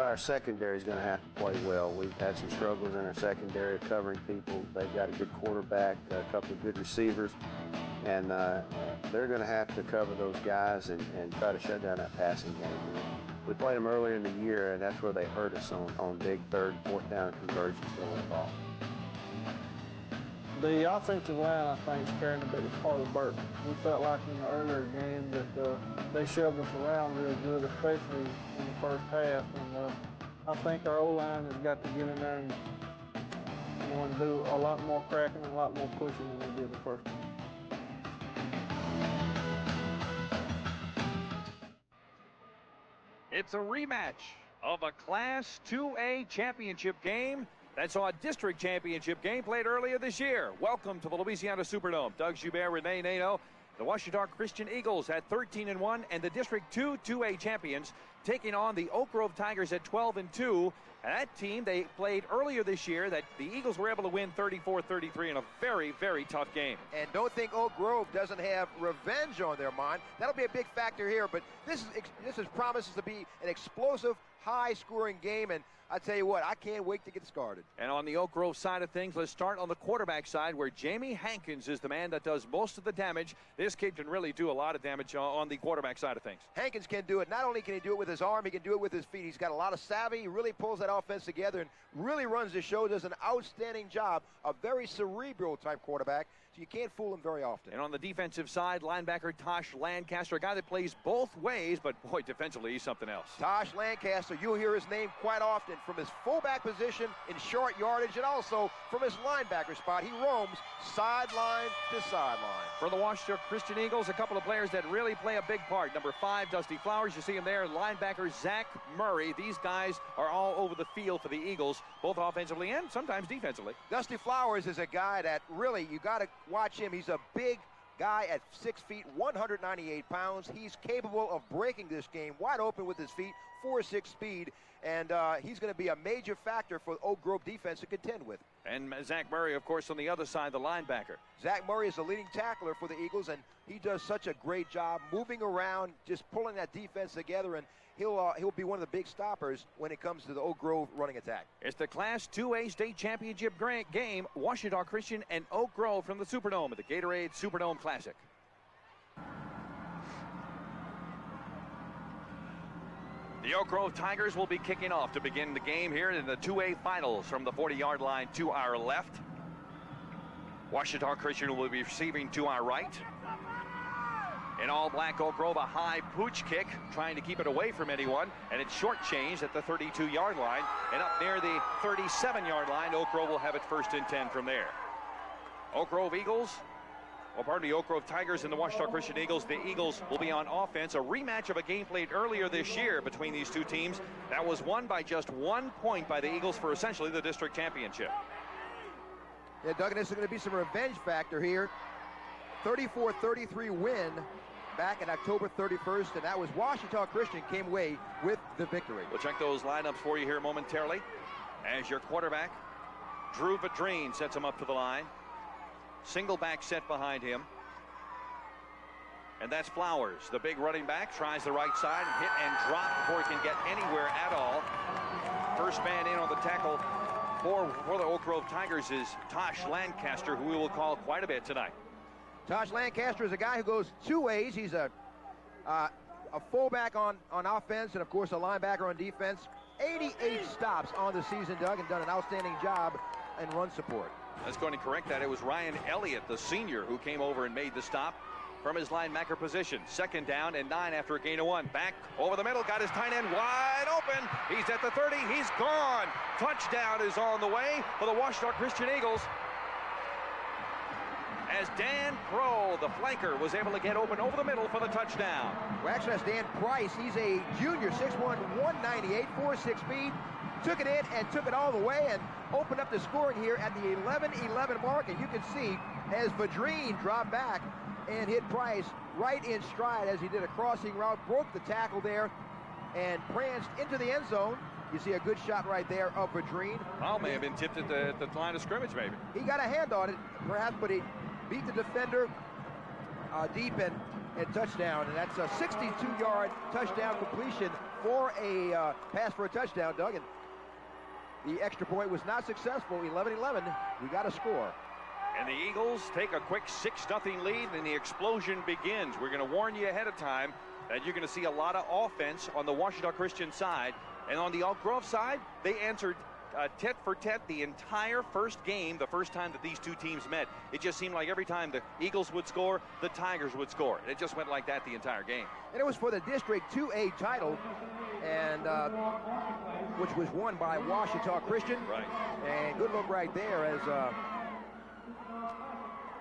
our secondary is going to have to play well. We've had some struggles in our secondary of covering people. They've got a good quarterback, a couple of good receivers, and they're going to have to cover those guys and try to shut down that passing game. We played them earlier in the year, and that's where they hurt us on big third, fourth down conversions for the ball. The offensive line, I think, is carrying the biggest part of the burden. We felt like in the earlier game that they shoved us around real good, especially in the first half. And I think our O-line has got to get in there and do a lot more cracking and a lot more pushing than they did the first time. It's a rematch of a Class 2A championship game. That's our district championship game played earlier this year. Welcome to the Louisiana Superdome. Doug Joubert, Renee Naino. The Ouachita Christian Eagles at 13-1 and the District 2 2A champions taking on the Oak Grove Tigers at 12-2. And that team they played earlier this year that the Eagles were able to win 34-33 in a very, very tough game. And don't think Oak Grove doesn't have revenge on their mind. That'll be a big factor here, but this promises to be an explosive, high-scoring game, and I tell you what, I can't wait to get started. And on the Oak Grove side of things, let's start on the quarterback side where Jamie Hankins is the man that does most of the damage. This kid can really do a lot of damage on the quarterback side of things. Hankins can do it. Not only can he do it with his arm, he can do it with his feet. He's got a lot of savvy. He really pulls that offense together and really runs the show, does an outstanding job. A very cerebral type quarterback, so you can't fool him very often. And on the defensive side, linebacker Tosh Lancaster, a guy that plays both ways, but boy, defensively he's something else. Tosh Lancaster, you'll hear his name quite often from his fullback position in short yardage and also from his linebacker spot. He roams sideline to sideline. For the Ouachita Christian Eagles, a couple of players that really play a big part. Number 5, Dusty Flowers, you see him there. Linebacker Zach Murray. These guys are all over the field for the Eagles, both offensively and sometimes defensively. Dusty Flowers is a guy that really, you got to watch him. He's a big guy at 6 feet, 198 pounds. He's capable of breaking this game wide open with his feet, 4.6 speed, and he's going to be a major factor for Oak Grove defense to contend with. And Zach Murray, of course, on the other side, the linebacker. Zach Murray is the leading tackler for the Eagles, and he does such a great job moving around, just pulling that defense together, and he'll be one of the big stoppers when it comes to the Oak Grove running attack. It's the Class 2A state championship game, Ouachita Christian and Oak Grove from the Superdome at the Gatorade Superdome Classic. The Oak Grove Tigers will be kicking off to begin the game here in the 2A finals from the 40-yard line to our left. Ouachita Christian will be receiving to our right. In all black, Oak Grove, a high pooch kick, trying to keep it away from anyone, and it's shortchanged at the 32-yard line. And up near the 37-yard line, Oak Grove will have it 1st and 10 from there. Oak Grove Tigers and the Ouachita Christian Eagles. The Eagles will be on offense. A rematch of a game played earlier this year between these two teams. That was won by just 1 point by the Eagles for essentially the district championship. Yeah, Doug, and this is going to be some revenge factor here. 34-33 win back on October 31st, and that was Ouachita Christian came away with the victory. We'll check those lineups for you here momentarily. As your quarterback, Drew Vadreen sets him up to the line. Single back set behind him. And that's Flowers, the big running back, tries the right side and hit and drop before he can get anywhere at all. First man in on the tackle for the Oak Grove Tigers is Tosh Lancaster, who we will call quite a bit tonight. Tosh Lancaster is a guy who goes 2 ways. He's a fullback on offense and, of course, a linebacker on defense. 88 stops on the season, Doug, and done an outstanding job in run support. That's going to correct that. It was Ryan Elliott, the senior, who came over and made the stop from his linebacker position. 2nd down and 9 after a gain of 1. Back over the middle, got his tight end wide open. He's at the 30, he's gone. Touchdown is on the way for the Ouachita Christian Eagles, as Dan Crow, the flanker, was able to get open over the middle for the touchdown. Well, actually, that's Dan Price. He's a junior, 6'1", 198, 4.6 speed. Took it in and took it all the way and opened up the scoring here at the 11-11 mark. And you can see as Vadreen dropped back and hit Price right in stride as he did a crossing route, broke the tackle there, and pranced into the end zone. You see a good shot right there of Vadreen. Well, may have been tipped at the line of scrimmage, maybe. He got a hand on it, perhaps, but he beat the defender deep, and and touchdown, and that's a 62-yard touchdown completion for a pass for a touchdown, Doug. And the extra point was not successful. 11-11. We got a score. And the Eagles take a quick 6-0 lead, and the explosion begins. We're going to warn you ahead of time that you're going to see a lot of offense on the Ouachita Christian side. And on the Elk Grove side, they answered tit for tat the entire first game, the first time that these two teams met. It just seemed like every time the Eagles would score, the Tigers would score. And it just went like that the entire game. And it was for the District 2A title, and which was won by Ouachita Christian. Right. And good look right there as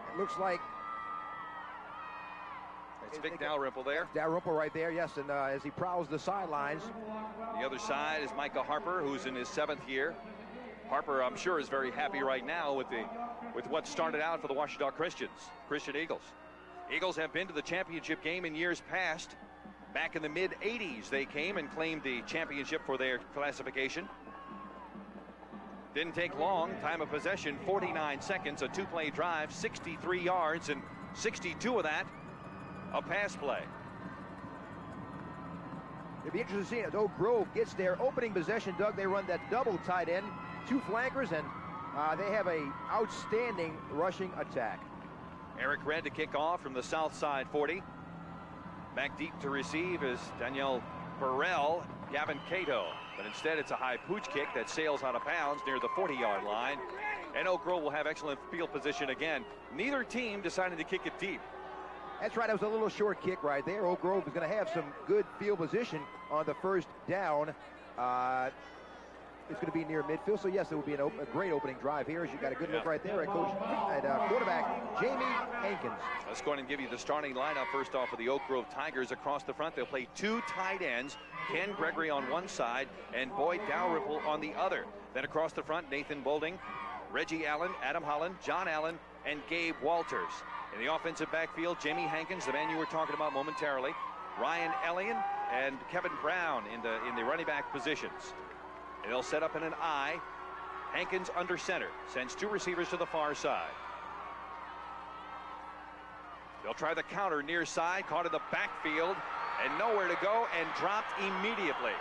it looks like it's Vic Dalrymple there. Dalrymple right there, yes, and as he prowls the sidelines. The other side is Micah Harper, who's in his 7th year. Harper, I'm sure, is very happy right now with what started out for the Ouachita Christian Eagles. Eagles have been to the championship game in years past. Back in the mid-'80s, they came and claimed the championship for their classification. Didn't take long. Time of possession, 49 seconds, a 2-play drive, 63 yards, and 62 of that a pass play. It'll be interesting to see as Oak Grove gets their opening possession, Doug. They run that double tight end, 2 flankers, and they have a outstanding rushing attack. Eric Red to kick off from the south side 40. Back deep to receive is Danielle Burrell, Gavin Cato. But instead it's a high pooch kick that sails out of bounds near the 40-yard line. And Oak Grove will have excellent field position again. Neither team decided to kick it deep. That's right, it was a little short kick right there. Oak Grove is going to have some good field position on the first down. It's going to be near midfield, so yes, it will be a great opening drive here as you got a good look right there at quarterback Jamie Hankins. Let's go ahead and give you the starting lineup first off for the Oak Grove Tigers. Across the front, they'll play 2 tight ends, Ken Gregory on one side and Boyd Dalrymple on the other. Then across the front, Nathan Boulding, Reggie Allen, Adam Holland, John Allen, and Gabe Walters. In the offensive backfield, Jamie Hankins, the man you were talking about momentarily, Ryan Elliott, and Kevin Brown in the running back positions. And they'll set up in an I. Hankins under center, sends 2 receivers to the far side. They'll try the counter near side, caught in the backfield, and nowhere to go, and dropped immediately.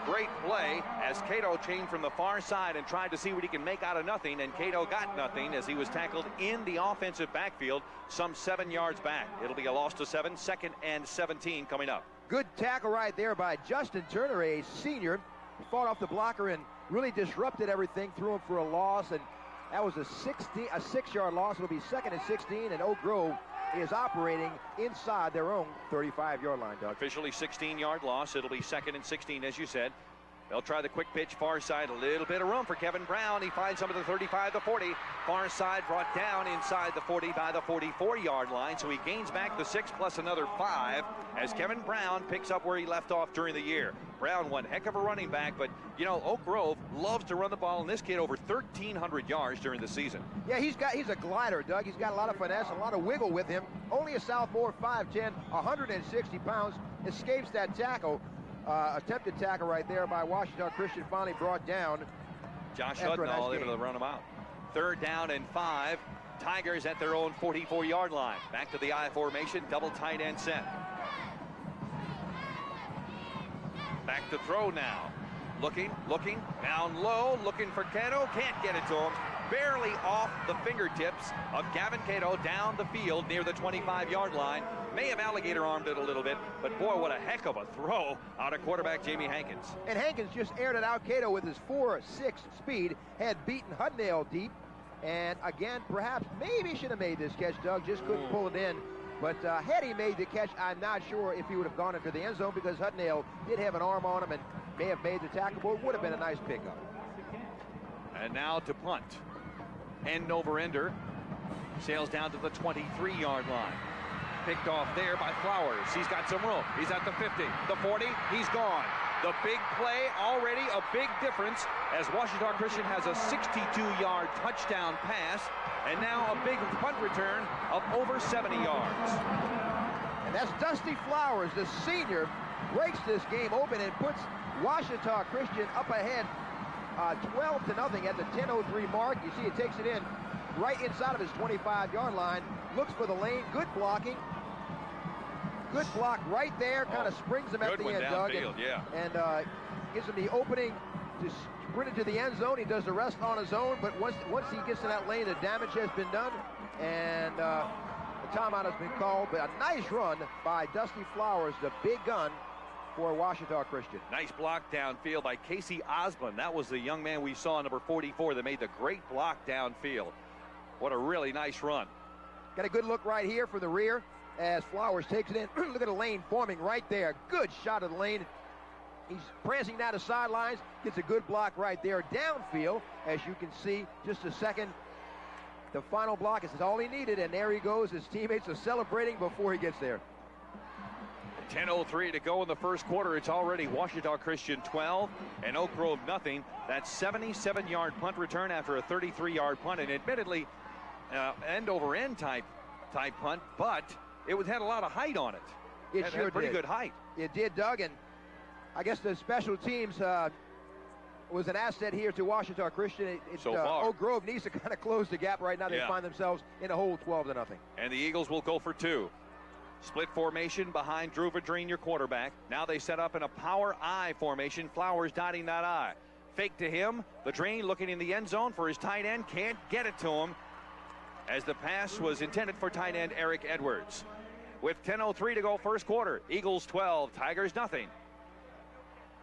Great play as Cato came from the far side and tried to see what he can make out of nothing, and Cato got nothing as he was tackled in the offensive backfield some 7 yards back. It'll be a loss to 7, 2nd and 17 coming up. Good tackle right there by Justin Turner, a senior. He fought off the blocker and really disrupted everything, threw him for a loss, and that was a 6-yard loss. It'll be 2nd and 16, and Oak Grove is operating inside their own 35-yard line, Doug. Officially 16-yard loss. It'll be 2nd and 16, as you said. They'll try the quick pitch far side. A little bit of room for Kevin Brown. He finds some of the 35, the 40. Far side brought down inside the 40 by the 44-yard line. So he gains back the 6 plus another 5 as Kevin Brown picks up where he left off during the year. Brown, one heck of a running back, but you know, Oak Grove loves to run the ball, and this kid over 1,300 yards during the season. Yeah, he's a glider, Doug. He's got a lot of finesse, a lot of wiggle with him. Only a sophomore, 5'10", 160 pounds, escapes that tackle. Attempted tackle right there by Ouachita Christian, finally brought down. Josh Hudnall able to run him out. 3rd down and 5. Tigers at their own 44-yard line. Back to the I formation, double tight end set. Back to throw now. Looking, down low, looking for Cato, can't get it to him. Barely off the fingertips of Gavin Cato down the field near the 25-yard line. May have alligator armed it a little bit, but boy, what a heck of a throw out of quarterback Jamie Hankins. And Hankins just aired it out. Cato with his 4.6 speed had beaten Hudnall deep. And again, perhaps maybe should have made this catch, Doug, just couldn't pull it in. But had he made the catch, I'm not sure if he would have gone into the end zone because Hudnall did have an arm on him and may have made the tackle, but it would have been a nice pickup. And now to punt. End over ender. Sails down to the 23-yard line. Picked off there by Flowers. He's got some room. He's at the 50, the 40, he's gone. The big play, already a big difference as Ouachita Christian has a 62-yard touchdown pass and now a big punt return of over 70 yards. And that's Dusty Flowers, the senior, breaks this game open and puts Ouachita Christian up ahead 12-0 at the 10:03 mark. You see it takes it in right inside of his 25-yard line. looks for the lane, good blocking. Good block right there, kind of springs him at the end, Doug. And gives him the opening to sprint into the end zone. He does the rest on his own, but once he gets to that lane, the damage has been done, and the timeout has been called. But a nice run by Dusty Flowers, the big gun for Ouachita Christian. Nice block downfield by Casey Osborne. That was the young man we saw, number 44, that made the great block downfield. What a really nice run. Got a good look right here for the rear as Flowers takes it in. Look at the lane forming right there. Good shot of the lane. He's prancing down the sidelines, gets a good block right there downfield, as you can see. Just a second. The final block is all he needed, and there he goes. His teammates are celebrating before he gets there. 10:03 to go in the first quarter. It's already Ouachita Christian 12 and Oak Grove nothing. That 77-yard punt return after a 33-yard punt, and admittedly end-over-end type punt, but it had a lot of height on it. It sure had pretty did. good height. It did, Doug, and I guess the special teams was an asset here to Ouachita Christian. So far. Oak Grove needs to kind of close the gap right now. They find themselves in a hole 12-0. And the Eagles will go for two. Split formation behind Drew Vadrine, your quarterback. Now they set up in a power I formation. Flowers dotting that I. Fake to him. Vadrine looking in the end zone for his tight end. Can't get it to him, as the pass was intended for tight end Eric Edwards. With 10:03 to go first quarter, Eagles 12, Tigers nothing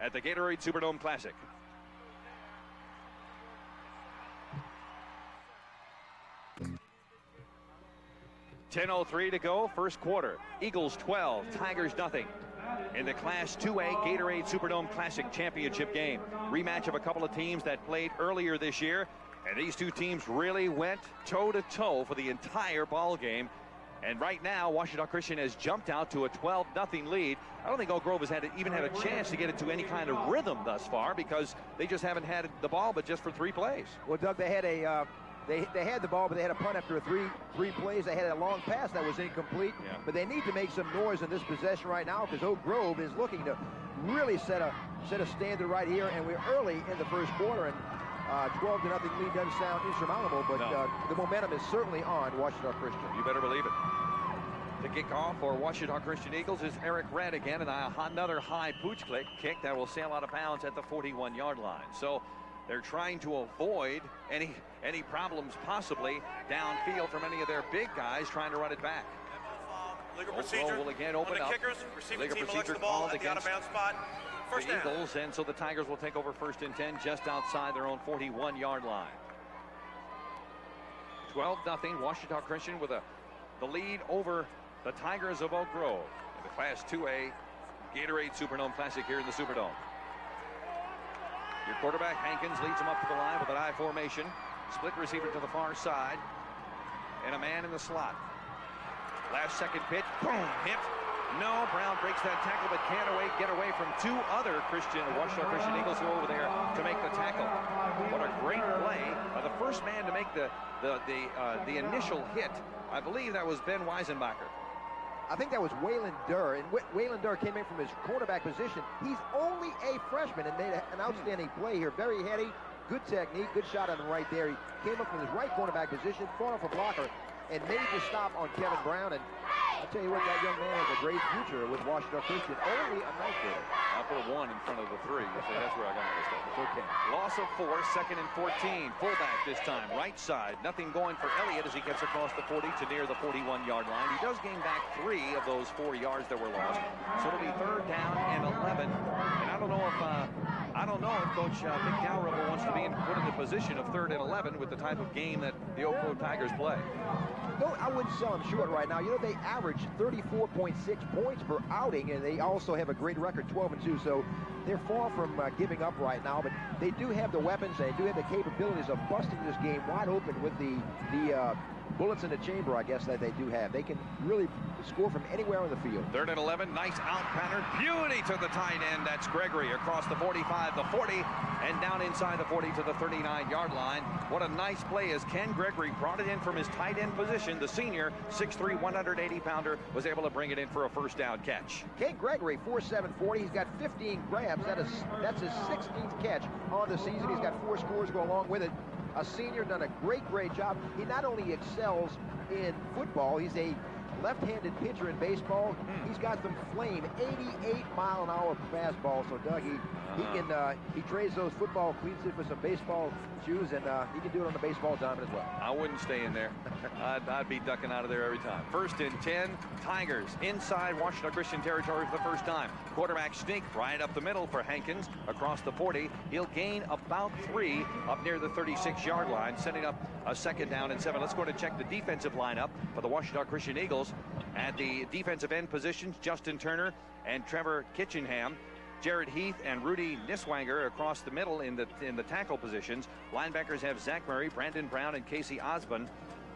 at the Gatorade Superdome Classic. .10:03 to go first quarter. Eagles 12, Tigers nothing in the Class 2A Gatorade Superdome Classic Championship game. Rematch of a couple of teams that played earlier this year, and these two teams really went toe-to-toe for the entire ball game. And right now, Ouachita Christian has jumped out to a 12-0 lead. I don't think Oak Grove has even had a chance to get into any kind of rhythm thus far, because they just haven't had the ball but just for 3 plays. Well, Doug, they had a they had the ball, but they had a punt after three plays. They had a long pass that was incomplete, but they need to make some noise in this possession right now, because Oak Grove is looking to really set a standard right here, and we're early in the first quarter, and 12-0 lead doesn't sound insurmountable, but the momentum is certainly on Ouachita Christian. You better believe it. The kickoff for Ouachita Christian Eagles is Eric Red again, and another high pooch kick that will sail out of bounds at the 41-yard line. So they're trying to avoid any problems possibly downfield from any of their big guys trying to run it back. Legal procedure will again open on the up. kickers. Receiving team elects the ball at the out-of-bounds spot. First the down. Eagles, and so the Tigers will take over 1st and 10 just outside their own 41-yard line. 12-0, Ouachita Christian with the lead over the Tigers of Oak Grove in the Class 2A Gatorade Superdome Classic here in the Superdome. Your quarterback, Hankins, leads him up to the line with an I formation. Split receiver to the far side, and a man in the slot. Last second pitch, boom, hit. No, Brown breaks that tackle, but can't get away from 2 other Ouachita Christian Eagles who are over there to make the tackle. What a great play. The first man to make the initial hit, I believe that was Ben Weisenbacher. I think that was Waylon Durr, and Waylon Durr came in from his quarterback position. He's only a freshman and made an outstanding play here. Very heady, good technique, good shot on the right there. He came up from his right cornerback position, fought off a blocker, and made the stop on Kevin Brown. And I'll tell you what, that young man has a great future with Ouachita Christian. Only a ninth grader. I'll put a 1 in front of the 3. So that's where I got my mistake. It's okay. Loss of 4, 2nd and 14. Fullback this time, right side. Nothing going for Elliott as he gets across the 40 to near the 41-yard line. He does gain back 3 of those 4 yards that were lost. So it'll be 3rd down and 11. And I don't know if Coach Vic Dalrymple wants to be put in the position of 3rd and 11 with the type of game that the Oak Grove Tigers play. No, I wouldn't sell him short right now. You know, they average 34.6 points per outing, and they also have a great record, 12-2. So they're far from giving up right now, but they do have the weapons. They do have the capabilities of busting this game wide open with the bullets in the chamber, I guess, that they do have. They can really score from anywhere on the field. 3rd and 11, nice out pattern. Beauty to the tight end. That's Gregory across the 45, the 40, and down inside the 40 to the 39-yard line. What a nice play as Ken Gregory brought it in from his tight end position. The senior, 6'3", 180-pounder, was able to bring it in for a 1st down catch. Ken Gregory, 4'7", 40. He's got 15 grabs. That's his 16th catch on the season. He's got 4 scores to go along with it. a senior, done a great job. He not only excels in football, he's a left-handed pitcher in baseball. He's got some flame, 88-mile-an-hour fastball. So Doug, he trades those football cleats in for some baseball shoes, and he can do it on the baseball diamond as well. I wouldn't stay in there. I'd be ducking out of there every time. 1st and 10, Tigers inside Ouachita Christian territory for the first time. Quarterback sneak right up the middle for Hankins across the 40. He'll gain about 3 up near the 36-yard line, setting up a 2nd down and 7. Let's go to check the defensive lineup for the Ouachita Christian Eagles. At the defensive end positions, Justin Turner and Trevor Kitchenham. Jared Heath and Rudy Niswanger across the middle in the tackle positions. Linebackers have Zach Murray, Brandon Brown, and Casey Osborne.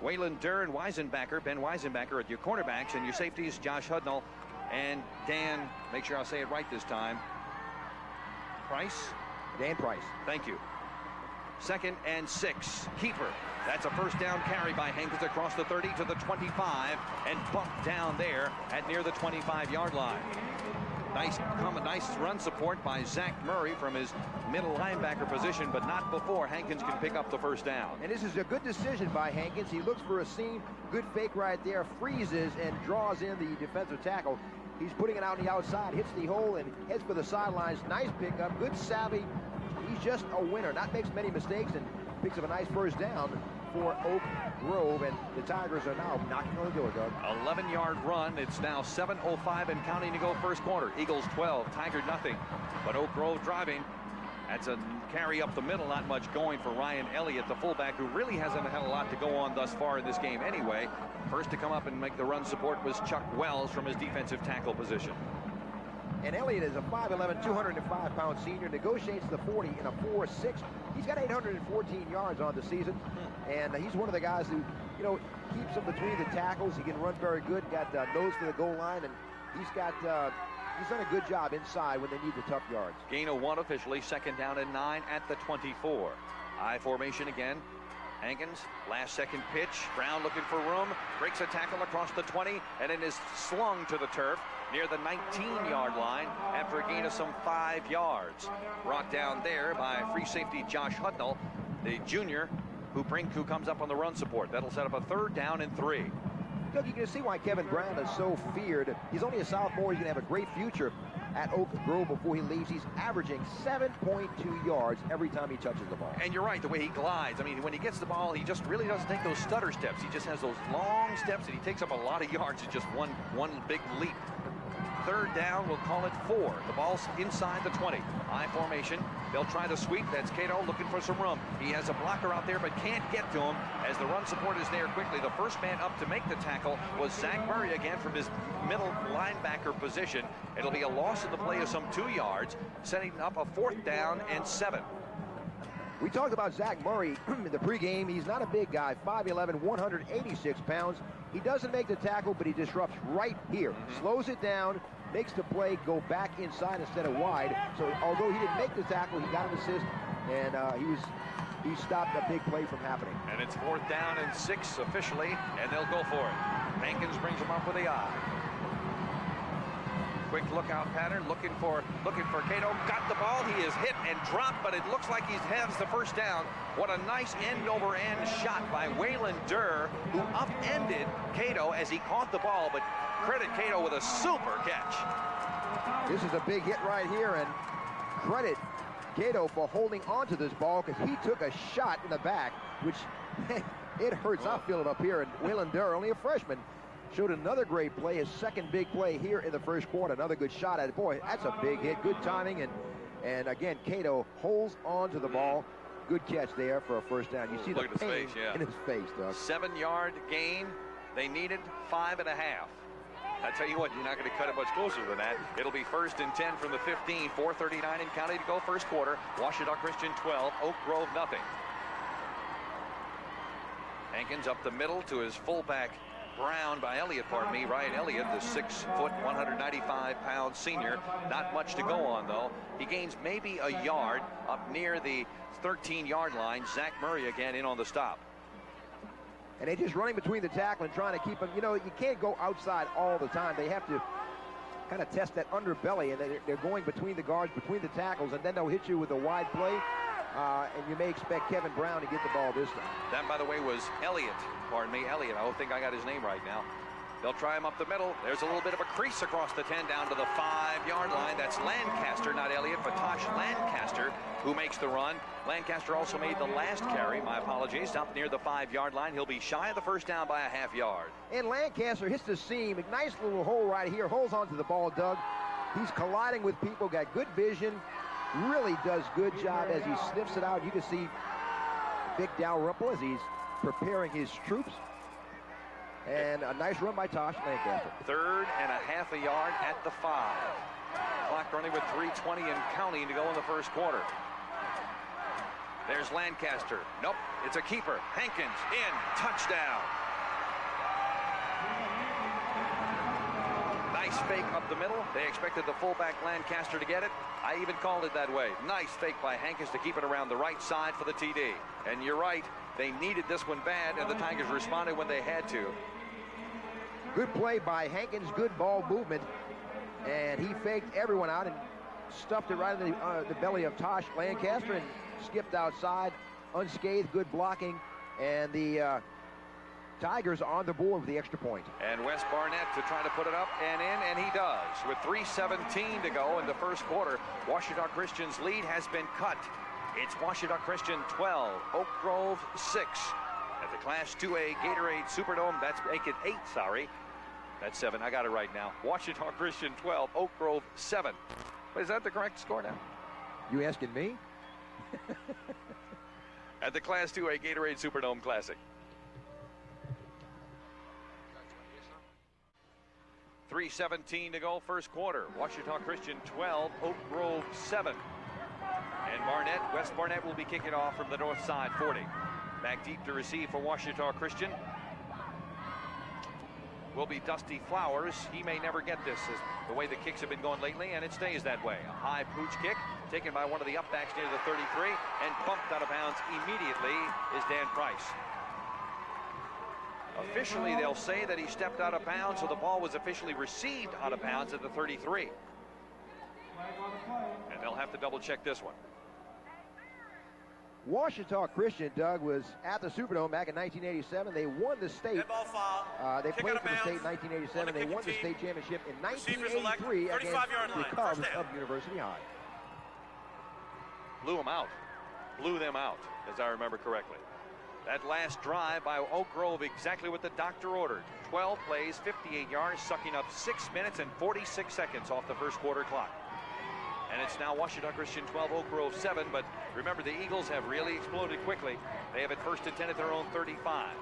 Waylon Durr and Ben Weisenbacker at your cornerbacks, and your safeties, Josh Hudnall and Dan, make sure I say it right this time, Price? Dan Price. Thank you. 2nd and 6, keeper. That's a 1st down carry by Hankins across the 30 to the 25 and bumped down there at near the 25-yard line. Nice run support by Zach Murray from his middle linebacker position, but not before Hankins can pick up the 1st down. And this is a good decision by Hankins. He looks for a seam, good fake right there, freezes and draws in the defensive tackle. He's putting it out on the outside, hits the hole and heads for the sidelines. Nice pickup, good savvy. He's just a winner, not makes many mistakes, and picks up a nice 1st down for Oak Grove, and the Tigers are now knocking on the door, Doug. 11-yard run. It's now 7:05 and counting to go 1st quarter. Eagles 12, Tiger nothing. But Oak Grove driving. That's a carry up the middle, not much going for Ryan Elliott, the fullback, who really hasn't had a lot to go on thus far in this game anyway. First to come up and make the run support was Chuck Wells from his defensive tackle position. And Elliott is a 5'11", 205-pound senior, negotiates the 40 in a 4.6. He's got 814 yards on the season, and he's one of the guys who, keeps him between the tackles. He can run very good, got nose to the goal line, and he's done a good job inside when they need the tough yards. Gain of 1 officially, 2nd down and 9 at the 24. I formation again. Hankins, last second pitch. Brown looking for room, breaks a tackle across the 20, and then is slung to the turf near the 19-yard line after a gain of some 5 yards. Brought down there by free safety Josh Hudnall, the junior, who comes up on the run support. That'll set up a 3rd down and 3. Doug, you can see why Kevin Brown is so feared. He's only a sophomore. He's going to have a great future at Oak Grove before he leaves. He's averaging 7.2 yards every time he touches the ball. And you're right, the way he glides. I mean, when he gets the ball, he just really doesn't take those stutter steps. He just has those long steps, and he takes up a lot of yards. It's just one big leap. 3rd down, we'll call it 4. The ball's inside the 20. I formation. They'll try the sweep. That's Cato looking for some room. He has a blocker out there, but can't get to him as the run support is there quickly. The first man up to make the tackle was Zach Murray again from his middle linebacker position. It'll be a loss of the play of some 2 yards, setting up a 4th down and 7. We talked about Zach Murray in the pregame. He's not a big guy, 5'11", 186 pounds. He doesn't make the tackle, but he disrupts right here. Slows it down, makes the play go back inside instead of wide. So although he didn't make the tackle, he got an assist, and he stopped a big play from happening. And it's 4th down and 6 officially, and they'll go for it. Hankins brings him up with the eye. Quick lookout pattern, looking for Cato. Got the ball. He is hit and dropped, but it looks like he has the 1st down. What a nice end-over-end shot by Waylon Durr, who upended Cato as he caught the ball, but credit Cato with a super catch. This is a big hit right here, and credit Cato for holding on to this ball, because he took a shot in the back, which it hurts. I feel it up here, and Waylon Durr, only a freshman, showed another great play, his 2nd big play here in the 1st quarter. Another good shot at it. Boy, that's a big hit. Good timing, and again, Cato holds on to the ball. Good catch there for a 1st down. You see the pain in his face, Doug. 7-yard gain. They needed 5.5. I tell you what, you're not going to cut it much closer than that. It'll be 1st and 10 from the 15. 4:39 in counting to go 1st quarter. Ouachita Christian 12, Oak Grove nothing. Hankins up the middle to his fullback Brown by Elliott, pardon me. Ryan Elliott, the 6 foot, 195-pound senior. Not much to go on, though. He gains maybe a yard up near the 13-yard line. Zach Murray again in on the stop. And they're just running between the tackle and trying to keep him. You can't go outside all the time. They have to kind of test that underbelly, and they're going between the guards, between the tackles, and then they'll hit you with a wide play. and you may expect Kevin Brown to get the ball this time. That, by the way, was Elliott. Pardon me, Elliott. I don't think I got his name right now. They'll try him up the middle. There's a little bit of a crease across the 10 down to the 5-yard line. That's Lancaster, not Elliott, but Tosh Lancaster, who makes the run. Lancaster also made the last carry. My apologies. Up near the 5-yard line. He'll be shy of the first down by a half-yard. And Lancaster hits the seam. A nice little hole right here. Holds onto the ball, Doug. He's colliding with people. Got good vision. Really does good job as he sniffs it out. You can see Vic Dalrymple as he's preparing his troops. And a nice run by Tosh Lancaster. 3rd and a half a yard at the 5. Clock running with 3:20 and counting to go in the first quarter. There's Lancaster. Nope, it's a keeper. Hankins in. Touchdown. Nice fake up the middle. They expected the fullback Lancaster to get it. I even called it that way. Nice fake by Hankins to keep it around the right side for the TD. And you're right, they needed this one bad, and the Tigers responded when they had to. Good play by Hankins, good ball movement, and he faked everyone out and stuffed it right in the belly of Tosh Lancaster and skipped outside unscathed. Good blocking, and the Tigers on the board with the extra point. And Wes Barnett to try to put it up and in, and he does. With 3:17 to go in the first quarter, Ouachita Christian's lead has been cut. It's Ouachita Christian 12, Oak Grove 6. At the Class 2A Gatorade Superdome, that's make it 8, sorry. That's 7, I got it right now. Ouachita Christian 12, Oak Grove 7. Is that the correct score now? You asking me? At the Class 2A Gatorade Superdome Classic. 3:17 to go, first quarter. Ouachita Christian 12, Oak Grove 7. And Wes Barnett will be kicking off from the north side, 40. Back deep to receive for Ouachita Christian will be Dusty Flowers. He may never get this, as the way the kicks have been going lately, and it stays that way. A high pooch kick taken by one of the upbacks near the 33 and bumped out of bounds immediately is Dan Price. Officially, they'll say that he stepped out of bounds, so the ball was officially received out of bounds at the 33. And they'll have to double check this one. Ouachita Christian, Doug, was at the Superdome back in 1987. They won the state. They played for the state in 1987. They won the state championship in 1983 against the Cubs of University High. Blew them out. Blew them out, as I remember correctly. That last drive by Oak Grove, exactly what the doctor ordered. 12 plays, 58 yards, sucking up 6 minutes and 46 seconds off the first quarter clock. And it's now Ouachita Christian 12, Oak Grove 7. But remember, the Eagles have really exploded quickly. They have it 1st and 10 at their own 35.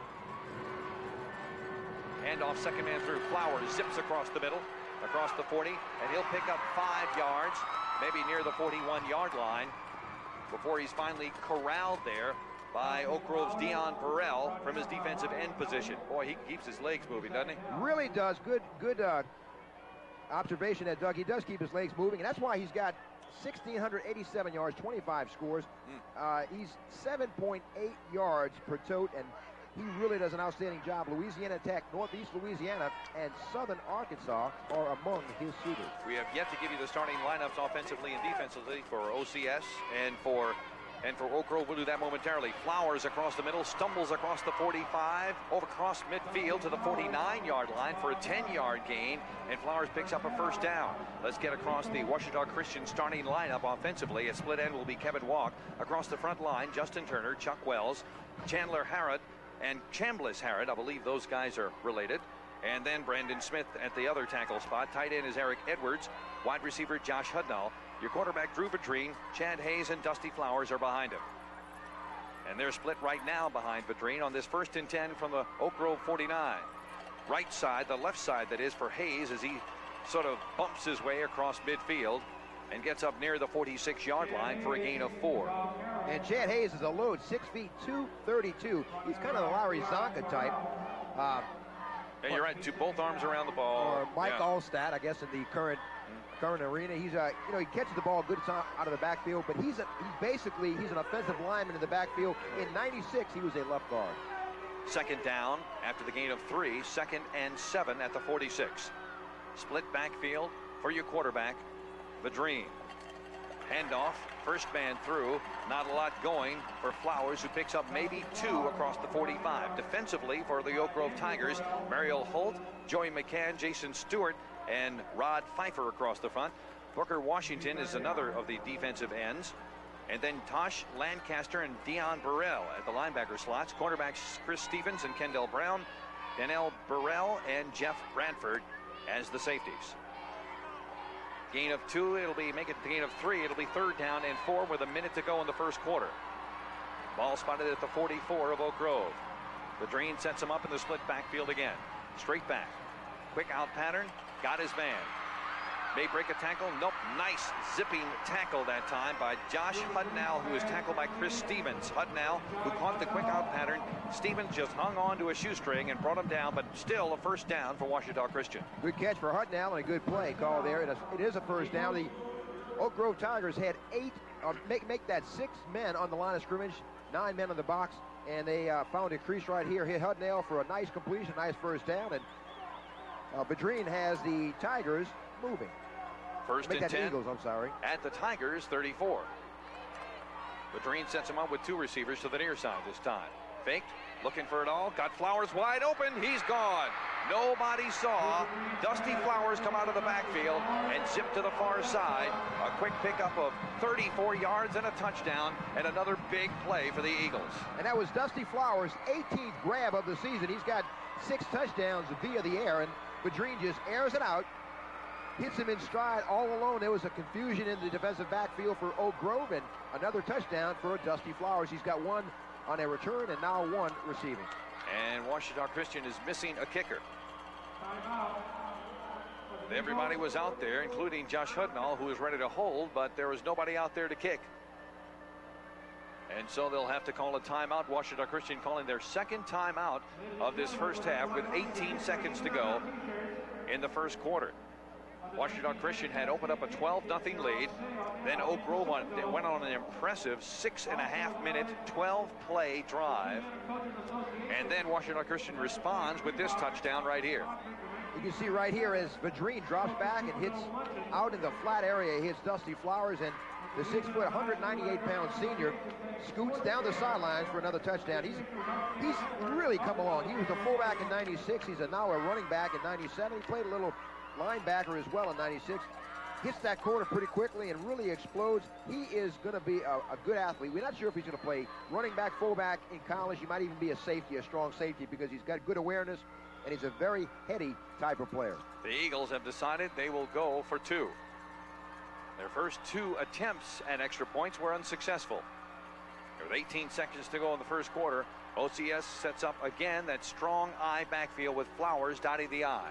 Handoff, second man through. Flowers zips across the middle, across the 40, and he'll pick up 5 yards, maybe near the 41-yard line, before he's finally corralled there by Oak Grove's Dion Burrell from his defensive end position. Boy, he keeps his legs moving, doesn't he? Really does. Good observation that, Doug. He does keep his legs moving, and that's why he's got 1,687 yards, 25 scores. He's 7.8 yards per tote, and he really does an outstanding job. Louisiana Tech, Northeast Louisiana, and Southern Arkansas are among his suitors. We have yet to give you the starting lineups offensively and defensively for OCS and for Oak Grove. We'll do that momentarily. Flowers across the middle, stumbles across the 45, over across midfield to the 49-yard line for a 10-yard gain, and Flowers picks up a first down. Let's get across the Ouachita Christian starting lineup offensively. At split end will be Kevin Walk. Across the front line, Justin Turner, Chuck Wells, Chandler Harrod, and Chambliss Harrod. I believe those guys are related. And then Brandon Smith at the other tackle spot. Tight end is Eric Edwards. Wide receiver Josh Hudnall. Your quarterback, Drew Vitrine, Chad Hayes, and Dusty Flowers are behind him. And they're split right now behind Vitrine on this 1st and 10 from the Oak Grove 49. Right side, the left side that is, for Hayes as he sort of bumps his way across midfield and gets up near the 46-yard line for a gain of 4. And Chad Hayes is a load, 6 feet 232. He's kind of the Larry Zonka type. Yeah, you're right. Both arms around the ball. Or Mike Allstat, I guess, in the current arena. He's he catches the ball good out of the backfield, but he's an offensive lineman in the backfield. In 96, he was a left guard. Second down after the gain of 3. 2nd and 7 at the 46. Split backfield for your quarterback, Vitrine. Handoff, first man through. Not a lot going for Flowers, who picks up maybe 2 across the 45. Defensively for the Oak Grove Tigers, Mariel Holt, Joey McCann, Jason Stewart, and Rod Pfeiffer across the front. Booker Washington is another of the defensive ends. And then Tosh Lancaster and Dion Burrell at the linebacker slots. Cornerbacks Chris Stevens and Kendall Brown. Danelle Burrell and Jeff Bradford as the safeties. Gain of 2, it'll be, make it the gain of 3. It'll be 3rd down and 4 with a minute to go in the first quarter. Ball spotted at the 44 of Oak Grove. Vadrine sets him up in the split backfield again. Straight back. Quick out pattern. Got his man. May break a tackle. Nope. Nice zipping tackle that time by Josh Hudnall, who was tackled by Chris Stevens. Hudnall, who caught the quick out pattern. Stevens just hung on to a shoestring and brought him down, but still a first down for Ouachita Christian. Good catch for Hudnall and a good play call there. It is a first down. The Oak Grove Tigers had 8, make that 6 men on the line of scrimmage, 9 men in the box, and they found a crease right here. Hit Hudnall for a nice completion, nice first down, and Vadrine has the Tigers moving. First and 10 Eagles, I'm sorry. At the Tigers 34. Vadrine sets him up with 2 receivers to the near side this time. Faked, looking for it all, got Flowers wide open, he's gone. Nobody saw Dusty Flowers come out of the backfield and zip to the far side. A quick pickup of 34 yards and a touchdown, and another big play for the Eagles. And that was Dusty Flowers' 18th grab of the season. He's got 6 touchdowns via the air, and Vadrine just airs it out. Hits him in stride all alone. There was a confusion in the defensive backfield for Oak Grove, and another touchdown for Dusty Flowers. He's got 1 on a return and now 1 receiving. And Ouachita Christian is missing a kicker. Everybody was out there, including Josh Hudnall, who was ready to hold, but there was nobody out there to kick. And so they'll have to call a timeout. Ouachita Christian calling their 2nd timeout of this first half with 18 seconds to go in the first quarter. Ouachita Christian had opened up a 12-0 lead. Then Oak Grove went on an impressive 6.5-minute, 12-play drive. And then Ouachita Christian responds with this touchdown right here. You can see right here as Vadrine drops back and hits out in the flat area. He hits Dusty Flowers, and the 6-foot, 198-pound senior scoots down the sidelines for another touchdown. He's really come along. He was a fullback in 96. He's now a running back in 97. He played a little linebacker as well in 96. Hits that corner pretty quickly and really explodes. He is going to be a good athlete. We're not sure if he's going to play running back, fullback in college. He might even be a safety, a strong safety, because he's got good awareness and he's a very heady type of player. The Eagles have decided they will go for 2. Their first 2 attempts at extra points were unsuccessful. With 18 seconds to go in the first quarter, OCS sets up again that strong I backfield with Flowers dotting the I.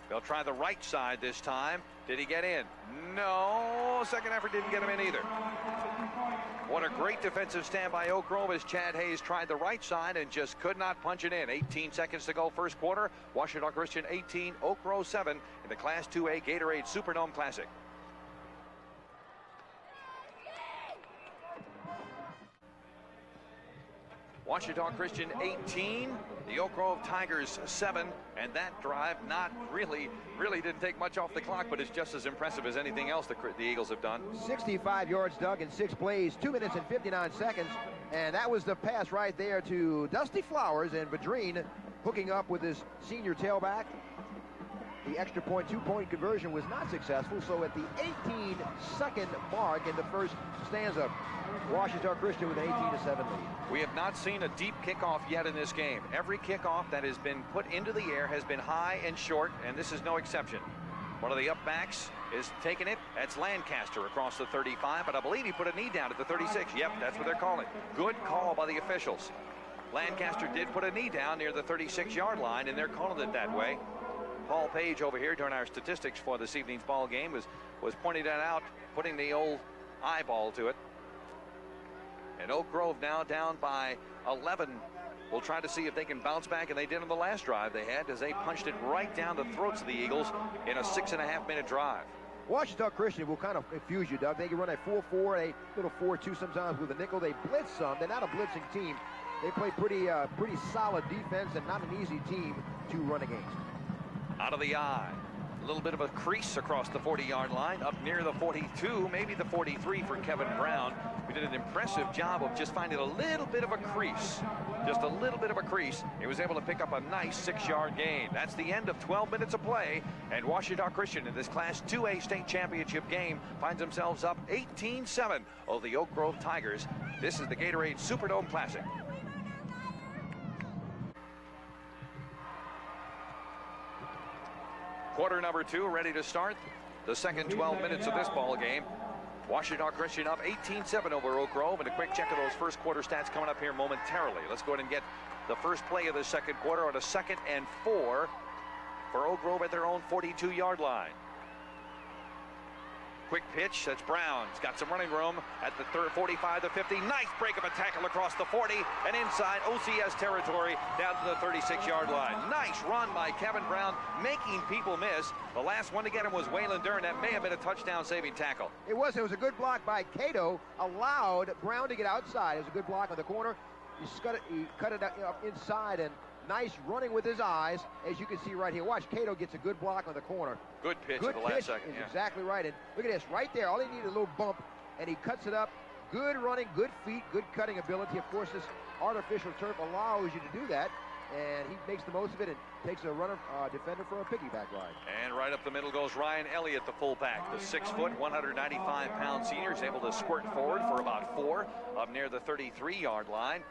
They'll try the right side this time. Did he get in? No. Second effort didn't get him in either. What a great defensive stand by Oak Grove as Chad Hayes tried the right side and just could not punch it in. 18 seconds to go first quarter. Ouachita Christian 18, Oak Grove 7 in the Class 2A Gatorade Superdome Classic. Ouachita Christian 18, the Oak Grove Tigers 7, and that drive not really didn't take much off the clock, but it's just as impressive as anything else the Eagles have done. 65 yards, Doug, in 6 plays, 2 minutes and 59 seconds, and that was the pass right there to Dusty Flowers, and Vadrine hooking up with his senior tailback. The extra point, 2-point conversion was not successful, so at the 18-second mark in the first stanza, Ouachita Christian with an 18-7 lead. We have not seen a deep kickoff yet in this game. Every kickoff that has been put into the air has been high and short, and this is no exception. One of the up backs is taking it. That's Lancaster across the 35, but I believe he put a knee down at the 36. Yep, that's what they're calling. Good call by the officials. Lancaster did put a knee down near the 36-yard line, and they're calling it that way. Paul Page over here during our statistics for this evening's ball game was pointing that out, putting the old eyeball to it. And Oak Grove now down by 11. We'll try to see if they can bounce back, and they did on the last drive they had as they punched it right down the throats of the Eagles in a 6.5-minute drive. Ouachita Christian will kind of confuse you, Doug. They can run a 4-4, a little 4-2 sometimes with a nickel. They blitz some. They're not a blitzing team. They play pretty solid defense and not an easy team to run against. Out of the eye. little bit of a crease across the 40-yard line, up near the 42, maybe the 43 for Kevin Brown, who did an impressive job of just finding a little bit of a crease. Just a little bit of a crease. He was able to pick up a nice 6-yard gain. That's the end of 12 minutes of play, and Ouachita Christian in this Class 2A state championship game finds themselves up 18-7 over the Oak Grove Tigers. This is the Gatorade Superdome Classic. Quarter number 2 ready to start. The second 12 minutes of this ball game. Ouachita Christian up 18-7 over Oak Grove, and a quick check of those first quarter stats coming up here momentarily. Let's go ahead and get the first play of the second quarter on a 2nd and 4 for Oak Grove at their own 42-yard line. Quick pitch, that's Brown. He's got some running room at the 45 to 50. Nice break of a tackle across the 40 and inside OCS territory down to the 36-yard line. Nice run by Kevin Brown, making people miss. The last one to get him was Waylon Dern. That may have been a touchdown-saving tackle. It was a good block by Cato. Allowed Brown to get outside. It was a good block on the corner. He cut it up inside, and nice running with his eyes, as you can see right here. Watch, Cato gets a good block on the corner. Good pitch at the last second. Is exactly right. And look at this, right there. All he needed a little bump, and he cuts it up. Good running, good feet, good cutting ability. Of course, this artificial turf allows you to do that, and he makes the most of it and takes a runner, defender for a piggyback ride. And right up the middle goes Ryan Elliott, the fullback. The 6-foot, 195-pound senior is able to squirt forward for about 4 up near the 33-yard line.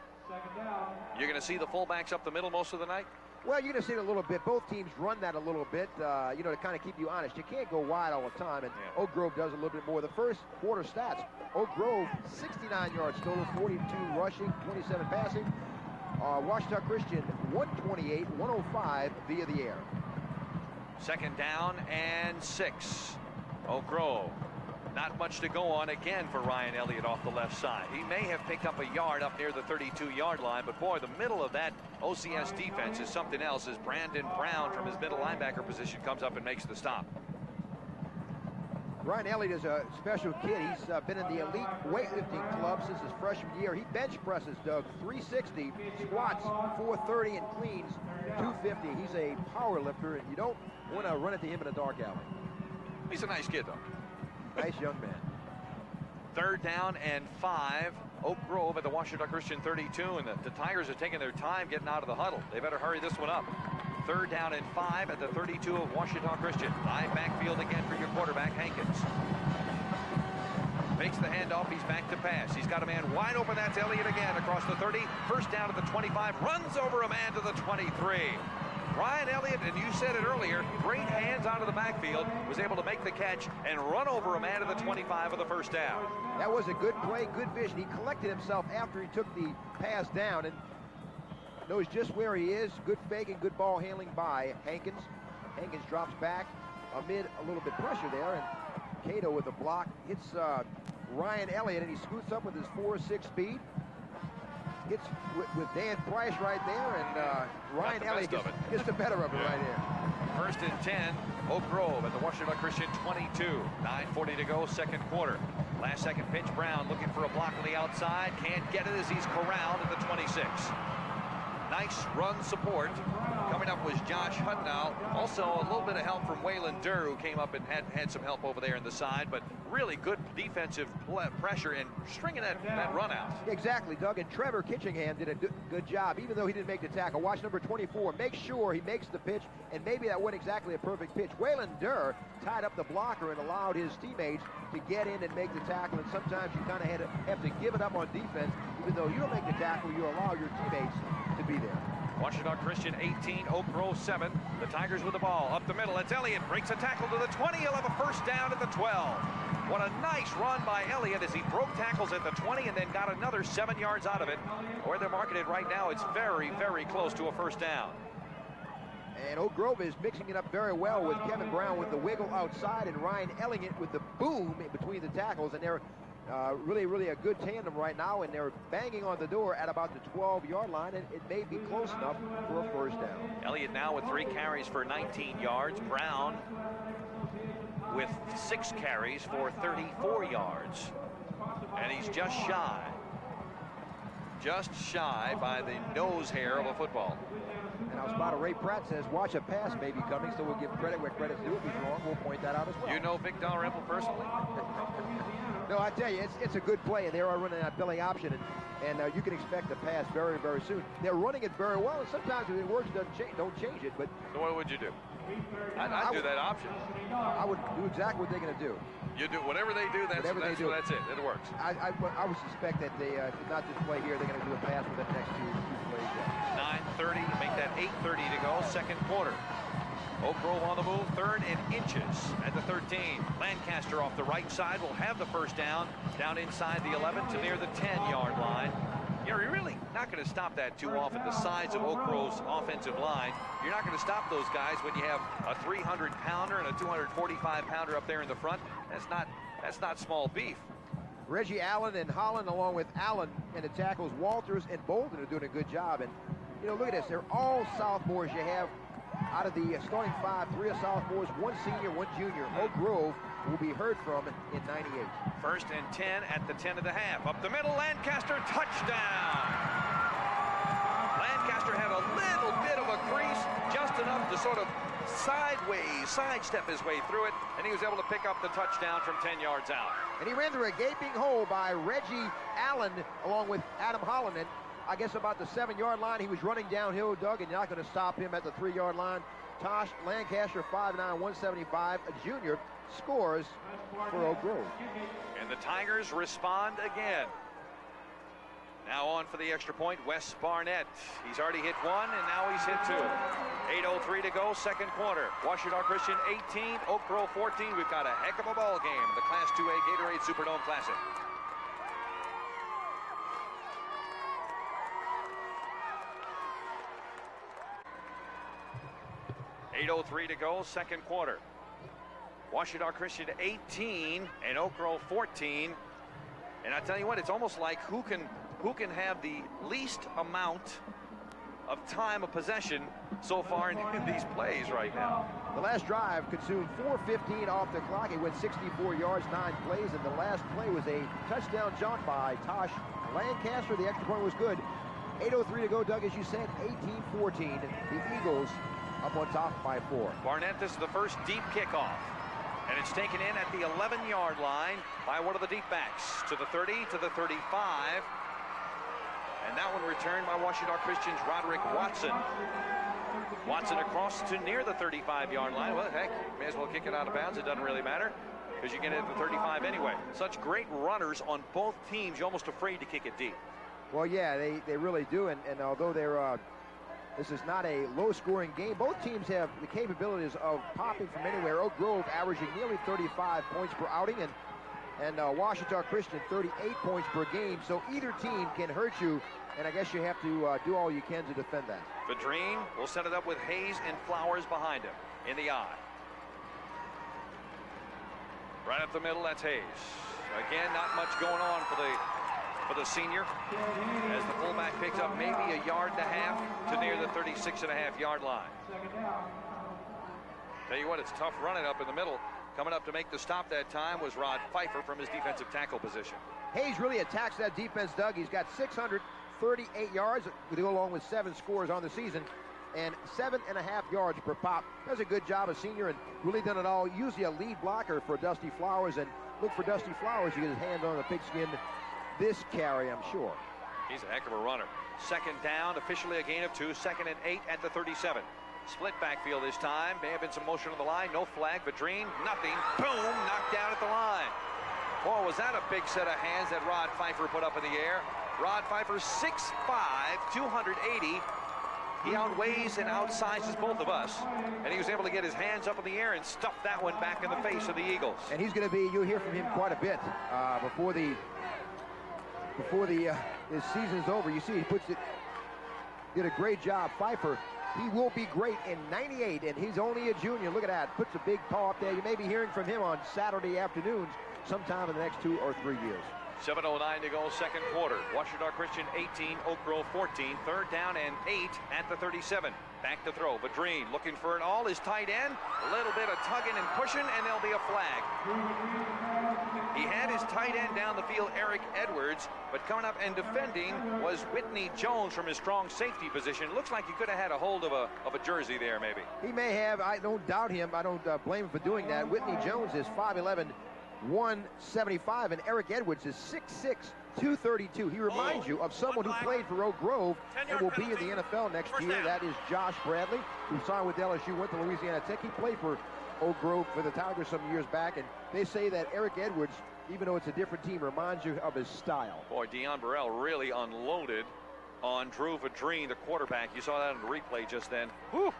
You're going to see the fullbacks up the middle most of the night? Well, you're going to see it a little bit. Both teams run that a little bit, you know, to kind of keep you honest. You can't go wide all the time, and Oak Grove does a little bit more. The first quarter stats, Oak Grove, 69 yards total, 42 rushing, 27 passing. Ouachita Christian, 128, 105 via the air. 2nd down and 6. Oak Grove. Not much to go on again for Ryan Elliott off the left side. He may have picked up a yard up near the 32-yard line, but boy, the middle of that OCS defense is something else as Brandon Brown from his middle linebacker position comes up and makes the stop. Ryan Elliott is a special kid. He's been in the elite weightlifting club since his freshman year. He bench presses, Doug, 360, squats 430, and cleans 250. He's a power lifter, and you don't want to run into him in a dark alley. He's a nice kid, though. Nice young man. 3rd down and 5. Oak Grove at the Ouachita Christian 32, and the Tigers are taking their time getting out of the huddle. They better hurry this one up. 3rd down and 5 at the 32 of Ouachita Christian. High backfield again for your quarterback, Hankins. Makes the handoff. He's back to pass. He's got a man wide open. That's Elliott again across the 30. 1st down at the 25. Runs over a man to the 23. Ryan Elliott, and you said it earlier, great hands out of the backfield, was able to make the catch and run over a man to the 25 of the 1st down. That was a good play, good vision. He collected himself after he took the pass down and knows just where he is. Good fake and good ball handling by Hankins. Hankins drops back amid a little bit pressure there, and Cato with a block hits Ryan Elliott, and he scoots up with his 4.6 speed. Gets with Dan Price right there, and Ryan Elliott gets the better of it right here. 1st and 10, Oak Grove at the Ouachita Christian 22. 9:40 to go, 2nd quarter. Last second pitch, Brown looking for a block on the outside. Can't get it as he's corralled at the 26. Nice run support. Coming up was Josh Hudnow. Also a little bit of help from Waylon Durr, who came up and had some help over there in the side, but really good defensive pressure and stringing that run out. Exactly, Doug, and Trevor Kitchingham did a good job, even though he didn't make the tackle. Watch number 24, make sure he makes the pitch, and maybe that wasn't exactly a perfect pitch. Waylon Durr tied up the blocker and allowed his teammates to get in and make the tackle, and sometimes you kind of have to give it up on defense. Even though you don't make the tackle, you allow your teammates to be there. Ouachita Christian 18, Oak Grove 7. The Tigers with the ball up the middle. It's Elliott, breaks a tackle to the 20. He'll have a 1st down at the 12. What a nice run by Elliott as he broke tackles at the 20 and then got another 7 yards out of it. Where they're marking it right now, it's very, very close to a 1st down. And Oak Grove is mixing it up very well with Kevin Brown with the wiggle outside and Ryan Elliott with the boom in between the tackles. And they're really a good tandem right now, and they're banging on the door at about the 12-yard line, and it may be close enough for a 1st down. Elliott now with 3 carries for 19 yards. Brown with 6 carries for 34 yards. And he's just shy by the nose hair of a football. And Now, spotter Ray Pratt says, watch a pass may be coming, so we'll give credit where credit's due. If he's wrong, we'll point that out as well. You know Vic Dalrymple personally? No, I tell you, it's a good play, and they are running that belly option, and you can expect a pass very, very soon. They're running it very well, and sometimes if it works, don't change it. But so what would you do? I'd do that option. I would do exactly what they're going to do. You do whatever they do. That's it. It works. I would suspect that they not just play here. They're going to do a pass for the next two plays. 9:30, make that 8:30 to go. Second quarter. Oak Grove on the move, 3rd and inches at the 13. Lancaster off the right side will have the first down inside the 11 to near the 10-yard line. You're really not going to stop that too often. The size of Oak Grove's offensive line, you're not going to stop those guys when you have a 300-pounder and a 245-pounder up there in the front. That's not small beef. Reggie Allen and Holland, along with Allen and the tackles, Walters and Bolden, are doing a good job. And look at this. They're all sophomores. You have out of the starting 5, 3 are sophomores, 1 senior, 1 junior. Oak Grove will be heard from in 98. 1st and 10 at the 10 of the half. Up the middle, Lancaster, touchdown! Lancaster had a little bit of a crease, just enough to sort of sidestep his way through it, and he was able to pick up the touchdown from 10 yards out. And he ran through a gaping hole by Reggie Allen along with Adam Holland. And I guess about the 7-yard line, he was running downhill, Doug, and you're not going to stop him at the 3-yard line. Tosh Lancaster, 5'9", 175, a junior, scores for Oak Grove. And the Tigers respond again. Now on for the extra point, Wes Barnett. He's already hit 1, and now he's hit 2. 8:03 to go, second quarter. Ouachita Christian 18, Oak Grove 14. We've got a heck of a ball game, the Class 2A Gatorade Superdome Classic. .803 to go, second quarter. Ouachita Christian 18 and Oak Grove 14. And I tell you what, it's almost like who can have the least amount of time of possession so far in these plays right now. The last drive consumed 4:15 off the clock. It went 64 yards, 9 plays, and the last play was a touchdown jaunt by Tosh Lancaster. The extra point was good. 8:03 to go, Doug, as you said, 18-14. The Eagles up on top by 4. Barnett, this is the first deep kickoff. And it's taken in at the 11-yard line by one of the deep backs. To the 30, to the 35. And that one returned by Ouachita Christian's Roderick Watson. Watson across to near the 35-yard line. Well, heck, may as well kick it out of bounds. It doesn't really matter because you get it at the 35 anyway. Such great runners on both teams, you're almost afraid to kick it deep. Well, yeah, they really do. And although they're this is not a low-scoring game, both teams have the capabilities of popping from anywhere. Oak Grove averaging nearly 35 points per outing, and Ouachita Christian 38 points per game. So either team can hurt you, and I guess you have to do all you can to defend that. Vadrine will set it up with Hayes and Flowers behind him in the eye. Right up the middle, that's Hayes. Again, not much going on for the senior, as the fullback picks up maybe a yard and a half to near the 36.5-yard line. Tell you what, it's tough running up in the middle. Coming up to make the stop that time was Rod Pfeiffer from his defensive tackle position. Hayes really attacks that defense, Doug. He's got 638 yards to go along with 7 scores on the season and 7.5 yards per pop. Does a good job, a senior, and really done it all. Usually a lead blocker for Dusty Flowers, and look for Dusty Flowers to get his hands on the pigskin this carry, I'm sure. He's a heck of a runner. Second down, officially a gain of 2. 2nd and 8 at the 37. Split backfield this time. May have been some motion on the line. No flag. Vadrine, nothing. Boom, knocked down at the line. Boy, was that a big set of hands that Rod Pfeiffer put up in the air. Rod Pfeiffer, 6'5", 280. He outweighs and outsizes both of us. And he was able to get his hands up in the air and stuff that one back in the face of the Eagles. And he's going to be, you'll hear from him quite a bit before his season's over. You see, he did a great job. Pfeiffer, he will be great in 98, and he's only a junior. Look at that, puts a big paw up there. You may be hearing from him on Saturday afternoons sometime in the next 2 or 3 years. 7:09 to go, second quarter. Ouachita Christian 18, Oak Grove 14. 3rd down and 8 at the 37. back to throw. Vadrine looking for an all. His tight end, a little bit of tugging and pushing, and there'll be a flag. He had his tight end down the field, Eric Edwards, but coming up and defending was Whitney Jones from his strong safety position. Looks like he could have had a hold of a jersey there, maybe. He may have. I don't doubt him. I don't blame him for doing that. Whitney Jones is 5'11", 175, and Eric Edwards is 6'6", 232. He reminds you of someone who played for Oak Grove and will be in the NFL next year. That is Josh Bradley, who signed with LSU, went to Louisiana Tech. He played for Oak Grove for the Tigers some years back, and they say that Eric Edwards, even though it's a different team, reminds you of his style. Boy, Deon Burrell really unloaded on Drew Vadrine, the quarterback. You saw that in the replay just then. Whew.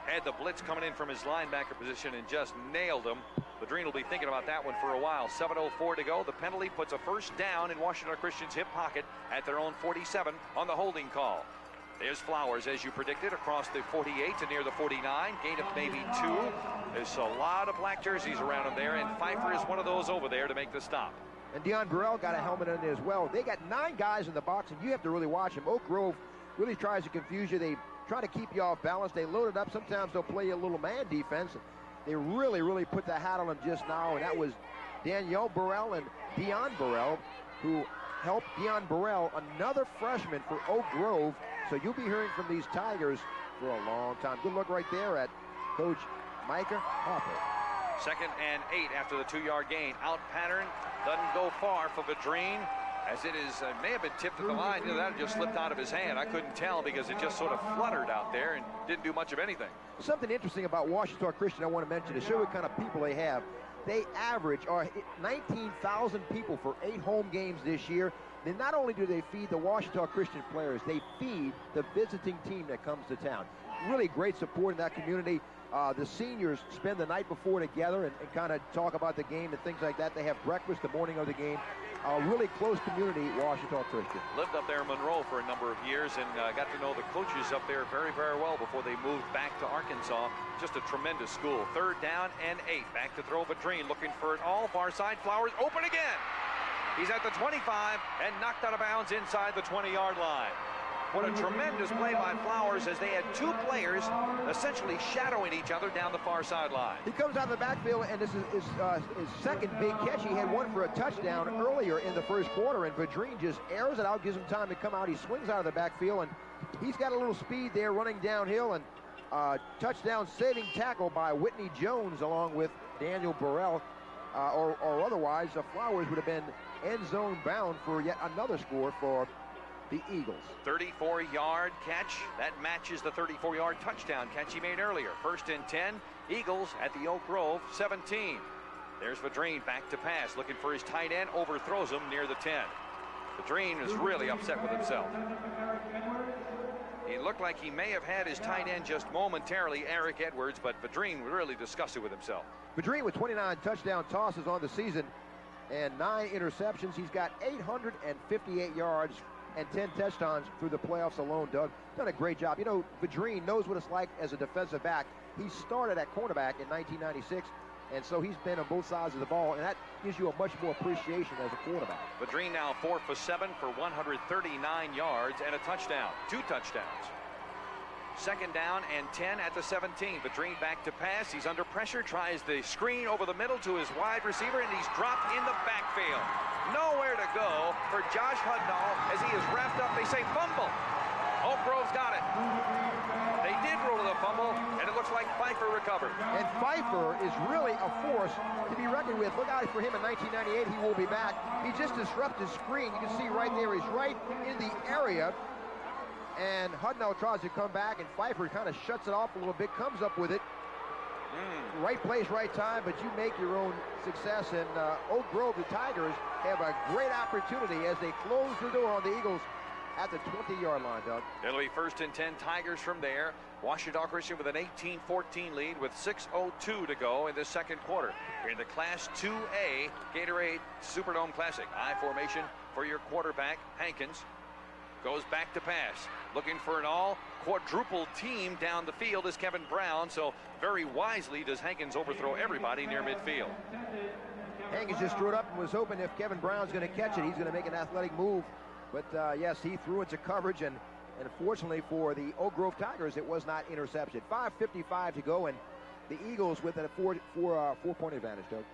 Had the blitz coming in from his linebacker position and just nailed him. Vadrine will be thinking about that one for a while. 7:04 to go. The penalty puts a first down in Ouachita Christian's hip pocket at their own 47 on the holding call. There's Flowers, as you predicted, across the 48 to near the 49. Gain of maybe 2. There's a lot of black jerseys around him there, and Pfeiffer is one of those over there to make the stop. And Deon Burrell got a helmet in there as well. They got 9 guys in the box, and you have to really watch them. Oak Grove really tries to confuse you. They try to keep you off balance. They load it up. Sometimes they'll play a little man defense. They really put the hat on him just now, and that was Danielle Burrell and Deon Burrell, who helped Deon Burrell, another freshman for Oak Grove. So you'll be hearing from these Tigers for a long time. Good look right there at Coach Micah Hopper. 2nd and 8 after the 2-yard gain. Out pattern doesn't go far for Vadrine, as it is may have been tipped at the line. You know, that just slipped out of his hand. I couldn't tell because it just sort of fluttered out there and didn't do much of anything. Something interesting about Ouachita Christian I want to mention to show you what kind of people they have. They average 19,000 people for 8 home games this year. Then not only do they feed the Ouachita Christian players, they feed the visiting team that comes to town. Really great support in that community. The seniors spend the night before together and kind of talk about the game and things like that. They have breakfast the morning of the game. Really close community, Ouachita Christian. Lived up there in Monroe for a number of years and got to know the coaches up there very well before they moved back to Arkansas. Just a tremendous school. 3rd down and 8. Back to throw Vadrine, looking for it all. Far side, Flowers open again. He's at the 25 and knocked out of bounds inside the 20-yard line. What a tremendous play by Flowers, as they had 2 players essentially shadowing each other down the far sideline. He comes out of the backfield, and this is his second big catch. He had one for a touchdown earlier in the first quarter, and Vadrine just airs it out, gives him time to come out. He swings out of the backfield, and he's got a little speed there running downhill, and touchdown saving tackle by Whitney Jones along with Daniel Burrell, or otherwise Flowers would have been end zone bound for yet another score for the Eagles. 34-yard catch. That matches the 34-yard touchdown catch he made earlier. 1st and 10. Eagles at the Oak Grove 17. There's Vadrine back to pass, looking for his tight end, overthrows him near the 10. Vadrine is really upset with himself. He looked like he may have had his tight end just momentarily, Eric Edwards, but Vadrine really disgusted with himself. Vadrine with 29 touchdown tosses on the season and 9 interceptions. He's got 858 yards and 10 touchdowns through the playoffs alone, Doug. Done a great job. You know, Vadrine knows what it's like as a defensive back. He started at cornerback in 1996, and so he's been on both sides of the ball, and that gives you a much more appreciation as a quarterback. Vadrine now 4 for 7 for 139 yards and a touchdown. 2 touchdowns. 2nd down and 10 at the 17. Vadrine back to pass. He's under pressure, tries the screen over the middle to his wide receiver, and he's dropped in the backfield. Nowhere to go for Josh Hudnall as he is wrapped up. They say fumble. Oak Grove's got it. They did roll the fumble, and it looks like Pfeiffer recovered. And Pfeiffer is really a force to be reckoned with. Look out for him in 1998. He will be back. He just disrupted his screen. You can see right there, he's right in the area. And Hudnall tries to come back, and Pfeiffer kind of shuts it off a little bit, comes up with it. Right place, right time, but you make your own success. And Oak Grove, the Tigers, have a great opportunity as they close the door on the Eagles at the 20-yard line, Doug. It'll be 1st and 10 Tigers from there. Ouachita Christian with an 18-14 lead with 6:02 to go in the 2nd quarter. Here in the Class 2A Gatorade Superdome Classic. I formation for your quarterback, Hankins. Goes back to pass, looking for an all quadruple team down the field is Kevin Brown. So very wisely does Hankins overthrow everybody near midfield. Hankins just threw it up and was hoping if Kevin Brown's going to catch it, he's going to make an athletic move. But yes, he threw into coverage, and And fortunately for the Oak Grove Tigers, it was not intercepted. 5:55 to go, and the Eagles with a four-point advantage, Doug.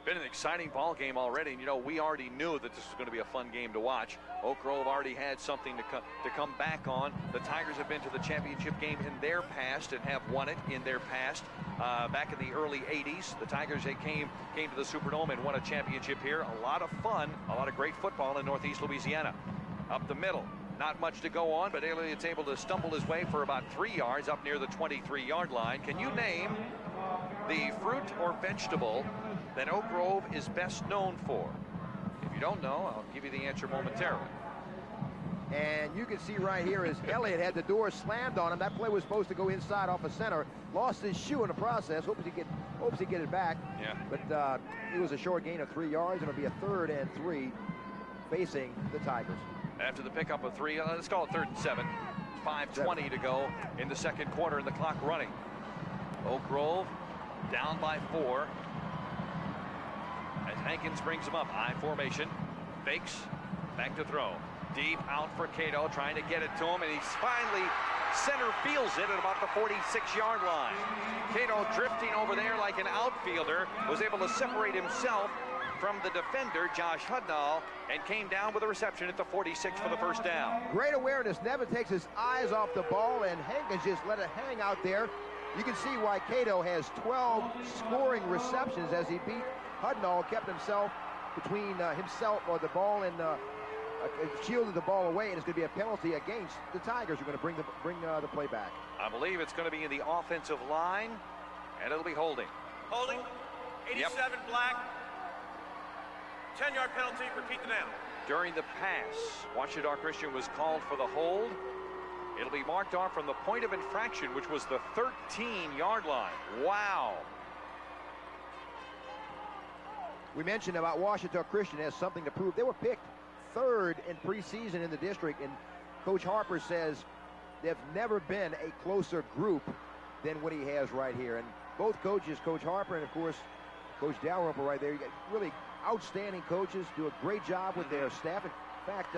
Been an exciting ball game already. And, you know, we already knew that this was going to be a fun game to watch. Oak Grove already had something to come back on. The Tigers have been to the championship game in their past and have won it in their past. Back in the early 80s, the Tigers, they came to the Superdome and won a championship here. A lot of fun, a lot of great football in Northeast Louisiana. Up the middle, not much to go on, but Elliott's able to stumble his way for about 3 yards up near the 23-yard line. Can you name the fruit or vegetable that Oak Grove is best known for? If you don't know, I'll give you the answer momentarily. And you can see right here as Elliott had the door slammed on him. That play was supposed to go inside off a center. Lost his shoe in the process. Hopes he get it back. Yeah. But it was a short gain of 3 yards. It'll be a 3rd and 3 facing the Tigers. After the pickup of 3, let's call it 3rd and 7. 5:20 to go in the second quarter and the clock running. Oak Grove down by 4. As Hankins brings him up, I formation, fakes, back to throw. Deep out for Cato, trying to get it to him, and he's finally center fields it at about the 46-yard line. Cato drifting over there like an outfielder, was able to separate himself from the defender, Josh Hudnall, and came down with a reception at the 46 for the first down. Great awareness, never takes his eyes off the ball, and Hankins just let it hang out there. You can see why Cato has 12 scoring receptions as he beat Hudnall, kept himself between himself or the ball and shielded the ball away, and it's going to be a penalty against the Tigers. Are going to bring the play back. I believe it's going to be in the offensive line, and it'll be holding. Holding, 87 Black, 10-yard penalty, repeat the down. During the pass, Ouachita Christian was called for the hold. It'll be marked off from the point of infraction, which was the 13-yard line. Wow. We mentioned about Ouachita Christian has something to prove. They were picked 3rd in preseason in the district, and Coach Harper says they've never been a closer group than what he has right here. And both coaches, Coach Harper and, of course, Coach Dalrymple right there, you got really outstanding coaches, do a great job with their staff. In fact,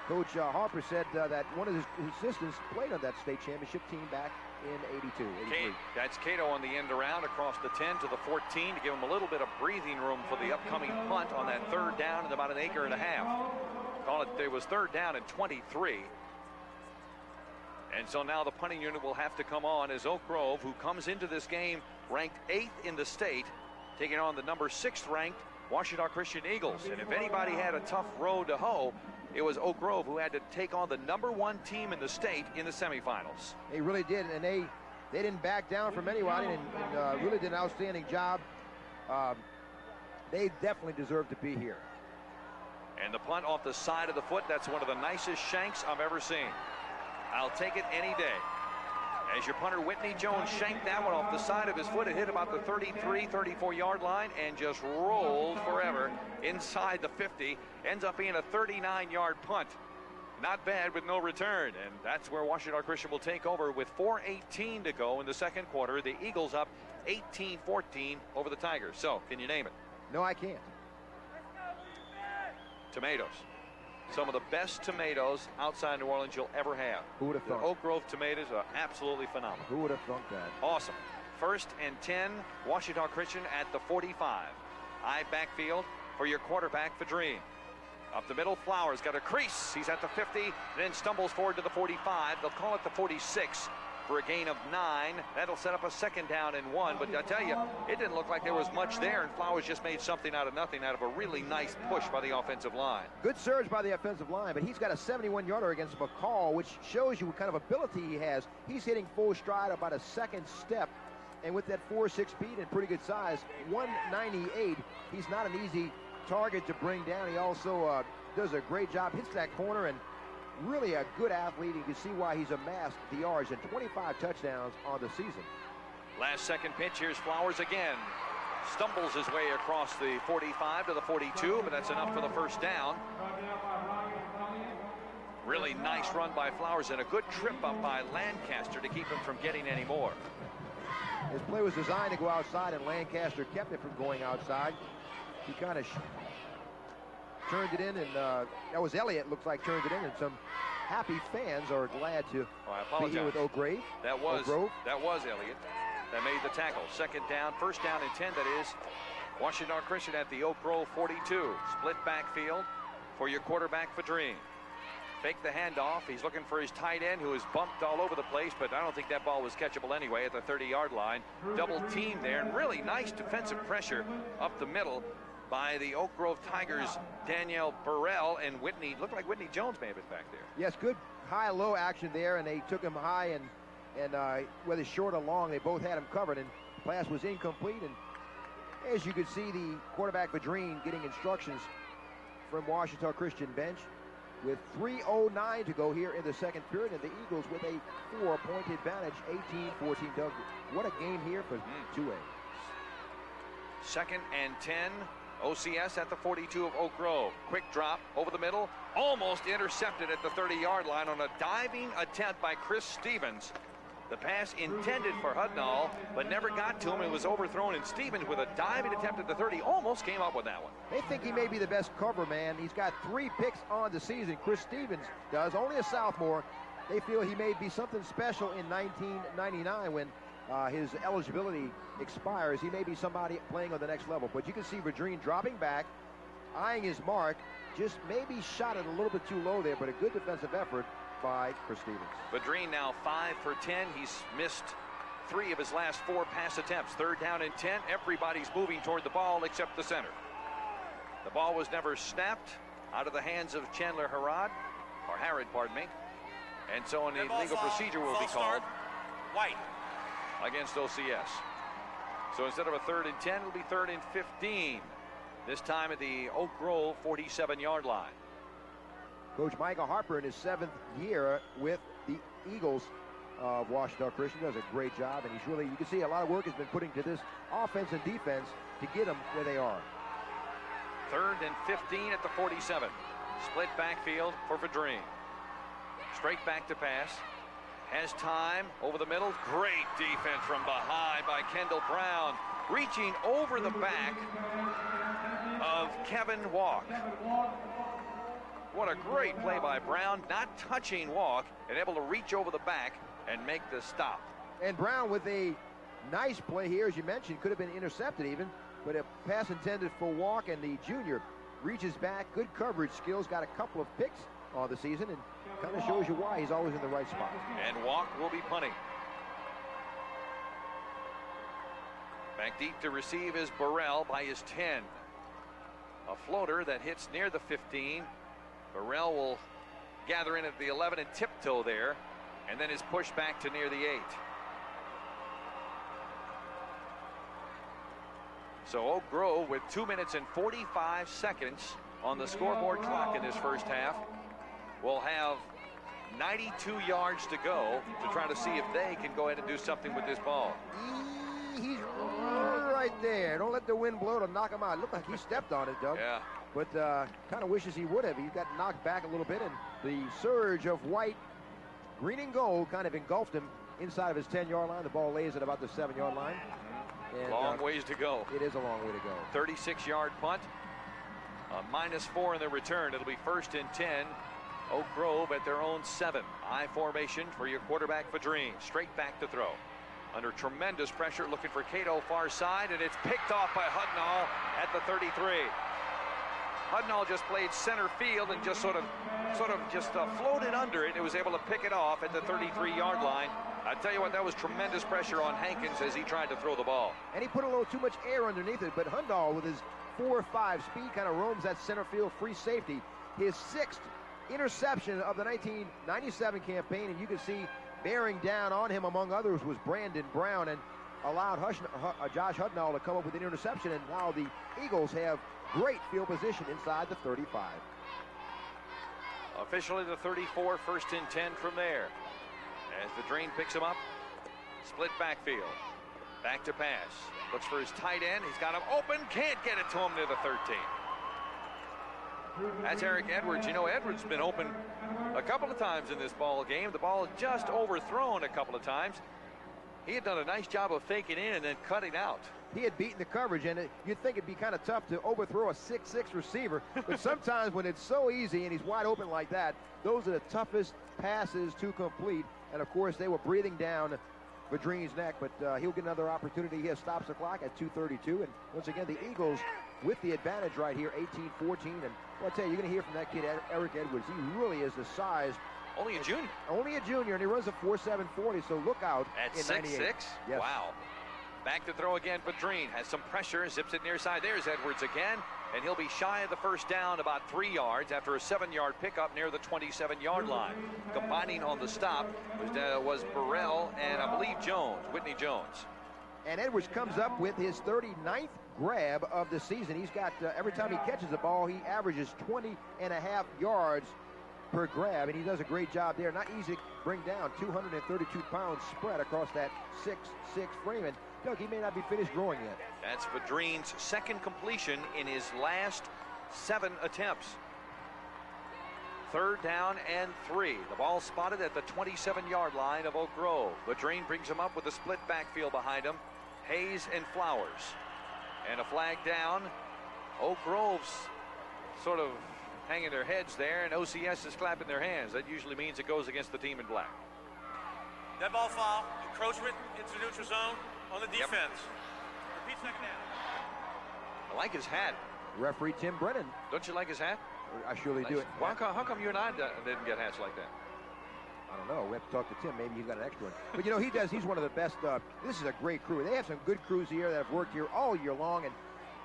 Coach Harper said that one of his assistants played on that state championship team back in 83. That's Cato on the end around across the 10 to the 14 to give him a little bit of breathing room for the upcoming punt on that 3rd down at about 1.5 acres. Call it, there was 3rd down at 23. And so now the punting unit will have to come on as Oak Grove, who comes into this game ranked 8th in the state, taking on the number 6th ranked Ouachita Christian Eagles. And if anybody had a tough road to hoe, it was Oak Grove, who had to take on the number 1 team in the state in the semifinals. They really did, and they didn't back down from anybody, and really did an outstanding job. They definitely deserve to be here. And the punt off the side of the foot, that's one of the nicest shanks I've ever seen. I'll take it any day. As your punter, Whitney Jones, shanked that one off the side of his foot. It hit about the 33, 34-yard line and just rolled forever inside the 50. Ends up being a 39-yard punt. Not bad with no return. And that's where Ouachita Christian will take over with 4:18 to go in the second quarter. The Eagles up 18-14 over the Tigers. So, can you name it? No, I can't. Tomatoes. Some of the best tomatoes outside New Orleans you'll ever have. Who would have thought? The Oak Grove tomatoes are absolutely phenomenal. Who would have thought that? Awesome. 1st and 10, Ouachita Christian at the 45. Eye backfield for your quarterback, Fadreen. Up the middle, Flowers got a crease. He's at the 50, then stumbles forward to the 45. They'll call it the 46 for a gain of 9. That'll set up a 2nd down and 1. But I tell you, it didn't look like there was much there, and Flowers just made something out of nothing out of a really nice push by the offensive line. Good surge by the offensive line, but he's got a 71-yarder against McCall, which shows you what kind of ability he has. He's hitting full stride about a 2nd step, and with that 4.6 speed and pretty good size, 198, he's not an easy target to bring down. He also does a great job, hits that corner, and really a good athlete. You can see why he's amassed the yards and 25 touchdowns on the season. Last second pitch, here's Flowers again. Stumbles his way across the 45 to the 42, but that's enough for the 1st down. Really nice run by Flowers and a good trip up by Lancaster to keep him from getting any more. His play was designed to go outside, and Lancaster kept it from going outside. He kind of turned it in, and that was Elliott, looks like, turned it in, and some happy fans are glad to I be apologize. here with Oak Grove. That was Elliott that made the tackle. Second down, first down and 10, that is. Ouachita Christian at the Oak Grove 42. Split backfield for your quarterback, Vadrine. Fake the handoff. He's looking for his tight end, who is bumped all over the place, but I don't think that ball was catchable anyway at the 30-yard line. Double team there, and really nice defensive pressure up the middle by the Oak Grove Tigers, Danielle Burrell and Whitney. Looked like Whitney Jones may have been back there. Yes, good high-low action there, and they took him high, and whether short or long, they both had him covered, and the pass was incomplete. And as you could see, the quarterback Vadrine getting instructions from Ouachita Christian bench with 3:09 to go here in the second period, and the Eagles with a 4-point advantage, 18-14. Doug, what a game here for 2A. Second and 10. OCS at the 42 of Oak Grove. Quick drop over the middle, almost intercepted at the 30-yard line on a diving attempt by Chris Stevens. The pass intended for Hudnall, but never got to him. It was overthrown, and Stevens, with a diving attempt at the 30, almost came up with that one. They think he may be the best cover man. He's got 3 picks on the season. Chris Stevens does, only a sophomore. They feel he may be something special in 1999 when his eligibility expires. He may be somebody playing on the next level. But you can see Vadrine dropping back, eyeing his mark, just maybe shot it a little bit too low there, but a good defensive effort by Chris Stevens. Vadrine now 5 for 10. He's missed 3 of his last 4 pass attempts. Third down and 10. Everybody's moving toward the ball except the center. The ball was never snapped out of the hands of Chandler Harrod, pardon me. And so an illegal procedure will be called. White. Against OCS. So instead of a 3rd and 10, it'll be 3rd and 15. This time at the Oak Grove 47-yard line. Coach Michael Harper in his 7th year with the Eagles of Ouachita Christian does a great job, and he's really, you can see a lot of work has been putting to this offense and defense to get them where they are. 3rd and 15 at the 47. Split backfield for Vadrine. Straight back to pass. Has time over the middle. Great defense from behind by Kendall Brown, reaching over the back of Kevin Walk. What a great play by Brown, not touching Walk and able to reach over the back and make the stop. And Brown with a nice play here, as you mentioned, could have been intercepted even, but a pass intended for Walk, and the junior reaches back, good coverage skills, got a couple of picks on the season, and kind of shows you why he's always in the right spot. And Walk will be punting. Back deep to receive is Burrell by his 10. A floater that hits near the 15. Burrell will gather in at the 11 and tiptoe there, and then is pushed back to near the 8. So Oak Grove with 2 minutes and 45 seconds on the scoreboard clock in this first half will have 92 yards to go to try to see if they can go ahead and do something with this ball. He's right there. Don't let the wind blow to knock him out. It looked like he stepped on it, Doug. Yeah. But kind of wishes he would have. He got knocked back a little bit, and the surge of white, green and gold kind of engulfed him inside of his 10-yard line. The ball lays at about the 7-yard line. And, long ways to go. It is a long way to go. 36-yard punt. -4 in the return. It'll be 1st and 10. Oak Grove at their own 7. I formation for your quarterback, Vadrine. Straight back to throw. Under tremendous pressure, looking for Cato far side, and it's picked off by Hudnall at the 33. Hudnall just played center field and just sort of floated under it. It was able to pick it off at the 33-yard line. I tell you what, that was tremendous pressure on Hankins as he tried to throw the ball. And he put a little too much air underneath it, but Hudnall with his 4.5 speed kind of roams that center field free safety. His 6th interception of the 1997 campaign, and you can see bearing down on him, among others, was Brandon Brown, and allowed Josh Hudnall to come up with an interception, and now the Eagles have great field position inside the 35. Officially the 34, 1st and 10 from there. As Vadrine picks him up, split backfield. Back to pass. Looks for his tight end. He's got him open. Can't get it to him near the 13. That's Eric Edwards. You know, Edwards has been open a couple of times in this ball game. The ball just overthrown a couple of times. He had done a nice job of faking in and then cutting out. He had beaten the coverage, and you'd think it'd be kind of tough to overthrow a 6'6" receiver, but sometimes when it's so easy and he's wide open like that, those are the toughest passes to complete. And of course, they were breathing down Vadreen's neck, but he'll get another opportunity. He stops the clock at 2:32, and once again, the Eagles with the advantage right here, 18-14. And I'll tell you, you're going to hear from that kid, Eric Edwards. He really is the size. Only a junior. Only a junior, and he runs a 4.740, so look out. At 6'6"? Yes. Wow. Back to throw again. Vadreen has some pressure, zips it near side. There's Edwards again, and he'll be shy of the first down about 3 yards after a 7-yard pickup near the 27-yard line. Combining on the stop was Burrell and I believe Whitney Jones. And Edwards comes up with his 39th grab of the season. He's got, every time he catches the ball, he averages 20.5 yards per grab, and he does a great job there. Not easy to bring down, 232 pounds spread across that 6'6" frame. And Doug, he may not be finished growing yet. That's Vadreen's second completion in his last 7 attempts. 3rd down and 3. The ball spotted at the 27-yard line of Oak Grove. Vadreen brings him up with a split backfield behind him. Hayes and Flowers. And a flag down. Oak Grove's sort of hanging their heads there, and OCS is clapping their hands. That usually means it goes against the team in black. Dead ball foul, encroachment into the neutral zone on the defense. Repeat second down. I like his hat. Referee Tim Brennan. Don't you like his hat? I surely do. Well, how come you and I didn't get hats like that? I don't know. We have to talk to Tim. Maybe he's got an extra one. But you know, he does. He's one of the best. This is a great crew. They have some good crews here that have worked here all year long, and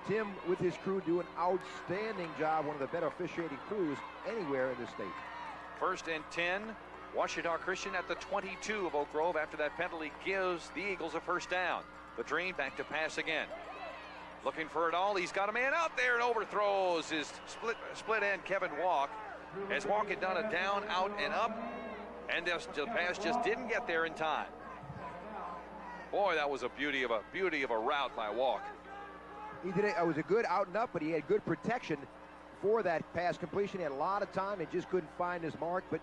Tim with his crew do an outstanding job. One of the better officiating crews anywhere in the state. 1st and 10. Ouachita Christian at the 22 of Oak Grove after that penalty gives the Eagles a first down. Vadreen back to pass again. Looking for it all. He's got a man out there and overthrows his split end Kevin Walk. As Walk had done a down, out, and up. And the pass just didn't get there in time. Boy, that was a beauty of a route by Walk. He did it. It was a good out and up, but he had good protection for that pass completion. He had a lot of time and just couldn't find his mark. But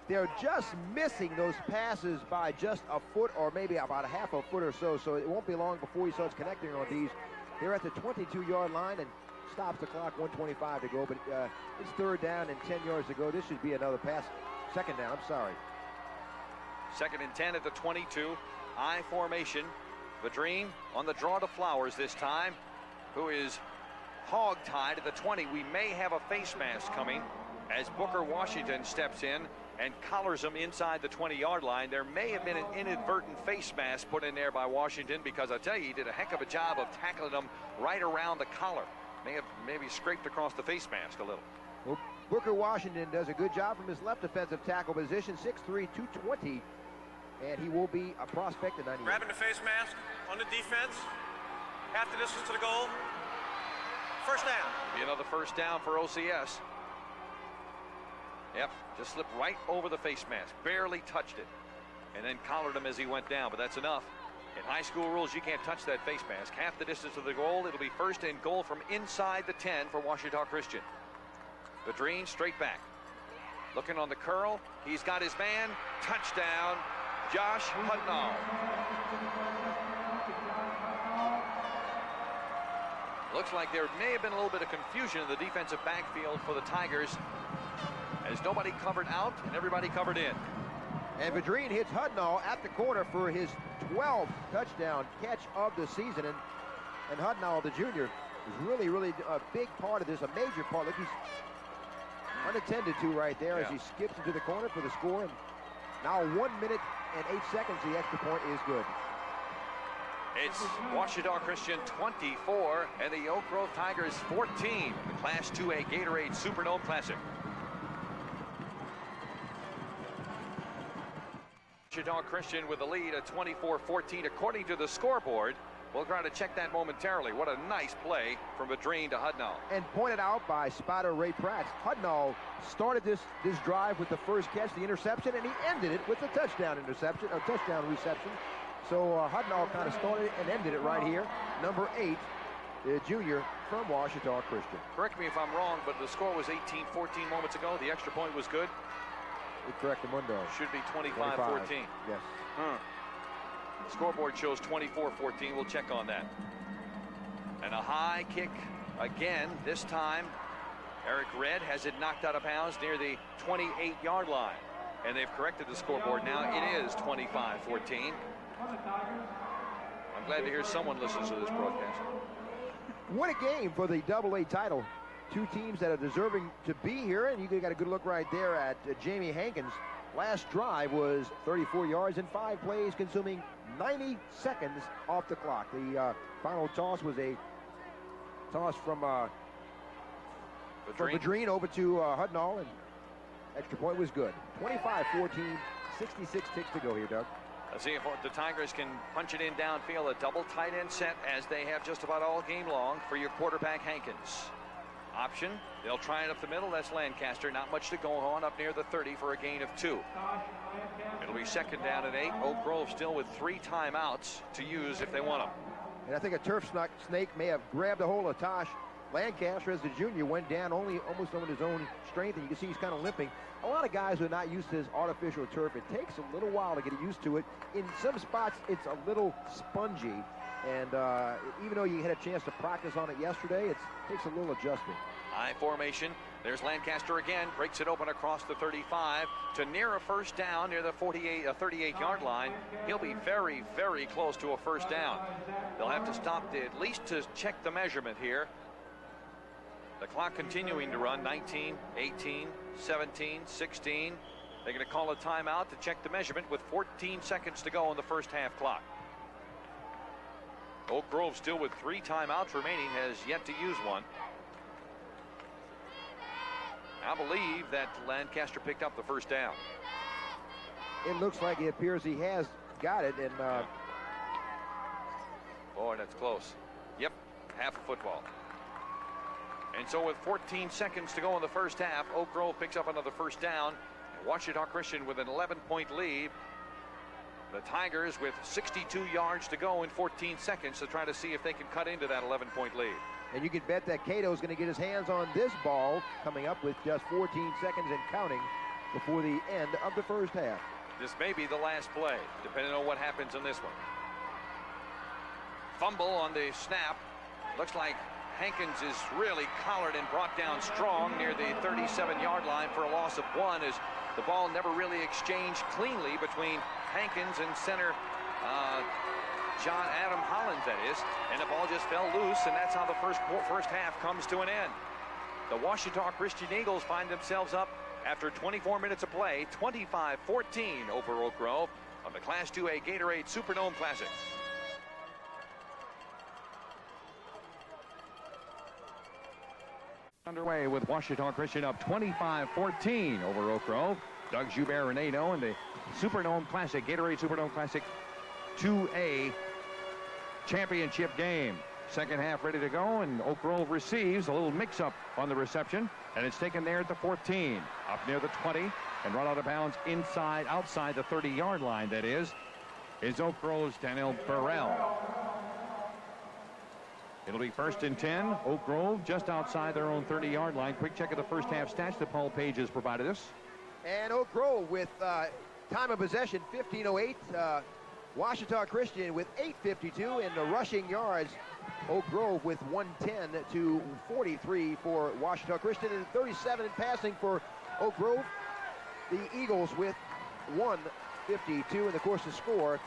they're just missing those passes by just a foot or maybe about a half a foot or so. So it won't be long before he starts connecting on these. They're at the 22-yard line and stops the clock, 1:25 to go. But it's 3rd down and 10 yards to go. This should be another pass. 2nd down, I'm sorry. 2nd and 10 at the 22. I formation. Vadreen on the draw to Flowers this time, who is hog-tied at the 20. We may have a face mask coming as Booker Washington steps in and collars him inside the 20-yard line. There may have been an inadvertent face mask put in there by Washington, because I tell you, he did a heck of a job of tackling him right around the collar. May have maybe scraped across the face mask a little. Well, Booker Washington does a good job from his left defensive tackle position, 6'3", 220, and he will be a prospect in 98. Grabbing the face mask on the defense, half the distance to the goal. First down. Be another first down for OCS. Yep, just slipped right over the face mask, barely touched it, and then collared him as he went down, but that's enough. In high school rules, you can't touch that face mask. Half the distance to the goal. It'll be 1st and goal from inside the 10 for Ouachita Christian. Vadreen straight back. Looking on the curl. He's got his man. Touchdown, Josh Hudnall. Looks like there may have been a little bit of confusion in the defensive backfield for the Tigers, as nobody covered out and everybody covered in. And Vadreen hits Hudnall at the corner for his 12th touchdown catch of the season. And Hudnall, the junior, is really, really a big part of this, a major part. Look, he's unattended to right there as he skips into the corner for the score. And now 1 minute and 8 seconds, the extra point is good. It's Ouachita Christian 24 and the Oak Grove Tigers 14, the Class 2A Gatorade Superdome Classic. Ouachita Christian with the lead at 24-14 according to the scoreboard. We'll try to check that momentarily. What a nice play from Vadreen to Hudnall. And pointed out by spotter Ray Pratt, Hudnall started this drive with the first catch, the interception, and he ended it with a touchdown reception. So Hudnall kind of started and ended it right here. Number 8, the junior from Ouachita Christian. Correct me if I'm wrong, but the score was 18-14 moments ago. The extra point was good. Correct, Mundo. Should be 25-14. Yes. Scoreboard shows 24-14. We'll check on that. And a high kick again. This time, Eric Red has it knocked out of bounds near the 28-yard line. And they've corrected the scoreboard now. It is 25-14. I'm glad to hear someone listens to this broadcast. What a game for the AA title. Two teams that are deserving to be here, and you got a good look right there at Jamie Hankins. Last drive was 34 yards in 5 plays, consuming 90 seconds off the clock. The final toss was a toss from Vadrine over to Hudnall, and extra point was good. 25-14, 66 ticks to go here, Doug. Let's see if the Tigers can punch it in downfield. A double tight end set, as they have just about all game long, for your quarterback Hankins. Option, they'll try it up the middle. That's Lancaster. Not much to go on up near the 30 for a gain of 2. It'll be second down and 8. Oak Grove still with 3 timeouts to use if they want them. And I think a turf snake may have grabbed a hold of Tosh Lancaster as the junior went down almost on his own strength, and you can see he's kind of limping. A lot of guys are not used to this artificial turf. It takes a little while to get used to it. In some spots, it's a little spongy, and even though you had a chance to practice on it yesterday, it takes a little adjustment. High formation. There's Lancaster again. Breaks it open across the 35 to near a first down near the 38-yard line. He'll be very, very close to a first down. They'll have to stop at least to check the measurement here. The clock continuing to run. 19, 18, 17, 16. They're going to call a timeout to check the measurement with 14 seconds to go in the first half clock. Oak Grove still with 3 timeouts remaining, has yet to use one. I believe that Lancaster picked up the first down. It looks like it appears he has got it, and boy, that's close. Yep, half a football. And so with 14 seconds to go in the first half, Oak Grove picks up another first down. Ouachita Christian with an 11-point lead. The Tigers with 62 yards to go in 14 seconds to try to see if they can cut into that 11-point lead. And you can bet that Cato's going to get his hands on this ball coming up with just 14 seconds and counting before the end of the first half. This may be the last play, depending on what happens in this one. Fumble on the snap. Looks like Hankins is really collared and brought down strong near the 37-yard line for a loss of 1, as the ball never really exchanged cleanly between Hankins and center John Adam Hollins, that is, and the ball just fell loose, and that's how the first half comes to an end. The Ouachita Christian Eagles find themselves up after 24 minutes of play, 25-14 over Oak Grove on the Class 2A Gatorade Superdome Classic. Underway with Ouachita Christian up 25-14 over Oak Grove. Doug Joubert-Renato in the Superdome Classic, Gatorade Superdome Classic 2A championship game. Second half ready to go, and Oak Grove receives. A little mix-up on the reception, and it's taken there at the 14, up near the 20, and run out of bounds outside the 30-yard line, that is Oak Grove's Daniel Burrell. It'll be first and 10. Oak Grove just outside their own 30-yard line. Quick check of the first half stats that Paul Page has provided us. And Oak Grove with time of possession 15:08. Ouachita Christian with 8:52 in the rushing yards. Oak Grove with 110 to 43 for Ouachita Christian, and 37 in passing for Oak Grove. The Eagles with 152, and of course the score,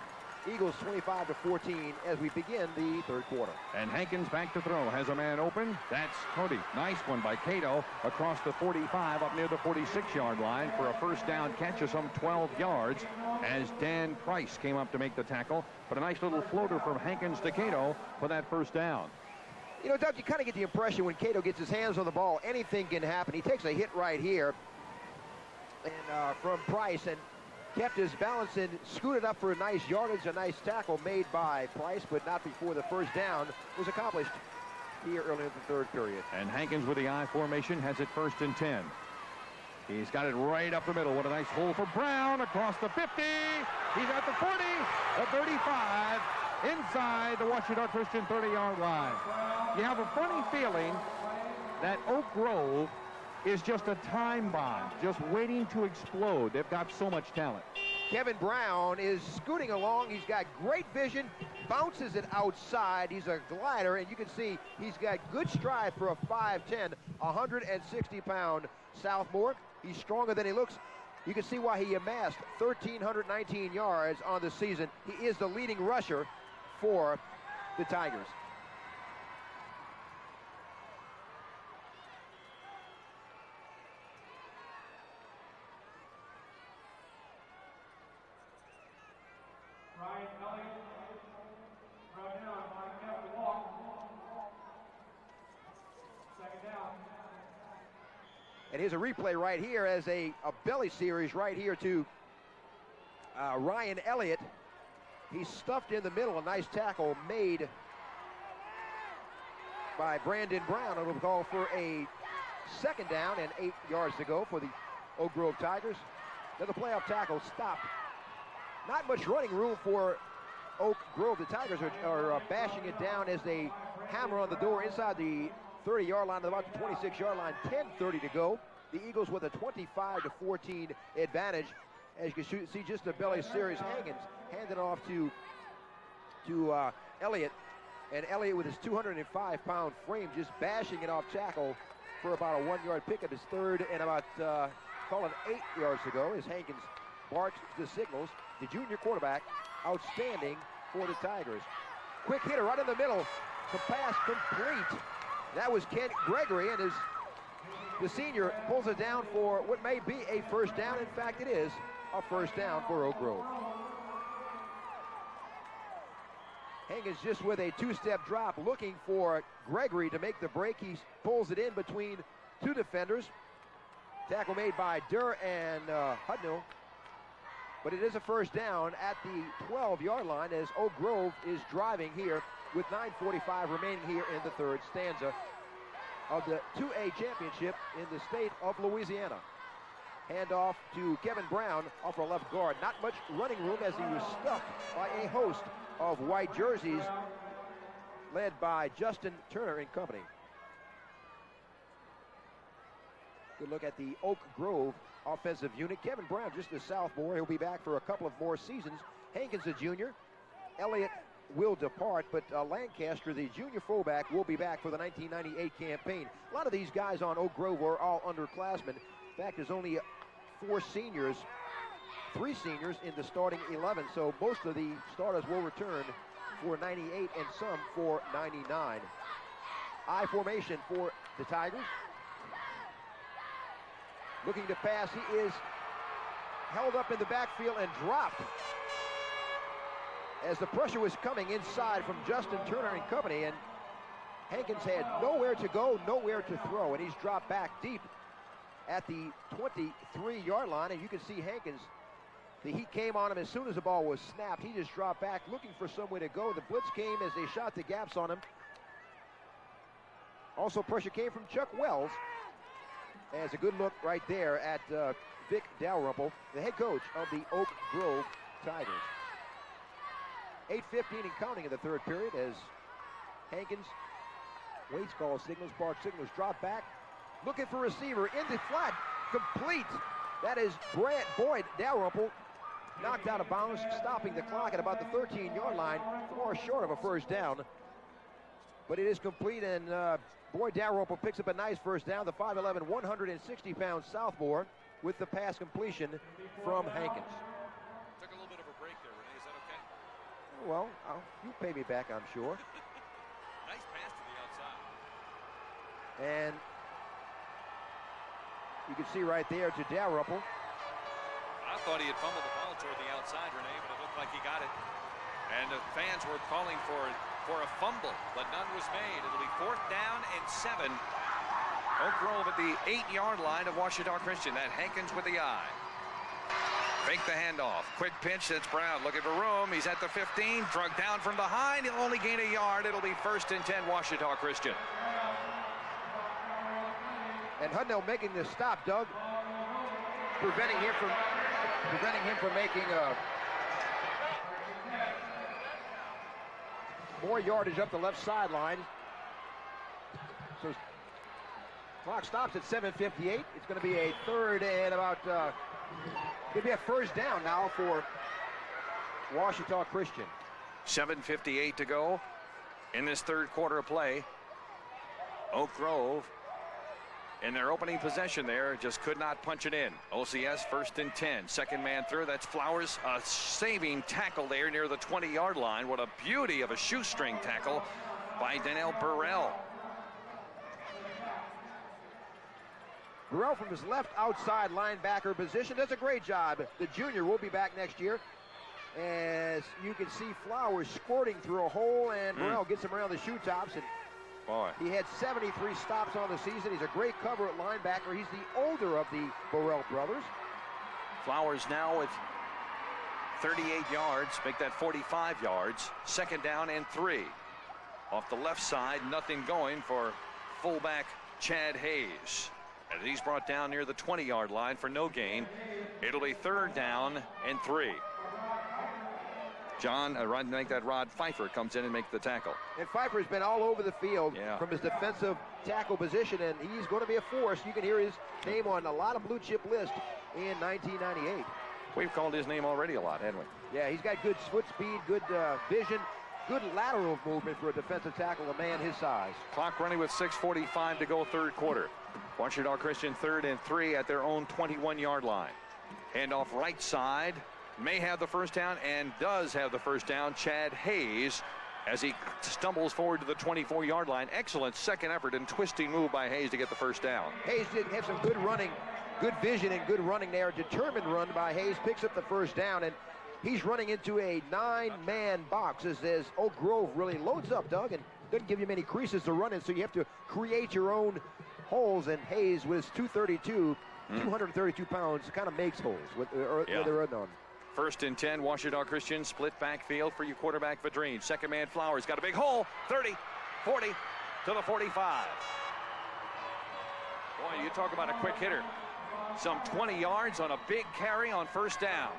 Eagles 25-14 as we begin the third quarter. And Hankins back to throw, has a man open. That's Cody. Nice one by Cato across the 45 up near the 46-yard line for a first down catch of some 12 yards as Dan Price came up to make the tackle. But a nice little floater from Hankins to Cato for that first down. You know, Doug, you kind of get the impression when Cato gets his hands on the ball, anything can happen. He takes a hit right here and from Price, and kept his balance and scooted up for a nice yardage, a nice tackle made by Price, but not before the first down was accomplished here early in the third period. And Hankins with the I formation has it first and 10. He's got it right up the middle. What a nice hole for Brown across the 50. He's at the 40, the 35, inside the Ouachita Christian 30-yard line. You have a funny feeling that Oak Grove is just a time bomb, just waiting to explode. They've got so much talent. Kevin Brown is scooting along. He's got great vision, bounces it outside. He's a glider, and you can see he's got good stride for a 5'10", 160-pound sophomore. He's stronger than he looks. You can see why he amassed 1,319 yards on the season. He is the leading rusher for the Tigers. And here's a replay right here as a belly series right here to Ryan Elliott. He's stuffed in the middle. A nice tackle made by Brandon Brown. It'll call for a second down and 8 yards to go for the Oak Grove Tigers. Another playoff tackle stopped. Not much running room for Oak Grove. The Tigers are bashing it down as they hammer on the door inside the 30-yard line, about the 26-yard line, 10:30 to go. The Eagles with a 25-14 advantage. As you can see, just a belly series. Hankins handed off to Elliott, and Elliott with his 205-pound frame just bashing it off tackle for about a 1-yard pickup. His third and about call it 8 yards to go as Hankins barks the signals. The junior quarterback, outstanding for the Tigers. Quick hitter right in the middle. The pass complete. That was Kent Gregory, and the senior pulls it down for what may be a first down. In fact, it is a first down for Oak Grove. Hankins just with a two-step drop, looking for Gregory to make the break. He pulls it in between two defenders. Tackle made by Durr and Hudnall. But it is a first down at the 12-yard line as Oak Grove is driving here with 9:45 remaining here in the third stanza of the 2A championship in the state of Louisiana. Handoff to Kevin Brown off our left guard. Not much running room as he was stuffed by a host of white jerseys led by Justin Turner and company. Good look at the Oak Grove offensive unit. Kevin Brown, just a sophomore. He'll be back for a couple of more seasons. Hankins, a junior. Elliott will depart, but Lancaster, the junior fullback, will be back for the 1998 campaign. A lot of these guys on Oak Grove are all underclassmen. In fact, there's only three seniors in the starting 11, so most of the starters will return for 98 and some for 99. I formation for the Tigers. Looking to pass, he is held up in the backfield and dropped as the pressure was coming inside from Justin Turner and company, and Hankins had nowhere to go, nowhere to throw, and he's dropped back deep at the 23-yard line. And you can see Hankins, the heat came on him as soon as the ball was snapped. He just dropped back looking for somewhere to go. The blitz came as they shot the gaps on him. Also pressure came from Chuck Wells. As a good look right there at Vic Dalrymple, the head coach of the Oak Grove Tigers. 8:15 and counting in the third period as Hankins waits, calls signals, barks signals, drop back, looking for receiver in the flat, complete. That is Boyd Dalrymple, knocked out of bounds, stopping the clock at about the 13-yard line, far short of a first down. But it is complete, and Boyd Dalrymple picks up a nice first down. The 5'11", 160-pound sophomore with the pass completion from Hankins. Took a little bit of a break there, Renee. Is that okay? Well, you pay me back, I'm sure. Nice pass to the outside. And you can see right there to Dalrymple. I thought he had fumbled the ball toward the outside, Renee, but it looked like he got it. And the fans were calling for a fumble, but none was made. It'll be 4th down and 7. Oak Grove at the 8-yard line of Ouachita Christian. That Hankins with the eye. Fake the handoff. Quick pitch. That's Brown looking for room. He's at the 15. Drug down from behind. He'll only gain a yard. It'll be 1st and 10 Ouachita Christian. And Hudnall making the stop, Doug, preventing him from making more yardage up the left sideline. So clock stops at 7:58. It's going to be a 3rd and about Could be a first down now for Ouachita Christian. 7:58 to go in this third quarter of play. Oak Grove in their opening possession there just could not punch it in. OCS 1st and 10. Second man through. That's Flowers. A saving tackle there near the 20-yard line. What a beauty of a shoestring tackle by Daniel Burrell. Burrell from his left outside linebacker position does a great job. The junior will be back next year. As you can see, Flowers squirting through a hole, and Burrell gets him around the shoe tops. And boy, he had 73 stops on the season. He's a great cover at linebacker. He's the older of the Burrell brothers. Flowers now with 38 yards, make that 45 yards. Second down and 3. Off the left side, nothing going for fullback Chad Hayes. And he's brought down near the 20-yard line for no gain. It'll be third down and 3. Rod Pfeiffer comes in and makes the tackle. And Pfeiffer's been all over the field from his defensive tackle position, and he's going to be a force. You can hear his name on a lot of blue chip lists in 1998. We've called his name already a lot, haven't we? Yeah, he's got good foot speed, good vision, good lateral movement for a defensive tackle, a man his size. Clock running with 6:45 to go, third quarter. Ouachita Christian 3rd and 3 at their own 21-yard line. Handoff right side. May have the first down and does have the first down. Chad Hayes as he stumbles forward to the 24-yard line. Excellent second effort and twisting move by Hayes to get the first down. Hayes did have some good running, good vision and good running there. Determined run by Hayes, picks up the first down, and he's running into a 9-man box as Oak Grove really loads up, Doug, and doesn't give you many creases to run in, so you have to create your own holes, and Hayes with 232 pounds, kind of makes holes with the run on. 1st and 10, Ouachita Christian, split backfield for your quarterback Vadrine. Second man Flowers, got a big hole, 30, 40, to the 45. Boy, you talk about a quick hitter. Some 20 yards on a big carry on first down.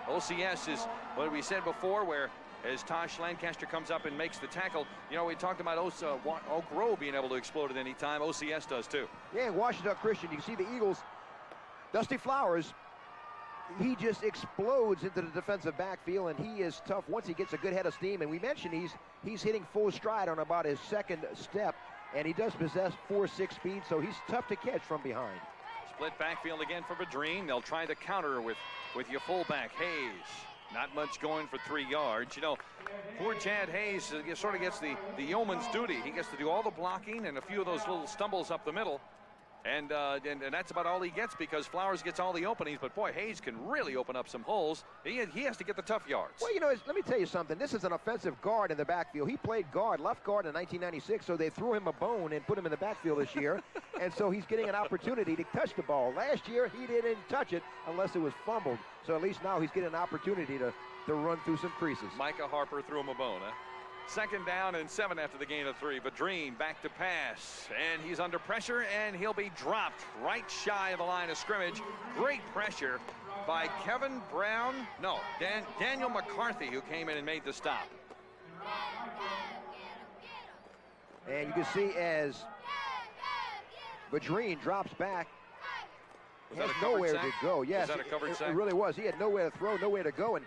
OCS is what we said before, where as Tosh Lancaster comes up and makes the tackle, you know, we talked about Oak Grove being able to explode at any time. OCS does too. Yeah, Ouachita Christian, you can see the Eagles, Dusty Flowers, he just explodes into the defensive backfield, and he is tough once he gets a good head of steam. And we mentioned he's hitting full stride on about his second step, and he does possess 4.6 speed, so he's tough to catch from behind. Split backfield again for Vadrine. They'll try to counter with your fullback Hayes. Not much going for 3 yards. You know, poor Chad Hayes sort of gets the yeoman's duty. He gets to do all the blocking and a few of those little stumbles up the middle. And that's about all he gets, because Flowers gets all the openings. But boy, Hayes can really open up some holes. He has to get the tough yards. Well, you know, let me tell you something. This is an offensive guard in the backfield. He played left guard in 1996, so they threw him a bone and put him in the backfield this year. And so he's getting an opportunity to touch the ball. Last year, he didn't touch it unless it was fumbled. So at least now he's getting an opportunity to run through some creases. Micah Harper threw him a bone, huh? Second down and 7 after the gain of 3. Vadrine back to pass, and he's under pressure, and he'll be dropped right shy of the line of scrimmage. Great pressure by Daniel McCarthy, who came in and made the stop. And you can see as Vadrine drops back, has nowhere to go. Yes, was that a covered sack? It really was. He had nowhere to throw, nowhere to go, and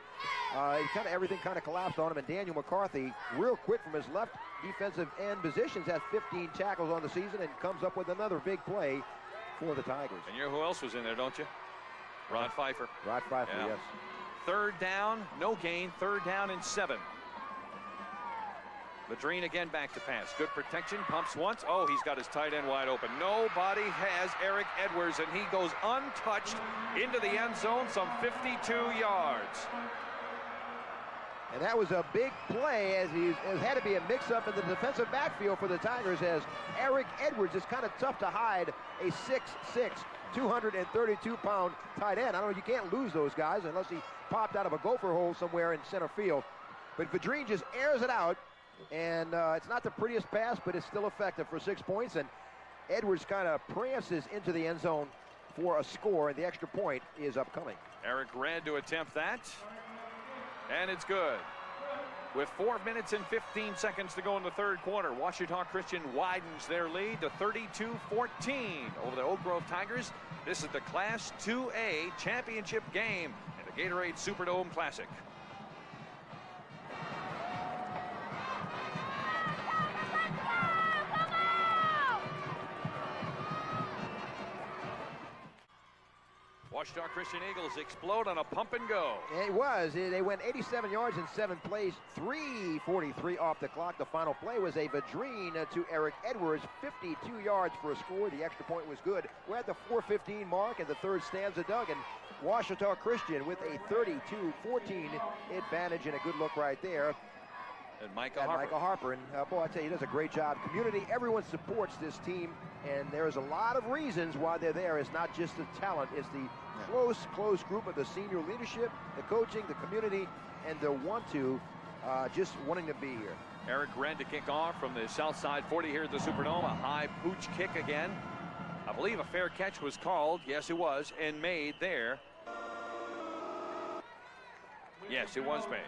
everything kind of collapsed on him. And Daniel McCarthy, real quick from his left defensive end positions, has 15 tackles on the season and comes up with another big play for the Tigers. And you know who else was in there, don't you? Rod Pfeiffer. Rod Pfeiffer, yeah. Yes. Third down, no gain. Third down and 7. Vadrine again back to pass. Good protection, pumps once. Oh, he's got his tight end wide open. Nobody has Eric Edwards, and he goes untouched into the end zone, some 52 yards. And that was a big play, as it had to be a mix-up in the defensive backfield for the Tigers, as Eric Edwards is kind of tough to hide, a 6'6", 232-pound tight end. I don't know, you can't lose those guys unless he popped out of a gopher hole somewhere in center field. But Vadrine just airs it out, and it's not the prettiest pass, but it's still effective for 6 points. And Edwards kind of prances into the end zone for a score, and the extra point is upcoming. Eric Red to attempt that, and it's good. With 4 minutes and 15 seconds to go in the third quarter, Ouachita Christian widens their lead to 32-14 over the Oak Grove Tigers. This is the Class 2A championship game in the Gatorade Superdome Classic. Ouachita Christian Eagles explode on a pump and go. It was. They went 87 yards in 7th plays, 3:43 off the clock. The final play was a Vadrine to Eric Edwards, 52 yards for a score. The extra point was good. We're at the 4:15 mark, and the third stanza dug, and Ouachita Christian with a 32-14 advantage, and a good look right there. And Micah Harper. And boy, I tell you, he does a great job. Community, everyone supports this team, and there's a lot of reasons why they're there. It's not just the talent, it's the close group of the senior leadership, the coaching, the community, and the just wanting to be here. Eric Wren to kick off from the south side 40 here at the Superdome. A high pooch kick again. I believe a fair catch was called. Yes, it was, and made there. Yes, it was made.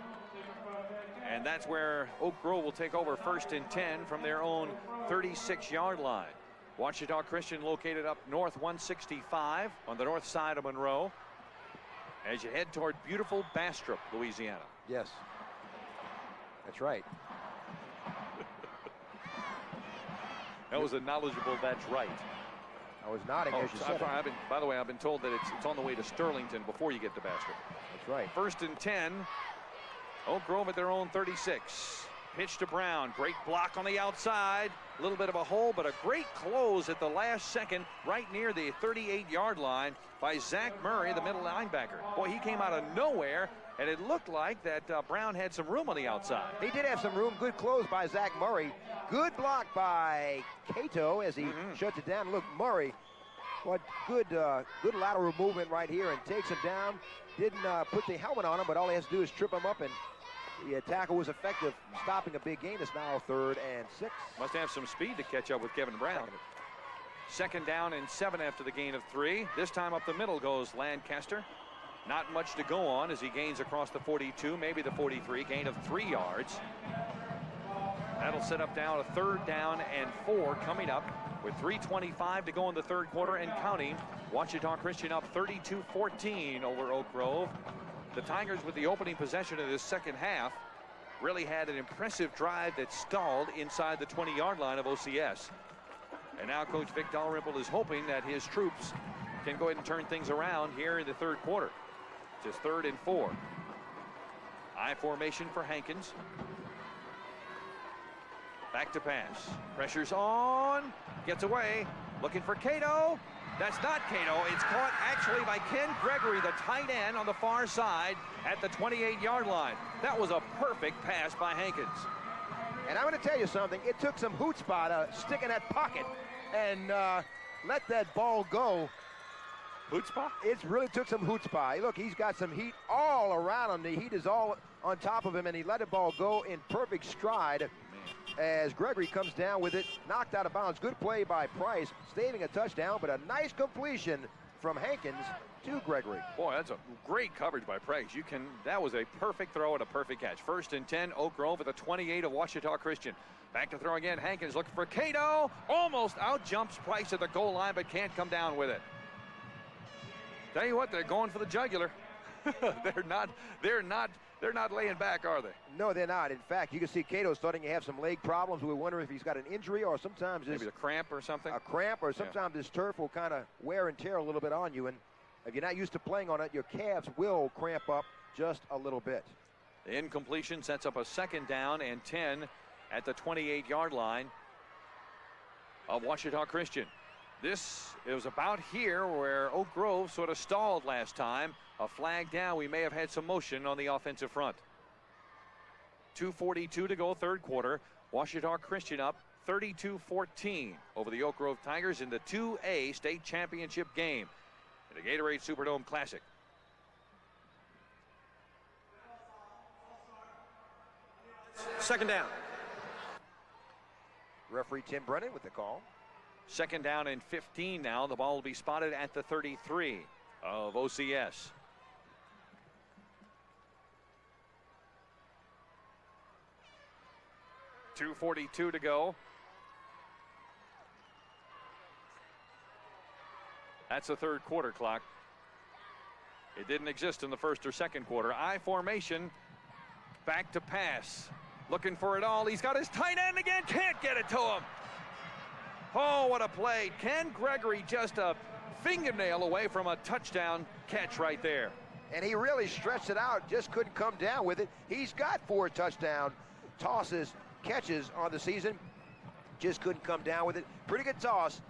And that's where Oak Grove will take over 1st and 10 from their own 36-yard line. Ouachita Christian located up north 165 on the north side of Monroe as you head toward beautiful Bastrop, Louisiana. Yes, that's right. That was a knowledgeable "that's right." I was nodding as you said it. By the way, I've been told that it's on the way to Sterlington before you get to Bastrop. That's right. 1st and 10. Oak Grove at their own 36. Pitch to Brown. Great block on the outside. A little bit of a hole, but a great close at the last second right near the 38-yard line by Zach Murray, the middle linebacker. Boy, he came out of nowhere, and it looked like that Brown had some room on the outside. He did have some room. Good close by Zach Murray. Good block by Cato as he shuts it down. Look, Murray, what good lateral movement right here, and takes him down. Didn't put the helmet on him, but all he has to do is trip him up, and the tackle was effective, stopping a big gain. It's now 3rd and 6. Must have some speed to catch up with Kevin Brown. 2nd down and 7 after the gain of 3. This time up the middle goes Lancaster. Not much to go on as he gains across the 42, maybe the 43, gain of 3 yards. That'll set up down a 3rd down and 4 coming up with 3:25 to go in the third quarter and counting. Ouachita Christian up 32-14 over Oak Grove. The Tigers, with the opening possession of this second half, really had an impressive drive that stalled inside the 20-yard line of OCS. And now Coach Vic Dalrymple is hoping that his troops can go ahead and turn things around here in the third quarter. It's 3rd and 4. I formation for Hankins. Back to pass. Pressure's on. Gets away. Looking for Cato. That's not Cato. It's caught actually by Ken Gregory, the tight end on the far side at the 28-yard line. That was a perfect pass by Hankins. And I'm going to tell you something. It took some chutzpah to stick in that pocket and let that ball go. Chutzpah? It really took some chutzpah. Look, he's got some heat all around him. The heat is all on top of him, and he let the ball go in perfect stride as Gregory comes down with it, knocked out of bounds. Good play by Price, saving a touchdown, but a nice completion from Hankins to Gregory. Boy, that's a great coverage by Price. That was a perfect throw and a perfect catch. 1st and 10, Oak Grove at the 28 of Ouachita Christian. Back to throw again. Hankins looking for Cato. Almost out jumps Price at the goal line, but can't come down with it. Tell you what, they're going for the jugular. They're not laying back, are they? No, they're not. In fact, you can see Cato starting to have some leg problems. We wonder if he's got an injury or sometimes maybe a cramp or something. A cramp, or sometimes this turf will kind of wear and tear a little bit on you, and if you're not used to playing on it, your calves will cramp up just a little bit. The incompletion sets up a 2nd down and 10 at the 28-yard line of Ouachita Christian. It was about here where Oak Grove sort of stalled last time. A flag down. We may have had some motion on the offensive front. 2:42 to go, third quarter. Ouachita Christian up 32-14 over the Oak Grove Tigers in the 2A state championship game in the Gatorade Superdome Classic. Second down. Referee Tim Brennan with the call. 2nd down and 15 now. The ball will be spotted at the 33 of OCS. 2:42 to go. That's the third quarter clock. It didn't exist in the first or second quarter. I formation. Back to pass. Looking for it all. He's got his tight end again. Can't get it to him. Oh, what a play. Ken Gregory just a fingernail away from a touchdown catch right there. And he really stretched it out, just couldn't come down with it. He's got 4 touchdown tosses, catches on the season. Just couldn't come down with it. Pretty good toss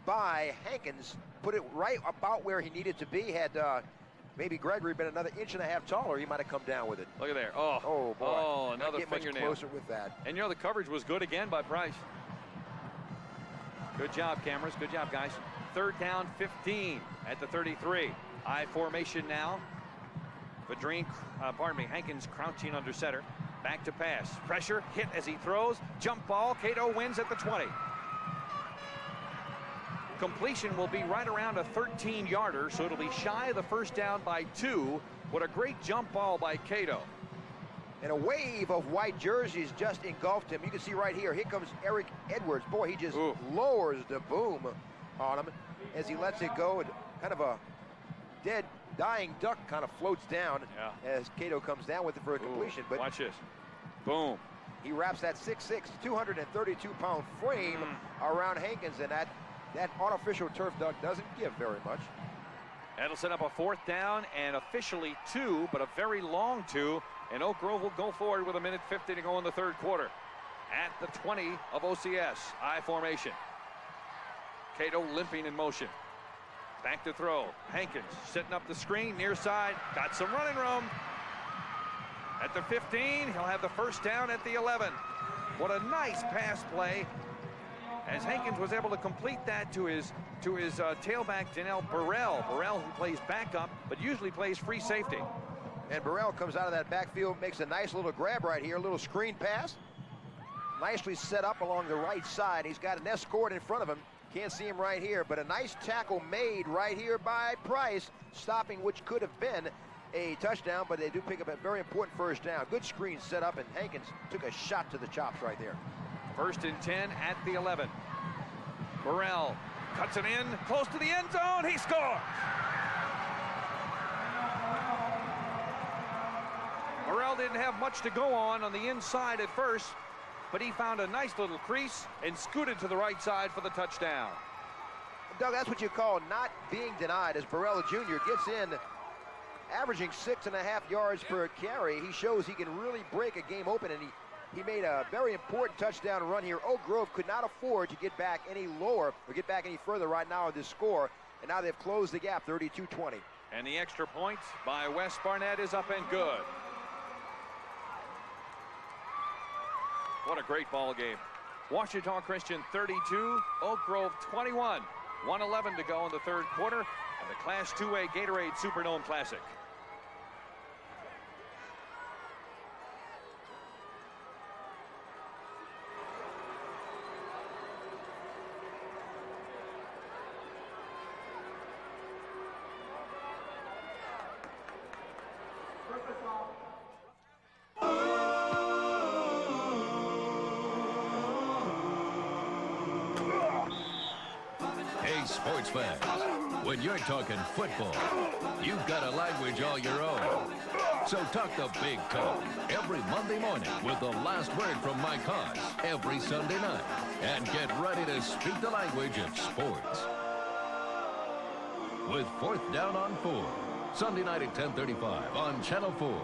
by Hankins. Put it right about where he needed to be. Had maybe Gregory been another 1.5 inches taller, he might have come down with it. Look at there. Oh boy. Oh, another get fingernail. Much closer with that. And you know the coverage was good again by Price. Good job, cameras. Good job, guys. Third down, 15 at the 33. I formation now. Hankins crouching under center. Back to pass. Pressure, hit as he throws. Jump ball. Cato wins at the 20. Completion will be right around a 13-yarder, so it'll be shy of the first down by 2. What a great jump ball by Cato. And a wave of white jerseys just engulfed him. You can see right here. Here comes Eric Edwards. Boy, he just lowers the boom on him as he lets it go. And kind of a dying duck kind of floats down as Cato comes down with it for a completion. But watch this. Boom. He wraps that 6'6", 232-pound frame around Hankins, and that unofficial turf duck doesn't give very much. That'll set up a 4th down and officially 2, but a very long 2. And Oak Grove will go forward with 1:50 to go in the third quarter. At the 20 of OCS, I formation. Cato limping in motion. Back to throw. Hankins setting up the screen near side. Got some running room. At the 15, he'll have the first down at the 11. What a nice pass play, as Hankins was able to complete that to his tailback, Janelle Burrell. Burrell, who plays backup, but usually plays free safety. And Burrell comes out of that backfield, makes a nice little grab right here, a little screen pass. Nicely set up along the right side. He's got an escort in front of him. Can't see him right here, but a nice tackle made right here by Price, stopping which could have been a touchdown, but they do pick up a very important first down. Good screen set up, and Hankins took a shot to the chops right there. 1st and 10 at the 11. Burrell cuts it in, close to the end zone. He scores! Burrell didn't have much to go on the inside at first, but he found a nice little crease and scooted to the right side for the touchdown. Doug, that's what you call not being denied, as Burrell Jr. gets in, averaging 6.5 yards per carry. He shows he can really break a game open, and he made a very important touchdown run here. Oak Grove could not afford to get back any lower or get back any further right now in this score, and now they've closed the gap, 32-20. And the extra point by Wes Barnett is up and good. What a great ball game. Ouachita Christian 32, Oak Grove 21. 1:11 to go in the third quarter of the Class 2A Gatorade Superdome Classic. Sports fans, when you're talking football, you've got a language all your own. So talk the big talk every Monday morning with the last word from Mike Haas every Sunday night. And get ready to speak the language of sports. With 4th Down on 4, Sunday night at 10:35 on Channel 4.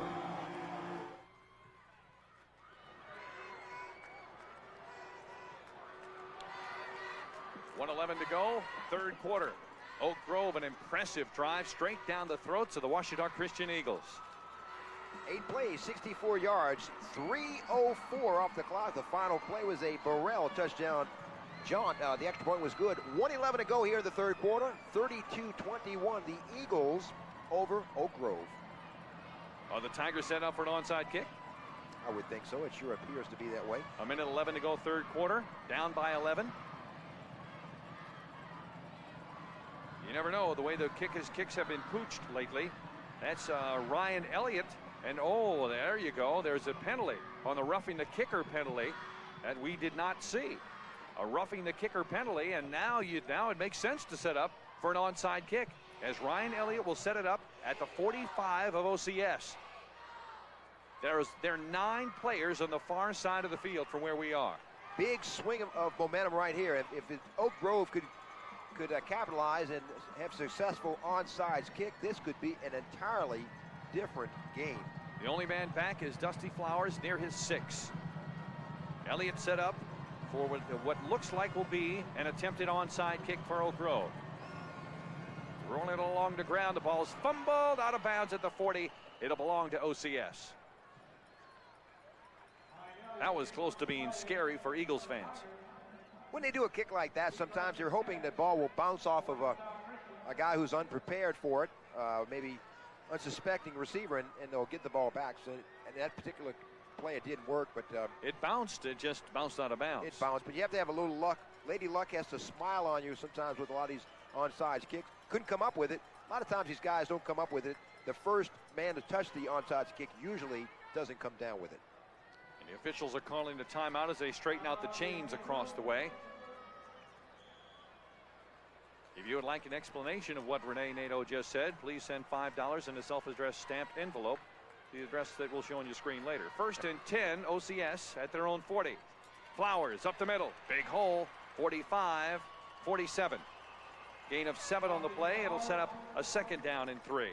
To go, third quarter. Oak Grove, an impressive drive straight down the throats of the Ouachita Christian Eagles. 8 plays, 64 yards, 3:04 off the clock. The final play was a Burrell touchdown jaunt. The extra point was good. 1:11 to go here in the third quarter. 32-21, the Eagles over Oak Grove. Are the Tigers set up for an onside kick? I would think so. It sure appears to be that way. 1:11 to go, third quarter. Down by 11. You never know the way the kicks have been pooched lately. That's Ryan Elliott. And oh, there you go. There's a penalty on the roughing the kicker penalty. that we did not see. A roughing the kicker penalty, and now it makes sense to set up for an onside kick, as Ryan Elliott will set it up at the 45 of OCS. There are 9 players on the far side of the field from where we are. Big swing of momentum right here. If Oak Grove could capitalize and have successful onside kick, this could be an entirely different game. The only man back is Dusty Flowers near his 6. Elliott set up for what looks like will be an attempted onside kick for Oak Grove. Rolling it along the ground, the ball's fumbled out of bounds at the 40. It'll belong to OCS. That was close to being scary for Eagles fans. When they do a kick like that, sometimes you're hoping the ball will bounce off of a guy who's unprepared for it, maybe unsuspecting receiver, and they'll get the ball back. So in that particular play, it didn't work, but it just bounced out of bounds. It bounced, but you have to have a little luck. Lady Luck has to smile on you sometimes with a lot of these onside kicks. Couldn't come up with it. A lot of times these guys don't come up with it. The first man to touch the onside kick usually doesn't come down with it. And the officials are calling the timeout as they straighten out the chains across the way. If you would like an explanation of what Renee Nato just said, please send $5 in a self-addressed stamped envelope, the address that will show on your screen later. 1st and 10, OCS at their own 40. Flowers up the middle, big hole, 45, 47. Gain of 7 on the play. It'll set up a 2nd down and 3.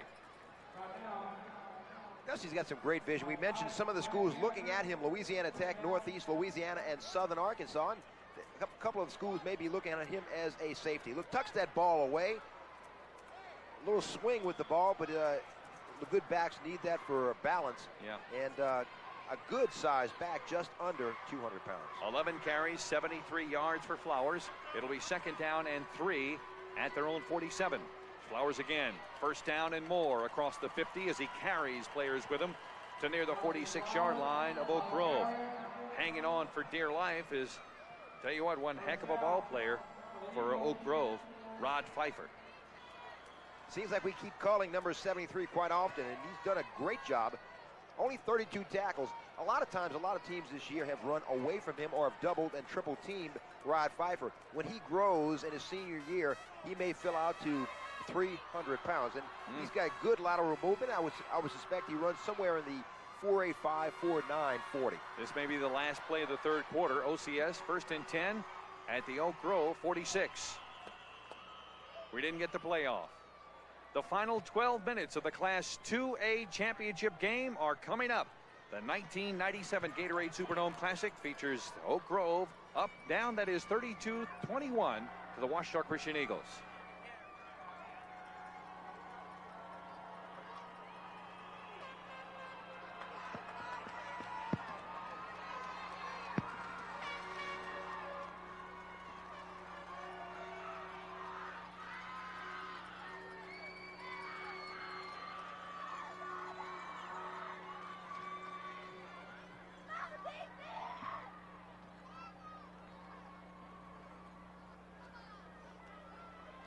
Dusty's got some great vision. We mentioned some of the schools looking at him: Louisiana Tech, Northeast Louisiana, and Southern Arkansas. And a couple of schools may be looking at him as a safety. Look, tucks that ball away. A little swing with the ball, but the good backs need that for balance. Yeah. And a good size back, just under 200 pounds. 11 carries, 73 yards for Flowers. It'll be 2nd down and 3 at their own 47. Flowers again, 1st down and more across the 50 as he carries players with him to near the 46-yard line of Oak Grove. Hanging on for dear life is, tell you what, one heck of a ball player for Oak Grove, Rod Pfeiffer. Seems like we keep calling number 73 quite often, and he's done a great job. Only 32 tackles. A lot of times, a lot of teams this year have run away from him or have doubled and triple teamed Rod Pfeiffer. When he grows in his senior year, he may fill out to 300 pounds, and he's got good lateral movement. I would suspect he runs somewhere in the 4.85, 4.9 40. This may be the last play of the 3rd quarter. OCS 1st and 10 at the Oak Grove 46. We didn't get the playoff. The final 12 minutes of the Class 2A championship game are coming up. The 1997 Gatorade Superdome Classic features Oak Grove up, down, that is 32-21 to the Ouachita Christian Eagles.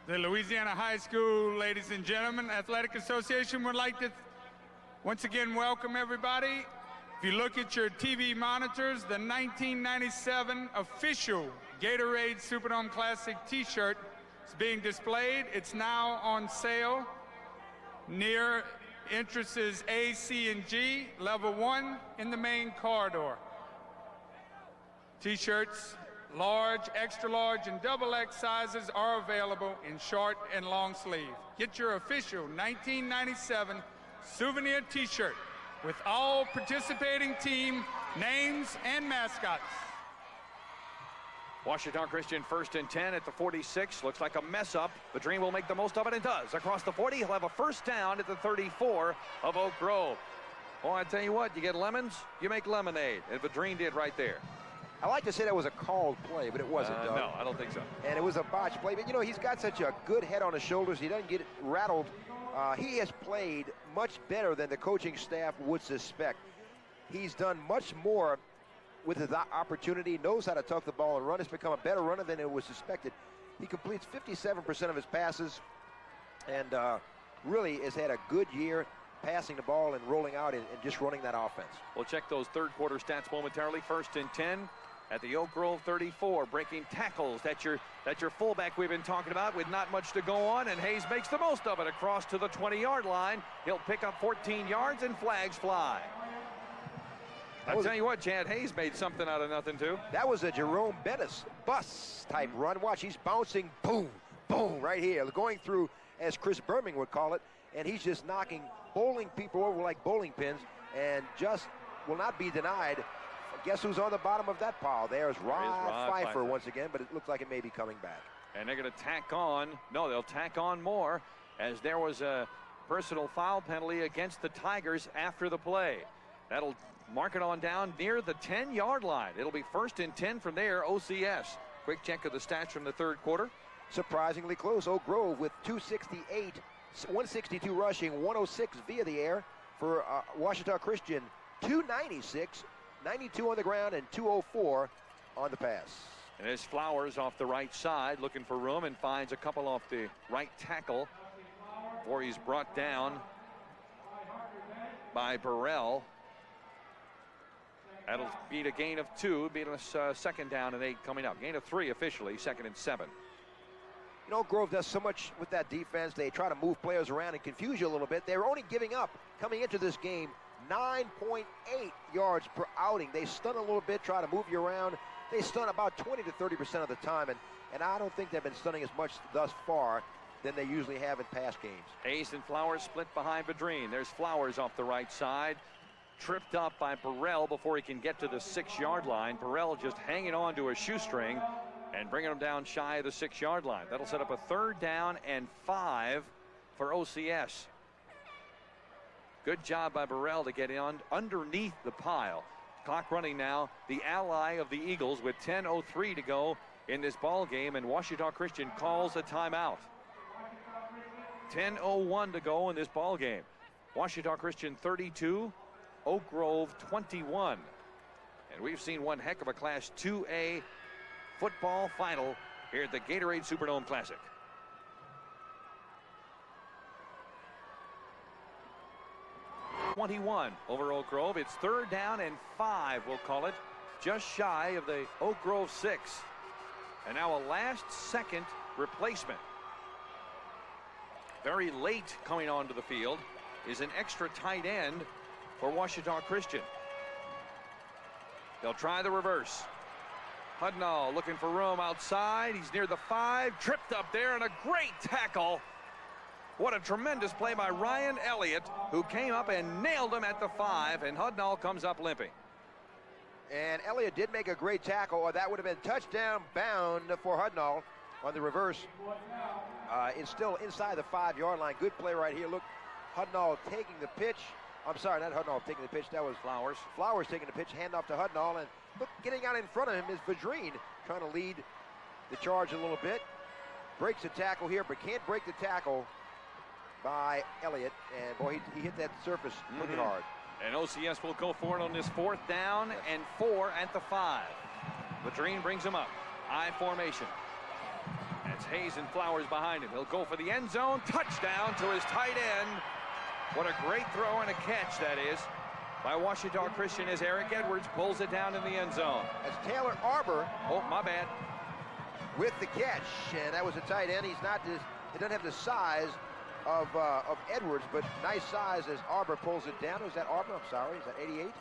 The Louisiana High School, ladies and gentlemen, Athletic Association would like to once again welcome everybody. If you look at your TV monitors, the 1997 official Gatorade Superdome Classic t-shirt is being displayed. It's now on sale near entrances A, C, and G, level 1 in the main corridor. T-shirts, large, extra large, and double X sizes are available in short and long sleeve. Get your official 1997 souvenir t-shirt with all participating team names and mascots. Ouachita Christian 1st and 10 at the 46. Looks like a mess up. Vadrine will make the most of it and does. Across the 40, he'll have a 1st down at the 34 of Oak Grove. Well, I tell you what, you get lemons, you make lemonade. And Vadrine did right there. I like to say that was a called play, but it wasn't, Doug. No, I don't think so. And it was a botched play. But, you know, he's got such a good head on his shoulders. He doesn't get rattled. He has played much better than the coaching staff would suspect. He's done much more with his opportunity, knows how to tuck the ball and run. Has become a better runner than it was suspected. He completes 57% of his passes and really has had a good year passing the ball and rolling out and just running that offense. We'll check those 3rd quarter stats momentarily. 1st and 10 at the Oak Grove 34, breaking tackles. That's your fullback we've been talking about with not much to go on, and Hayes makes the most of it across to the 20-yard line. He'll pick up 14 yards and flags fly. I'll tell you what, Chad, Hayes made something out of nothing, too. That was a Jerome Bettis bus type run. Watch, he's bouncing, boom, boom, right here. Going through, as Chris Birmingham would call it, and he's just knocking bowling people over like bowling pins and just will not be denied. Guess who's on the bottom of that pile? There's Rod Pfeiffer once again, but it looks like it may be coming back. And they're going to tack on. No, they'll tack on more, as there was a personal foul penalty against the Tigers after the play. That'll mark it on down near the 10-yard line. It'll be 1st and 10 from there, OCS. Quick check of the stats from the third quarter. Surprisingly close. Oak Grove with 268, 162 rushing, 106 via the air. For Ouachita Christian, 296, 92 on the ground, and 204 on the pass. And there's Flowers off the right side looking for room and finds a couple off the right tackle before he's brought down by Burrell. That'll beat a gain of 2, beat us 2nd down and 8 coming up. Gain of 3 officially, 2nd and 7. You know, Grove does so much with that defense. They try to move players around and confuse you a little bit. They're only giving up, coming into this game, 9.8 yards per outing. They stun a little bit, try to move you around. They stun about 20 to 30% of the time, and I don't think they've been stunning as much thus far than they usually have in past games. Hayes and Flowers split behind Vadrine. There's Flowers off the right side. Tripped up by Burrell before he can get to the 6-yard line. Burrell just hanging on to a shoestring and bringing him down shy of the 6-yard line. That'll set up a 3rd down and 5 for OCS. Good job by Burrell to get in underneath the pile. Clock running now. The ally of the Eagles with 10:03 to go in this ball game, and Ouachita Christian calls a timeout. 10:01 to go in this ball game. Ouachita Christian 32, Oak Grove 21. And we've seen one heck of a Class 2A football final here at the Gatorade Superdome Classic. .21 over Oak Grove. It's 3rd down and 5, we'll call it, just shy of the Oak Grove 6. And now a last-second replacement. Very late coming onto the field is an extra tight end for Ouachita Christian. They'll try the reverse. Hudnall looking for room outside. He's near the 5, tripped up there, and a great tackle. What a tremendous play by Ryan Elliott, who came up and nailed him at the 5, and Hudnall comes up limping. And Elliott did make a great tackle, or that would have been touchdown bound for Hudnall on the reverse. It's still inside the 5-yard line. Good play right here. Look, Hudnall taking the pitch. I'm sorry, not Hudnall taking the pitch. That was Flowers. Flowers taking the pitch, handoff to Hudnall, and look, getting out in front of him is Vadrine, trying to lead the charge a little bit. Breaks the tackle here, but can't break the tackle by Elliott, and boy, he hit that surface pretty hard. And OCS will go for it on this 4th down and 4 at the 5. Vadrine brings him up. I formation. That's Hayes and Flowers behind him. He'll go for the end zone. Touchdown to his tight end. What a great throw and a catch that is by Ouachita Christian as Eric Edwards pulls it down in the end zone. As Taylor Arbor. Oh, my bad. With the catch, and that was a tight end. He doesn't have the size of Edwards, but nice size as Arbor pulls it down. Was that Arbor? I'm sorry. Is that 88?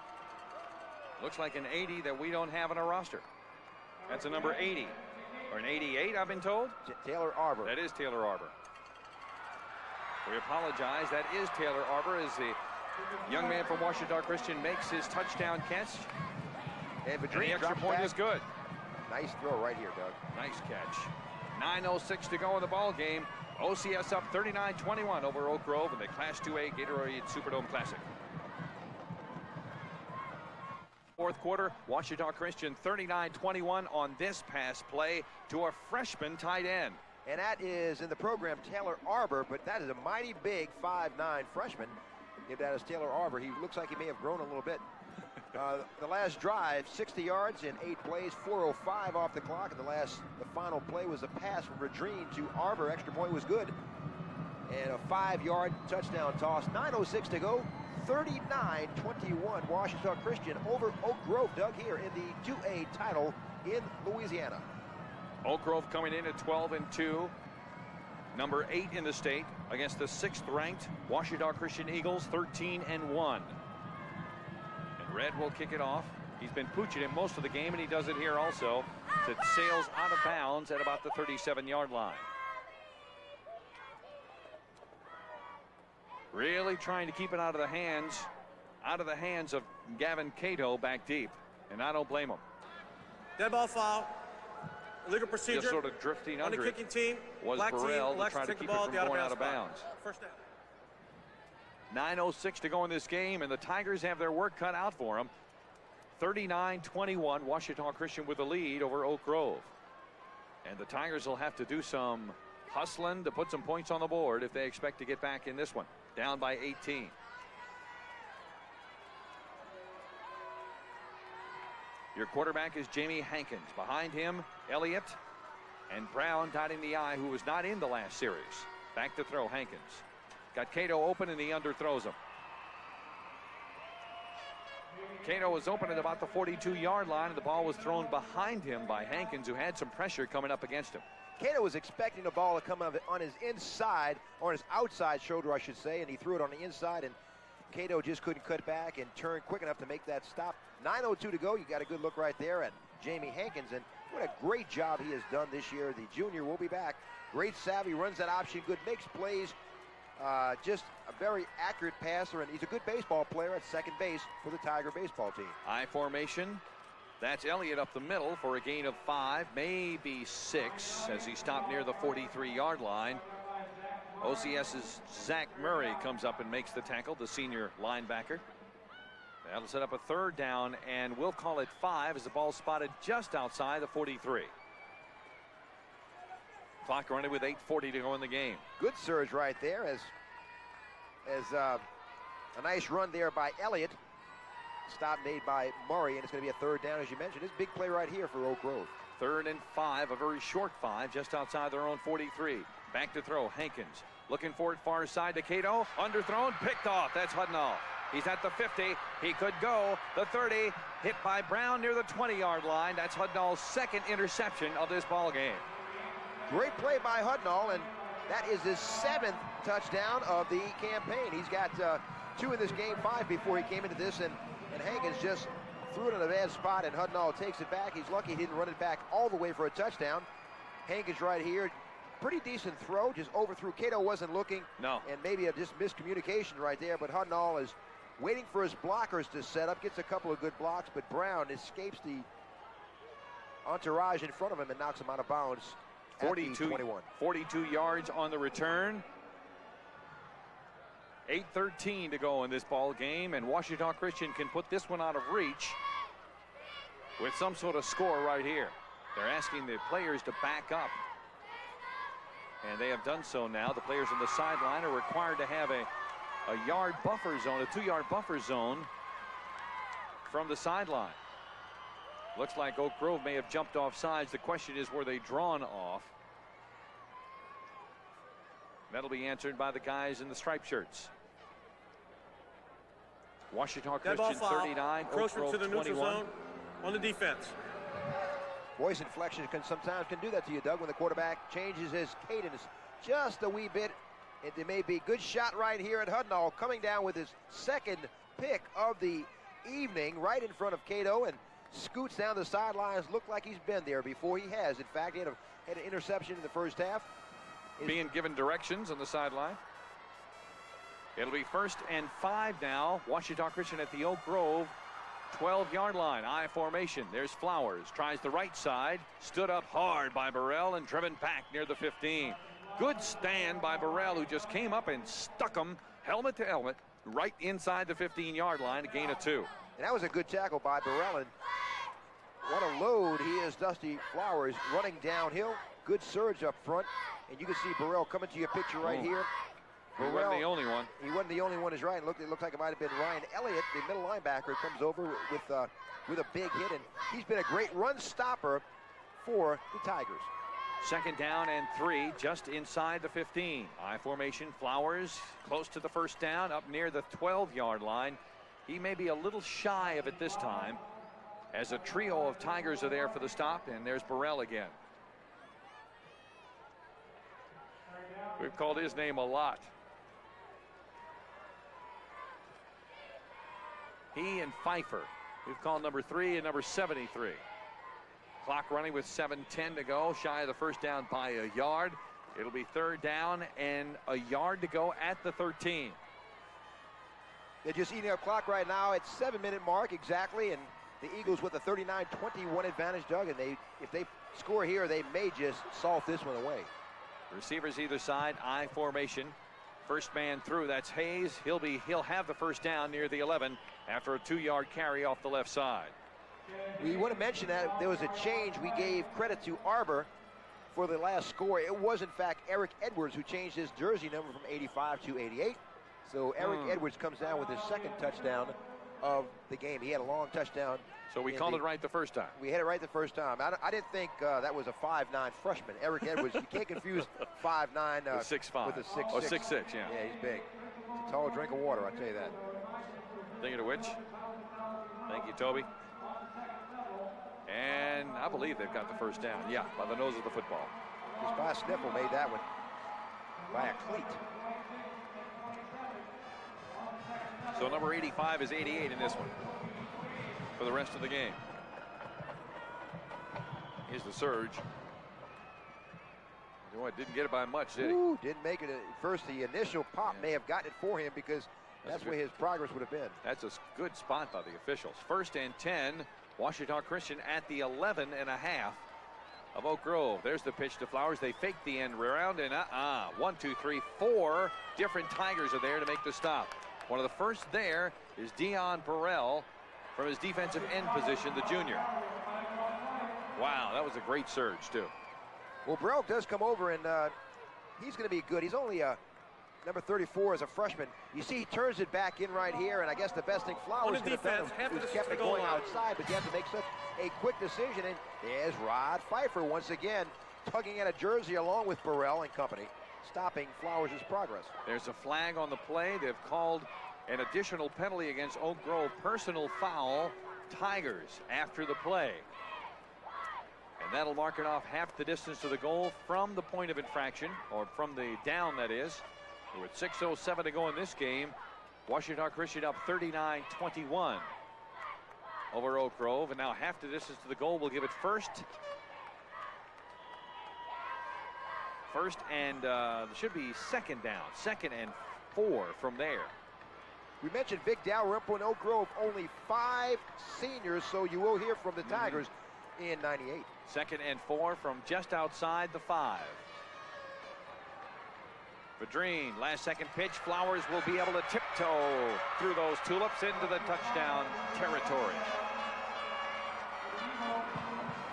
Looks like an 80 that we don't have on our roster. That's a number 80. Or an 88, I've been told. Taylor Arbor. That is Taylor Arbor. We apologize. That is Taylor Arbor as the young man from Ouachita Christian makes his touchdown catch. And the extra point is good. Nice throw right here, Doug. Nice catch. 9:06 to go in the ball game. OCS up 39-21 over Oak Grove in the Class 2A Gatorade Superdome Classic. 4th quarter, Ouachita Christian 39-21 on this pass play to a freshman tight end. And that is in the program Taylor Arbor, but that is a mighty big 5'9" freshman. Give that as Taylor Arbor. He looks like he may have grown a little bit. The last drive, 60 yards in 8 plays, 4:05 off the clock. And the final play was a pass from Vadrine to Arbor. Extra point was good. And a 5-yard touchdown toss. 9:06 to go. 39-21, Ouachita Christian over Oak Grove, Doug, here in the 2A title in Louisiana. Oak Grove coming in at 12-2, number 8 in the state against the 6th-ranked Ouachita Christian Eagles, 13-1. And Red will kick it off. He's been pooching it most of the game, and he does it here also. It sails out of bounds at about the 37-yard line. Really trying to keep it out of the hands of Gavin Cato back deep, and I don't blame him. Dead ball foul. Illegal procedure. Just sort of drifting on under the kicking it team. was Black Burrell team to try to keep it from going out of bounds. First down. 9:06 to go in this game, and the Tigers have their work cut out for them. 39-21, Ouachita Christian with the lead over Oak Grove. And the Tigers will have to do some hustling to put some points on the board if they expect to get back in this one. Down by 18. Your quarterback is Jamie Hankins. Behind him, Elliott and Brown dotting the I, who was not in the last series. Back to throw, Hankins. Got Cato open, and he underthrows him. Cato was open at about the 42-yard line, and the ball was thrown behind him by Hankins, who had some pressure coming up against him. Cato was expecting the ball to come on his inside, or his outside shoulder, I should say, and he threw it on the inside, and Cato just couldn't cut back and turn quick enough to make that stop. 9:02 to go. You got a good look right there at Jamie Hankins, and what a great job he has done this year. The junior will be back. Great savvy, runs that option good, makes plays. Just a very accurate passer, and he's a good baseball player at second base for the Tiger baseball team. I formation. That's Elliott up the middle for a gain of 5, maybe 6, as he stopped near the 43-yard line. OCS's Zach Murray comes up and makes the tackle, the senior linebacker. That'll set up a third down, and we'll call it 5 as the ball spotted just outside the 43. Clock running with 8:40 to go in the game. Good surge right there as a nice run there by Elliott. Stop made by Murray, and it's going to be a third down, as you mentioned. It's a big play right here for Oak Grove. 3rd and 5, a very short 5, just outside their own 43. Back to throw, Hankins. Looking for it far side to Cato. Underthrown, picked off. That's Hudnall. He's at the 50. He could go. The 30, hit by Brown near the 20-yard line. That's Hudnall's second interception of this ball game. Great play by Hudnall, and that is his 7th touchdown of the campaign. He's got 2 in this game, 5 before he came into this, and Hankins just threw it in a bad spot, and Hudnall takes it back. He's lucky he didn't run it back all the way for a touchdown. Hankins right here, pretty decent throw, just overthrew. Cato wasn't looking. No. And maybe a just miscommunication right there, but Hudnall is waiting for his blockers to set up, gets a couple of good blocks, but Brown escapes the entourage in front of him and knocks him out of bounds. 42 yards on the return. 8:13 to go in this ball game, and Ouachita Christian can put this one out of reach with some sort of score right here. They're asking the players to back up, and they have done so now. The players on the sideline are required to have a yard buffer zone, a 2-yard buffer zone from the sideline. Looks like Oak Grove may have jumped off sides. The question is, were they drawn off? That'll be answered by the guys in the striped shirts. Ouachita Christian 39, Oak Grove to the 21. neutral zone on the defense. Voice inflection sometimes can do that to you, Doug, when the quarterback changes his cadence just a wee bit. It may be good shot right here at Hudnall, coming down with his 2nd pick of the evening right in front of Cato, and scoots down the sidelines. Looked like he's been there before. He has. In fact, he had an interception in the first half. Being given directions on the sideline. It'll be 1st and 5 now. Ouachita Christian at the Oak Grove 12-yard line. I formation. There's Flowers. Tries the right side. Stood up hard by Burrell and driven back near the 15. Good stand by Burrell, who just came up and stuck him helmet to helmet right inside the 15-yard line. A gain of 2. And that was a good tackle by Burrell. And what a load he is, Dusty Flowers, running downhill. Good surge up front. And you can see Burrell coming to your picture right here. He wasn't the only one. He wasn't the only one, is right. It looked like it might have been Ryan Elliott, the middle linebacker, comes over with a big hit. And he's been a great run stopper for the Tigers. 2nd down and 3 just inside the 15. I formation. Flowers close to the 1st down, up near the 12-yard line. He may be a little shy of it this time, as a trio of Tigers are there for the stop, and there's Burrell again. We've called his name a lot. He and Pfeiffer. We've called number 3 and number 73. Clock running with 7:10 to go, shy of the 1st down by a yard. It'll be 3rd down and a yard to go at the 13. They're just eating up clock right now. It's 7-minute mark exactly, and the Eagles with a 39-21 advantage, Doug. And if they score here, they may just solve this one away. Receivers either side, I formation. First man through, that's Hayes. He'll have the 1st down near the 11 after a 2-yard carry off the left side. We want to mention that there was a change. We gave credit to Arbor for the last score. It was, in fact, Eric Edwards who changed his jersey number from 85 to 88. So Eric Edwards comes down with his 2nd touchdown of the game. He had a long touchdown. So we called it right the first time. We had it right the first time. I didn't think that was a 5'9" freshman. Eric Edwards, you can't confuse 5'9" with 6'5". with a 6'6". Oh, 6'6", yeah. Yeah, he's big. It's a tall drink of water, I'll tell you that. Thinking of which, thank you, Toby. And I believe they've got the 1st down. Yeah, by the nose of the football. Just by a sniffle made that one. By a cleat. So number 85 is 88 in this one for the rest of the game. Here's the surge. You know what, didn't get it by much, did he? Ooh, didn't make it at first. The initial pop may have gotten it for him because that's where his progress would have been. That's a good spot by the officials. 1st and 10. Ouachita Christian at the 11 and a half of Oak Grove. There's the pitch to Flowers. They fake the end around, and 1, 2, 3, 4 different Tigers are there to make the stop. One of the first there is Dion Burrell from his defensive end position, the junior. Wow, that was a great surge, too. Well, Burrell does come over, and he's going to be good. He's only number 34 as a freshman. You see, he turns it back in right here, and I guess the best thing Flowers could have done was kept it going outside, but you have to make such a quick decision, and there's Rod Pfeiffer once again tugging at a jersey along with Burrell and company, stopping Flowers' progress. There's a flag on the play. They've called an additional penalty against Oak Grove, personal foul, Tigers after the play. And that'll mark it off half the distance to the goal from the point of infraction, or from the down, that is. With 6:07 to go in this game, Ouachita Christian up 39-21 over Oak Grove, and now half the distance to the goal will give it first and should be 2nd down, 2nd and 4 from there. We mentioned Vic Dalrymple in Oak Grove, only 5 seniors, so you will hear from the Tigers in 98. 2nd and 4 from just outside the 5. Vadrine, last second pitch. Flowers will be able to tiptoe through those tulips into the touchdown territory.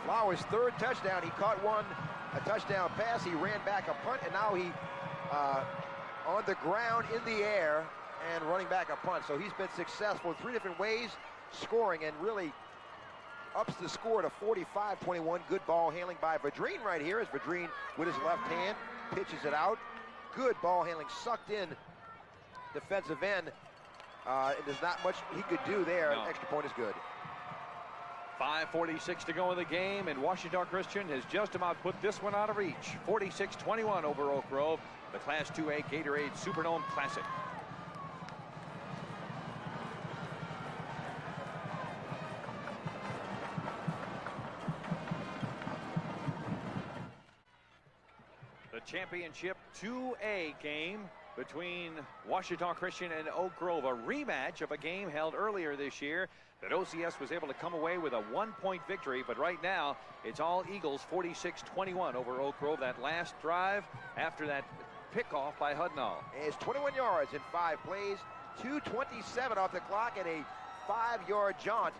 Flowers' 3rd touchdown. He caught a touchdown pass. He ran back a punt, and now he on the ground in the air and running back a punt. So he's been successful 3 different ways, scoring, and really ups the score to 45-21. Good ball handling by Vadrine right here as Vadrine with his left hand pitches it out. Good ball handling, sucked in defensive end. There's not much he could do there. No. Extra point is good. 5:46 to go in the game, and Ouachita Christian has just about put this one out of reach. 46-21 over Oak Grove, the Class 2A Gatorade Superdome Classic. The championship 2A game between Ouachita Christian and Oak Grove, a rematch of a game held earlier this year that OCS was able to come away with a 1-point victory, but right now it's all Eagles 46-21 over Oak Grove. That last drive after that pickoff by Hudnall. It's 21 yards in 5 plays, 2:27 off the clock, and a 5-yard jaunt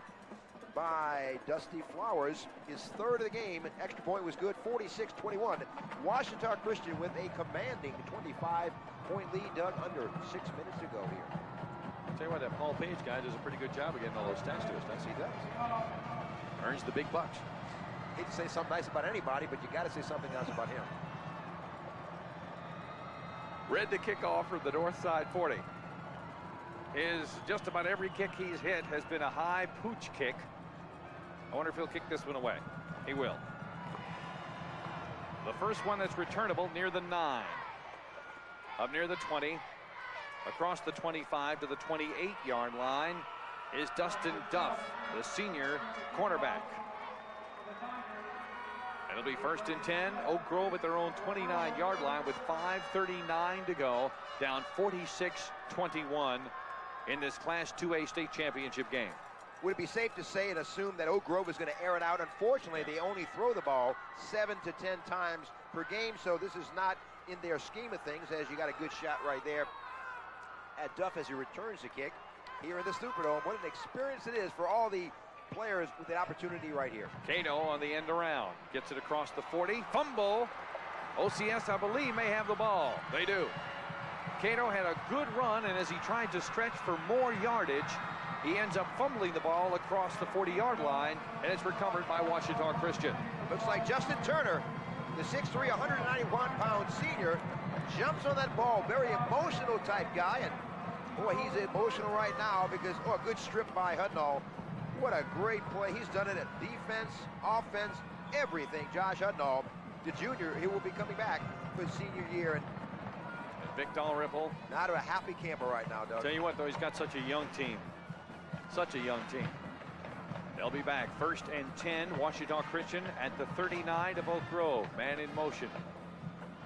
by Dusty Flowers. His 3rd of the game. Extra point was good. 46-21. Ouachita Christian with a commanding 25-point lead, Doug, under 6 minutes to go here. I'll tell you what, that Paul Page guy does a pretty good job of getting all those stats to us. Yes, he does. Earns the big bucks. hate to say something nice about anybody, but you got to say something nice about him. Red to kick off for the north side 40. Just about every kick he's hit has been a high pooch kick. I wonder if he'll kick this one away. He will. The first one that's returnable near the 9. Up near the 20. Across the 25 to the 28-yard line is Dustin Duff, the senior cornerback. It'll be 1st and 10. Oak Grove at their own 29-yard line with 5:39 to go. Down 46-21 in this Class 2A state championship game. Would it be safe to say and assume that Oak Grove is going to air it out? Unfortunately, they only throw the ball 7 to 10 times per game, so this is not in their scheme of things, as you got a good shot right there at Duff as he returns the kick here in the Superdome. What an experience it is for all the players with the opportunity right here. Cato on the end around. Gets it across the 40. Fumble. OCS, I believe, may have the ball. They do. Cato had a good run, and as he tried to stretch for more yardage, he ends up fumbling the ball across the 40-yard line, and it's recovered by Ouachita Christian. Looks like Justin Turner, the 6'3", 191-pound senior, jumps on that ball. Very emotional type guy, and boy, he's emotional right now because, a good strip by Hudnall. What a great play. He's done it at defense, offense, everything. Josh Hudnall, the junior, he will be coming back for his senior year. And Vic Dalrymple. Not a happy camper right now, Doug. Tell you what, though, he's got such a young team. Such a young team. They'll be back 1st and 10. Ouachita Christian at the 39 of Oak Grove. Man in motion.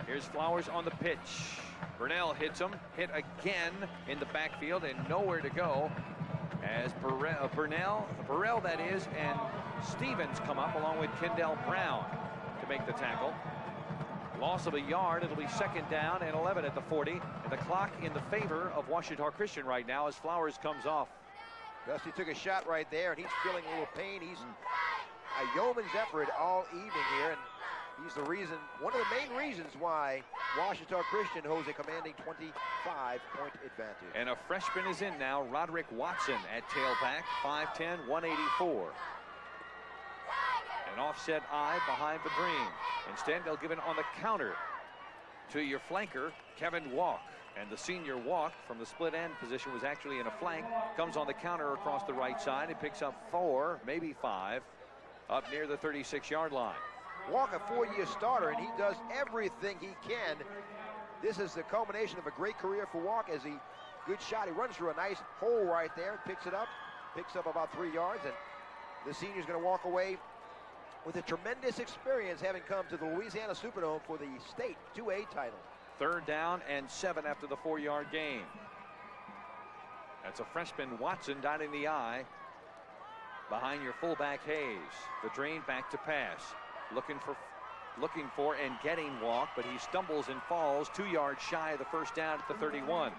Here's Flowers on the pitch. Burnell hits him. Hit again in the backfield and nowhere to go. As Burrell that is, and Stevens come up along with Kendall Brown to make the tackle. Loss of a yard. It'll be 2nd down and 11 at the 40. And the clock in the favor of Ouachita Christian right now as Flowers comes off. Dusty took a shot right there, and he's feeling a little pain. He's a yeoman's effort all evening here, and he's the reason, one of the main reasons why Ouachita Christian holds a commanding 25-point advantage. And a freshman is in now, Roderick Watson at tailback, 5'10", 184. An offset eye behind the dream. Instead, they'll give it on the counter to your flanker, Kevin Walk. And the senior Walk from the split end position was actually in a flank. Comes on the counter across the right side. He picks up 4, maybe 5, up near the 36-yard line. Walk, a 4-year starter, and he does everything he can. This is the culmination of a great career for Walk as he, good shot. He runs through a nice hole right there, picks it up, picks up about 3 yards, and the senior's going to walk away with a tremendous experience, having come to the Louisiana Superdome for the state 2A title. 3rd down and 7 after the 4-yard gain. That's a freshman Watson down in the eye behind your fullback Hayes. The drain back to pass. Looking for and getting Walk, but he stumbles and falls 2 yards shy of the 1st down at the 31.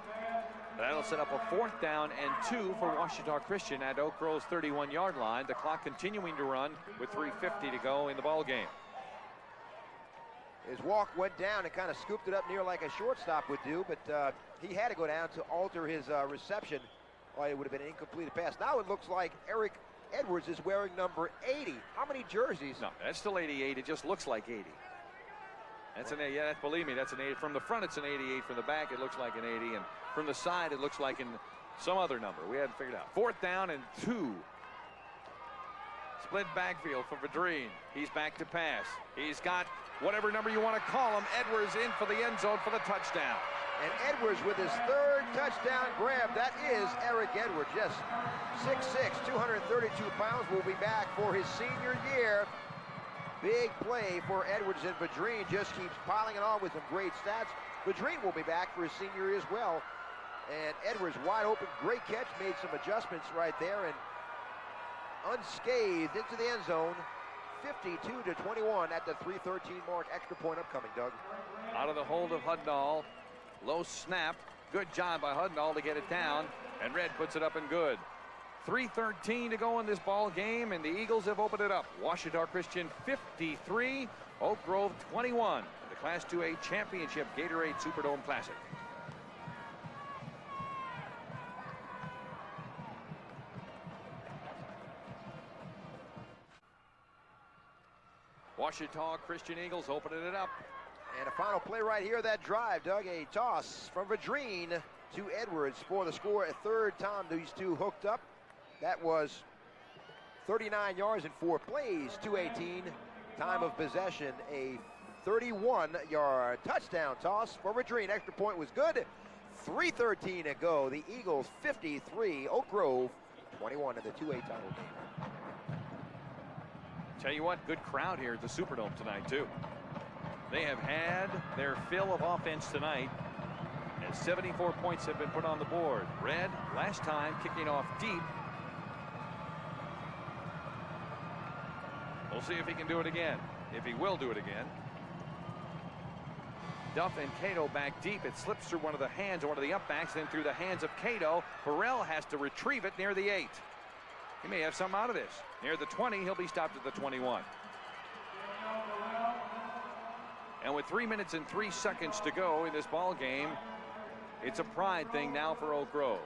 That'll set up a 4th down and 2 for Ouachita Christian at Oak Grove's 31-yard line. The clock continuing to run with 3:50 to go in the ball game. His Walk went down and kind of scooped it up near like a shortstop would do, but he had to go down to alter his reception, or it would have been an incomplete pass. Now it looks like Eric Edwards is wearing number 80. How many jerseys? No, that's still 88. It just looks like 80. That's an 80. Yeah, believe me, that's an 80. From the front, it's an 88. From the back, it looks like an 80. And from the side, it looks like in some other number. We hadn't figured out. 4th down and 2. Split backfield for Vadrine. He's back to pass. He's got whatever number you want to call him. Edwards in for the end zone for the touchdown. And Edwards with his 3rd touchdown grab. That is Eric Edwards. Yes, 6'6", 232 pounds, will be back for his senior year. Big play for Edwards, and Vadrine just keeps piling it on with some great stats. Vadrine will be back for his senior year as well. And Edwards wide open, great catch, made some adjustments right there, and unscathed into the end zone. 52-21 at the 3:13 mark. Extra point upcoming, Doug. Out of the hold of Hudnall. Low snap. Good job by Hudnall to get it down. And Red puts it up and good. 3:13 to go in this ball game, and the Eagles have opened it up. Ouachita Christian 53, Oak Grove 21. The Class 2A Championship Gatorade Superdome Classic. Ouachita Christian Eagles opening it up. And a final play right here, that drive, Doug. A toss from Vadrine to Edwards for the score. A third time these two hooked up. That was 39 yards in 4 plays, 2:18. Time of possession, a 31-yard touchdown toss for Vadrine. Extra point was good. 3:13 to go. The Eagles 53, Oak Grove 21 in the 2A title game. Tell you what, good crowd here at the Superdome tonight, too. They have had their fill of offense tonight, and 74 points have been put on the board. Red, last time, kicking off deep. We'll see if he can do it again, if he will do it again. Duff and Cato back deep. It slips through one of the hands of one of the upbacks, then through the hands of Cato. Burrell has to retrieve it near the 8. He may have something out of this. Near the 20, he'll be stopped at the 21. And with 3 minutes and 3 seconds to go in this ball game, it's a pride thing now for Oak Grove.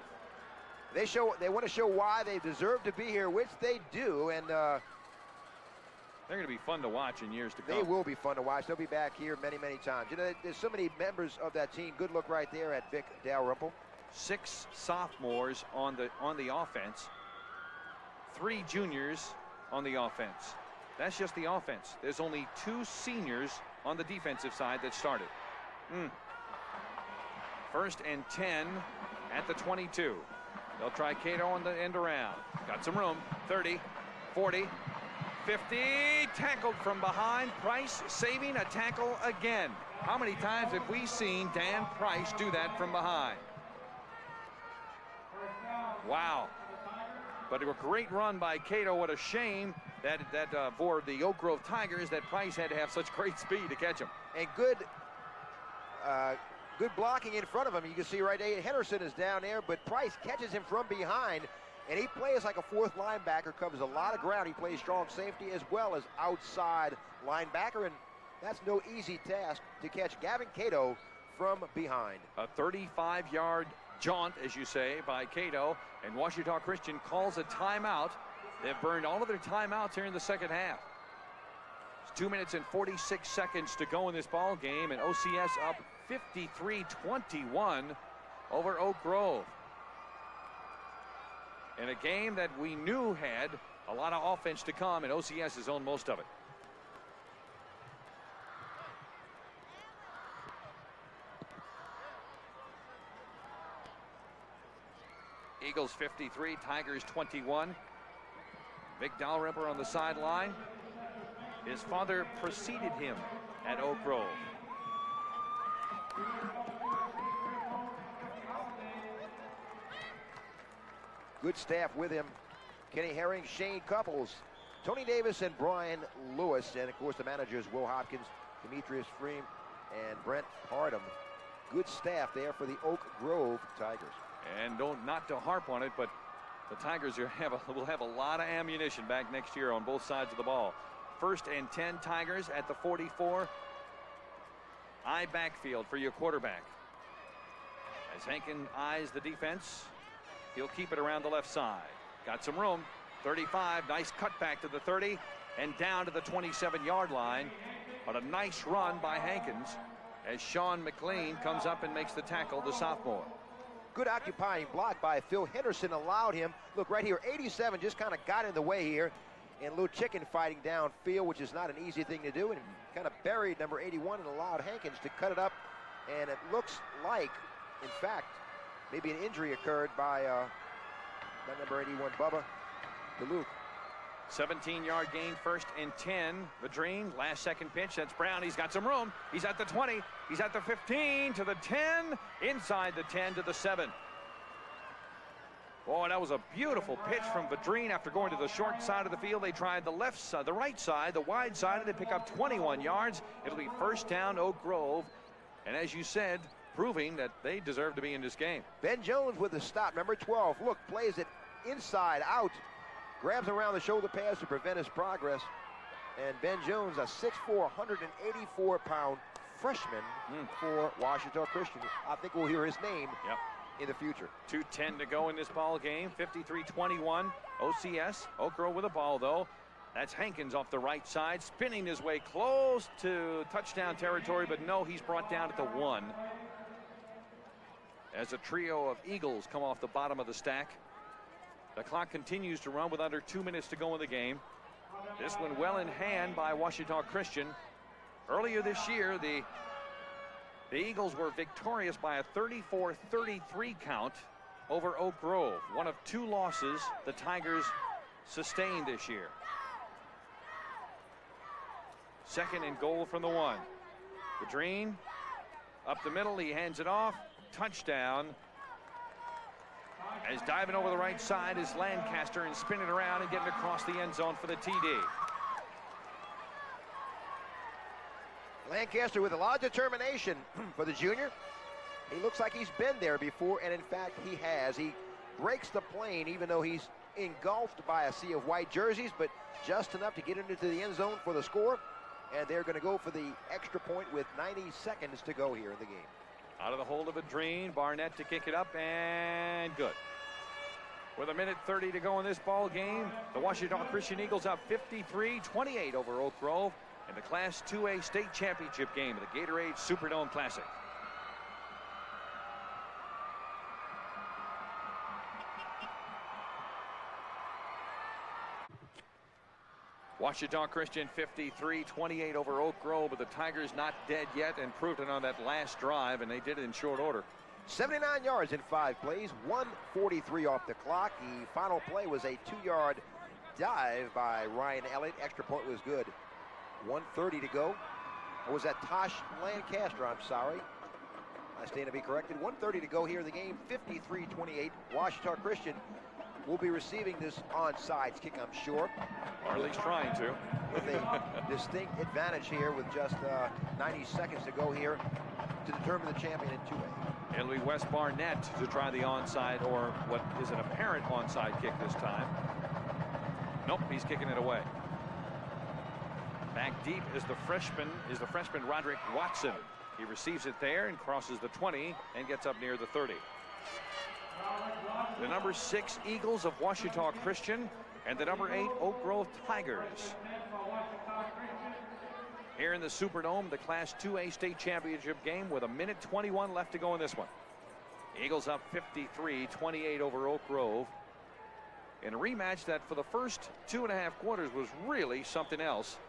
They want to show why they deserve to be here, which they do, and they're going to be fun to watch in years to come. They will be fun to watch. They'll be back here many, many times. You know, there's so many members of that team. Good look right there at Vic Dalrymple. 6 sophomores on the offense. 3 juniors on the offense. That's just the offense. There's only 2 seniors on the defensive side that started. 1st and 10 at the 22. They'll try Cato on the end around. Got some room. 30, 40, 50. Tackled from behind. Price saving a tackle again. How many times have we seen Dan Price do that from behind? Wow. But a great run by Cato. What a shame that for the Oak Grove Tigers that Price had to have such great speed to catch him. And good blocking in front of him. You can see right there, Henderson is down there, but Price catches him from behind, and he plays like a 4th linebacker, covers a lot of ground. He plays strong safety as well as outside linebacker, and that's no easy task to catch Gavin Cato from behind. A 35-yard jaunt, as you say, by Cato, and Ouachita Christian calls a timeout. They've burned all of their timeouts here in the second half. It's 2 minutes and 46 seconds to go in this ball game, and OCS up 53-21 over Oak Grove. In a game that we knew had a lot of offense to come, and OCS has owned most of it. Eagles 53, Tigers 21. Vic Dalrymple on the sideline. His father preceded him at Oak Grove. Good staff with him. Kenny Herring, Shane Couples, Tony Davis, and Brian Lewis. And, of course, the managers, Will Hopkins, Demetrius Freem, and Brent Hardum. Good staff there for the Oak Grove Tigers. And not to harp on it, but the Tigers will have a lot of ammunition back next year on both sides of the ball. 1st and 10 Tigers at the 44. Eye backfield for your quarterback. As Hankin eyes the defense, he'll keep it around the left side. Got some room. 35, nice cutback to the 30 and down to the 27-yard line. But a nice run by Hankins as Sean McLean comes up and makes the tackle, the sophomore. Good occupying block by Phil Henderson allowed him. Look right here, 87 just kind of got in the way here. And Lou Chicken fighting downfield, which is not an easy thing to do, and kind of buried number 81 and allowed Hankins to cut it up. And it looks like, in fact, maybe an injury occurred by number 81, Bubba DeLuke. 17-yard gain, 1st and 10. Vadrine, last second pitch. That's Brown. He's got some room. He's at the 20. He's at the 15 to the 10. Inside the 10 to the 7. Boy, that was a beautiful pitch from Vadrine. After going to the short side of the field, they tried the left side, the right side, the wide side, and they pick up 21 yards. It'll be 1st down, Oak Grove. And as you said, proving that they deserve to be in this game. Ben Jones with the stop, number 12. Look, plays it inside out. Grabs around the shoulder pads to prevent his progress. And Ben Jones, a 6'4", 184-pound freshman for Ouachita Christian. I think we'll hear his name in the future. 2:10 to go in this ball game. 53-21 OCS. Oak Grove with the ball, though. That's Hankins off the right side, spinning his way close to touchdown territory, but no, he's brought down at the 1. As a trio of Eagles come off the bottom of the stack. The clock continues to run with under 2 minutes to go in the game. This one well in hand by Ouachita Christian. Earlier this year, the Eagles were victorious by a 34-33 count over Oak Grove. One of 2 losses the Tigers sustained this year. 2nd and goal from the 1. Vadrine up the middle, he hands it off. Touchdown. As diving over the right side is Lancaster and spinning around and getting across the end zone for the TD. Lancaster with a lot of determination for the junior. He looks like he's been there before, and in fact he has. He breaks the plane even though he's engulfed by a sea of white jerseys, but just enough to get into the end zone for the score. And they're going to go for the extra point with 90 seconds to go here in the game. Out of the hold of Vadrine, Barnett to kick it up, and good. With 1:30 to go in this ball game, the Ouachita Christian Eagles up 53-28 over Oak Grove in the Class 2A state championship game of the Gatorade Superdome Classic. Ouachita Christian 53-28 over Oak Grove, but the Tigers not dead yet and proved it on that last drive, and they did it in short order. 79 yards in 5 plays, 1:43 off the clock. The final play was a 2-yard dive by Ryan Elliott. Extra point was good. 1:30 to go. Or was that Tosh Lancaster? I'm sorry. I stand to be corrected. 1:30 to go here in the game. 53-28. Ouachita Christian will be receiving this onside kick, I'm sure. Or at least trying to. With a distinct advantage here with just 90 seconds to go here to determine the champion in 2A. It'll be Wes Barnett to try the onside, or what is an apparent onside kick this time. Nope, he's kicking it away. Back deep is the freshman Roderick Watson. He receives it there and crosses the 20 and gets up near the 30. The number 6 Eagles of Ouachita Christian and the number 8 Oak Grove Tigers. Here in the Superdome, the Class 2A state championship game with 1:21 left to go in this one. Eagles up 53-28 over Oak Grove in a rematch that for the first 2.5 quarters was really something else.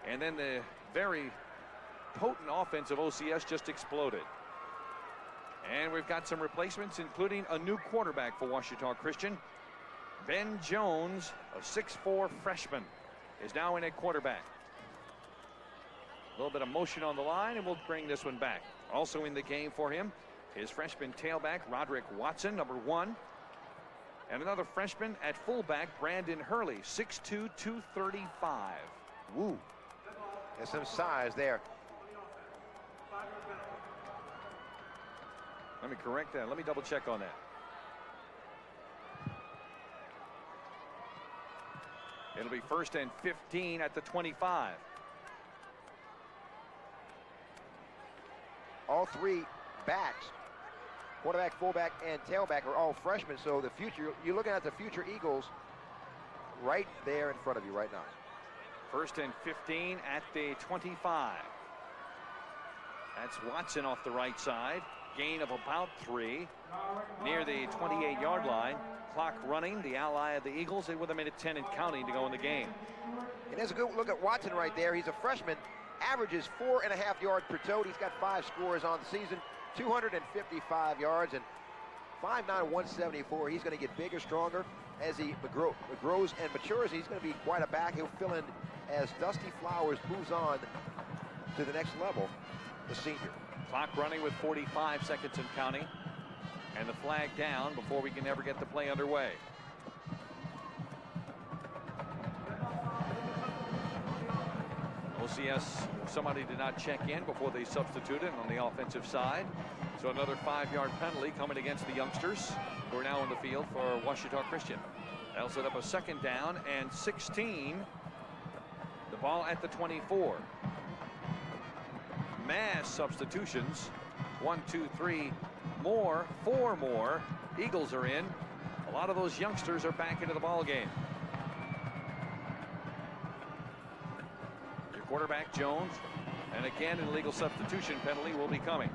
And then the very potent offense of OCS just exploded. And we've got some replacements, including a new quarterback for Ouachita Christian. Ben Jones, a 6'4" freshman, is now in at quarterback. A little bit of motion on the line, and we'll bring this one back. Also in the game for him is freshman tailback Roderick Watson, number 1. And another freshman at fullback, Brandon Hurley, 6'2", 235. Woo. There's some size there. Let me correct that. Let me double check on that. It'll be 1st and 15 at the 25. All 3 backs, quarterback, fullback, and tailback, are all freshmen. So the future, you're looking at the future Eagles right there in front of you right now. 1st and 15 at the 25. That's Watson off the right side. Gain of about 3 near the 28-yard line. Clock running. The ally of the Eagles with 1:10 and counting to go in the game. And there's a good look at Watson right there. He's a freshman, averages 4.5 yards per tote. He's got 5 scores on the season, 255 yards, and 5'9", 174. He's going to get bigger, stronger as he grows and matures. He's going to be quite a back. He'll fill in as Dusty Flowers moves on to the next level, the senior. Clock running with 45 seconds and counting, and the flag down before we can ever get the play underway. OCS, somebody did not check in before they substituted on the offensive side. So another 5-yard penalty coming against the youngsters who are now on the field for Ouachita Christian. That'll set up a 2nd down and 16. The ball at the 24. Mass substitutions. 1, 2, 3 more, 4 more. Eagles are in. A lot of those youngsters are back into the ball game. Quarterback Jones. And again, an illegal substitution penalty will be coming.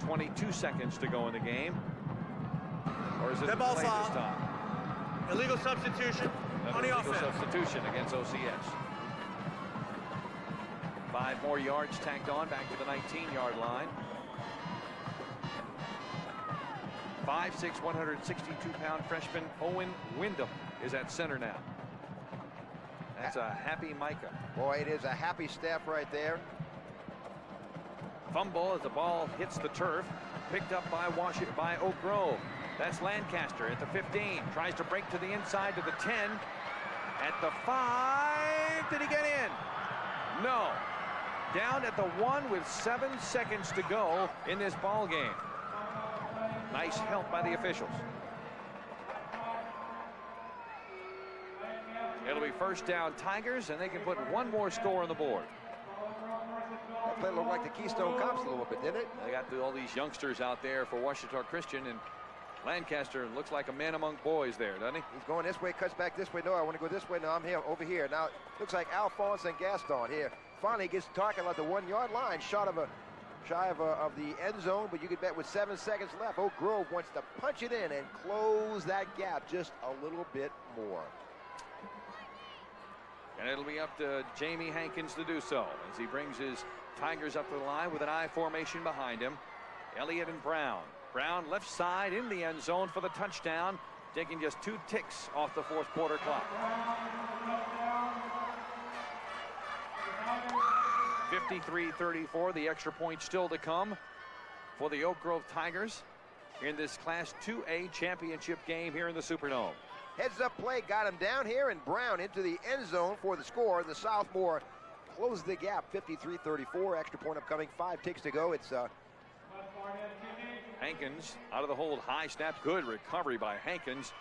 22 seconds to go in the game. Or is it Dead ball play foul. this time? Illegal substitution on the Illegal offense. substitution against OCS. 5 more yards tacked on back to the 19-yard line. 5'6", 162-pound freshman Owen Wyndham is at center now. That's a happy Micah. Boy, it is a happy staff right there. Fumble as the ball hits the turf. Picked up by Oak Grove. That's Lancaster at the 15. Tries to break to the inside to the 10. At the 5. Did he get in? No. Down at the 1 with 7 seconds to go in this ball game. Nice help by the officials. It'll be first down Tigers, and they can put one more score on the board. That play looked like the Keystone Cops a little bit, didn't it? They got all these youngsters out there for Ouachita Christian, and Lancaster looks like a man among boys there, doesn't he? He's going this way, cuts back this way. No, I want to go this way. No, I'm here, over here. Now, looks like Alphonse and Gaston here. Finally gets talking about the 1-yard line, shy of the end zone, but you could bet with 7 seconds left, Oak Grove wants to punch it in and close that gap just a little bit more. And it'll be up to Jamie Hankins to do so as he brings his Tigers up to the line with an I formation behind him. Elliott and Brown. Brown left side in the end zone for the touchdown, taking just 2 ticks off the fourth quarter clock. 53-34, the extra point still to come for the Oak Grove Tigers in this Class 2A championship game here in the Superdome. Heads up play got him down here, and Brown into the end zone for the score. The sophomore closed the gap, 53-34. Extra point upcoming, 5 ticks to go. It's Hankins out of the hold, high snap, good recovery by Hankins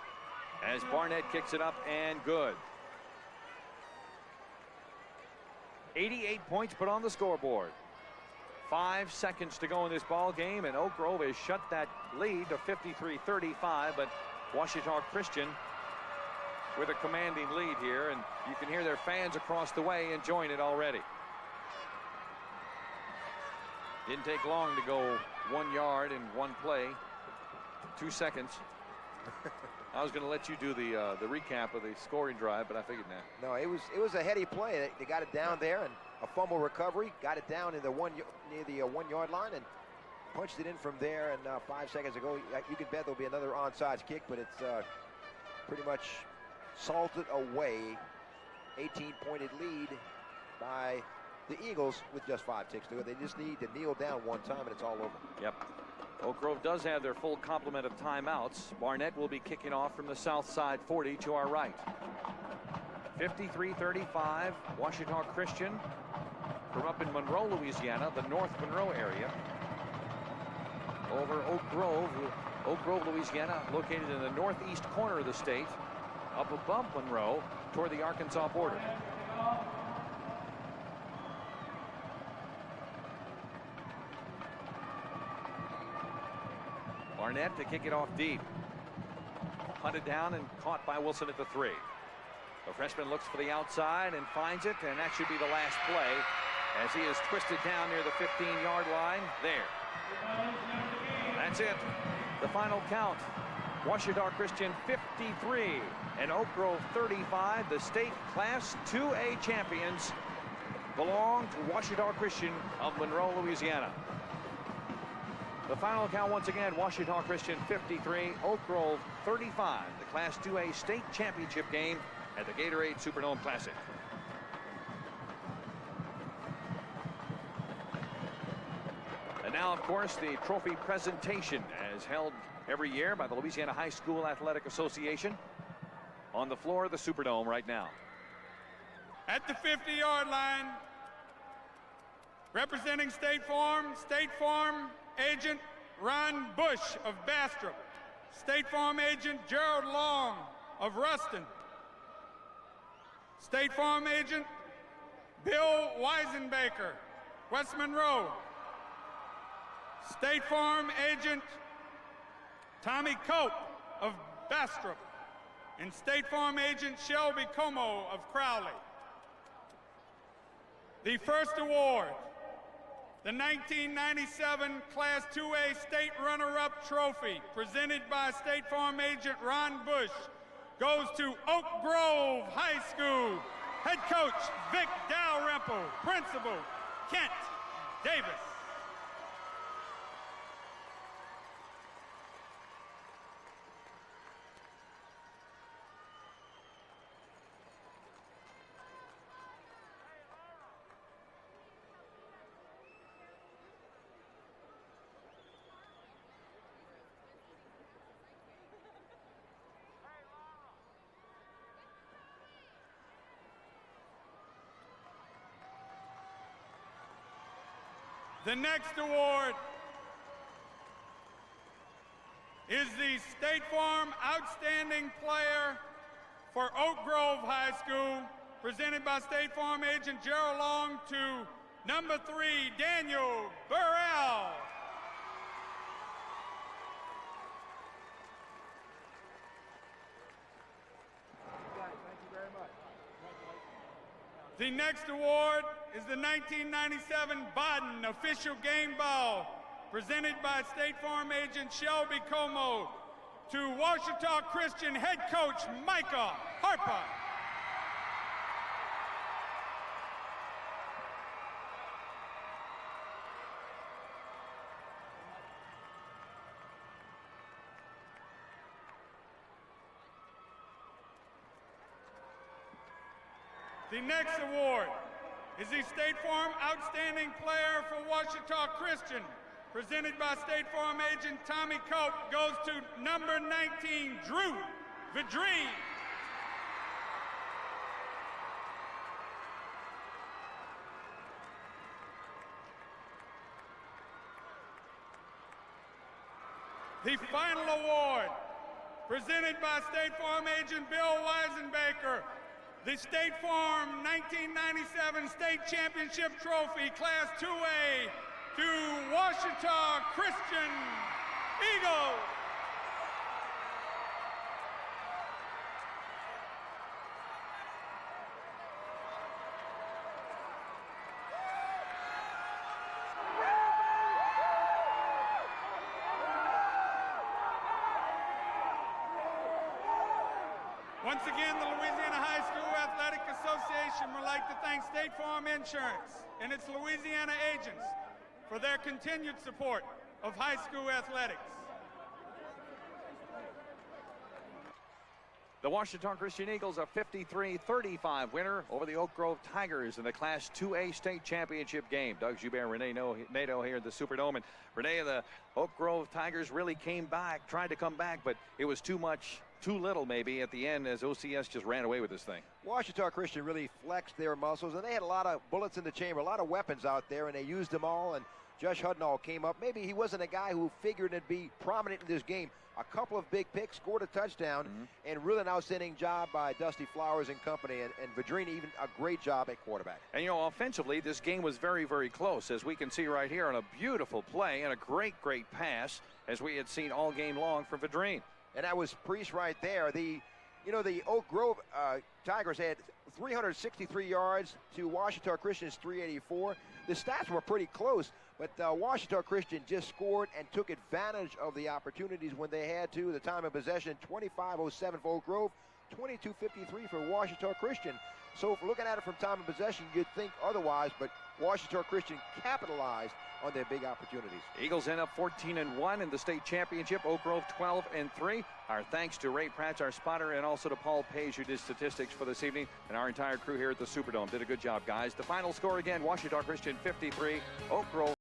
as Barnett kicks it up and good. 88 points put on the scoreboard. 5 seconds to go in this ball game, and Oak Grove has shut that lead to 53-35, but Ouachita Christian with a commanding lead here, and you can hear their fans across the way enjoying it already. Didn't take long to go 1 yard in one play. 2 seconds. I was going to let you do the recap of the scoring drive, but I figured not. No, it was a heady play. They got it down there, and a fumble recovery, got it down in the near the 1 yard line, and punched it in from there. And 5 seconds ago, you can bet there'll be another onside kick, but it's pretty much salted away. 18-pointed lead by the Eagles with just 5 ticks to it. They just need to kneel down one time, and it's all over. Yep. Oak Grove does have their full complement of timeouts. Barnett will be kicking off from the south side 40 to our right. 53-35, Ouachita Christian from up in Monroe, Louisiana, the North Monroe area, over Oak Grove, Louisiana, located in the northeast corner of the state, up above Monroe toward the Arkansas border. Barnett to kick it off deep. Hunted down and caught by Wilson at the 3. The freshman looks for the outside and finds it, and that should be the last play as he is twisted down near the 15-yard line. There. That's it. The final count. Ouachita Christian 53 and Oak Grove 35. The state Class 2A champions belong to Ouachita Christian of Monroe, Louisiana. The final count once again, Ouachita Christian 53, Oak Grove 35. The Class 2A state championship game at the Gatorade Superdome Classic. And now, of course, the trophy presentation as held every year by the Louisiana High School Athletic Association on the floor of the Superdome right now. At the 50-yard line, representing State Farm agent Ron Bush of Bastrop, State Farm agent Gerald Long of Ruston, State Farm agent Bill Weisenbaker, West Monroe, State Farm agent Tommy Cope of Bastrop, and State Farm agent Shelby Como of Crowley. The first award, the 1997 Class 2A State Runner-Up Trophy, presented by State Farm agent Ron Bush, goes to Oak Grove High School. Head coach, Vic Dalrymple. Principal, Kent Davis. The next award is the State Farm Outstanding Player for Oak Grove High School, presented by State Farm agent Gerald Long to number 3, Daniel Burrell. The next award is the 1997 Baden Official Game Ball, presented by State Farm agent Shelby Como to Ouachita Christian head coach Micah Harper. The next award is the State Farm Outstanding Player for Ouachita Christian, presented by State Farm agent Tommy Cope, goes to number 19, Drew Vidrine. The final award, presented by State Farm agent Bill Weisenbaker, the State Farm 1997 State Championship Trophy, Class 2A, to Ouachita Christian Eagles. Once again, the Louisiana High School Athletic Association would like to thank State Farm Insurance and its Louisiana agents for their continued support of high school athletics. The Ouachita Christian Eagles, a 53-35 winner over the Oak Grove Tigers in the Class 2A State Championship game. Doug Joubert, Renee Nadeau here at the Superdome. And Renee, the Oak Grove Tigers really came back, tried to come back, but it was too much, too little maybe at the end as OCS just ran away with this thing. Ouachita Christian really flexed their muscles, and they had a lot of bullets in the chamber, a lot of weapons out there, and they used them all. And Josh Hudnall came up. Maybe he wasn't a guy who figured it'd be prominent in this game. A couple of big picks, scored a touchdown, and really an outstanding job by Dusty Flowers and company, and Vidrine even a great job at quarterback. And you know, offensively, this game was very, very close, as we can see right here on a beautiful play and a great, great pass, as we had seen all game long from Vidrine. And that was Priest right there. The Oak Grove Tigers had 363 yards to Ouachita Christian's 384. The stats were pretty close, but Ouachita Christian just scored and took advantage of the opportunities when they had to. The time of possession, 25:07 for Oak Grove, 22:53 for Ouachita Christian. So if looking at it from time of possession, you'd think otherwise, but Ouachita Christian capitalized on their big opportunities. Eagles end up 14-1 in the state championship. Oak Grove 12-3. Our thanks to Ray Pratt, our spotter, and also to Paul Page, who did statistics for this evening, and our entire crew here at the Superdome. Did a good job, guys. The final score again, Ouachita Christian 53, Oak Grove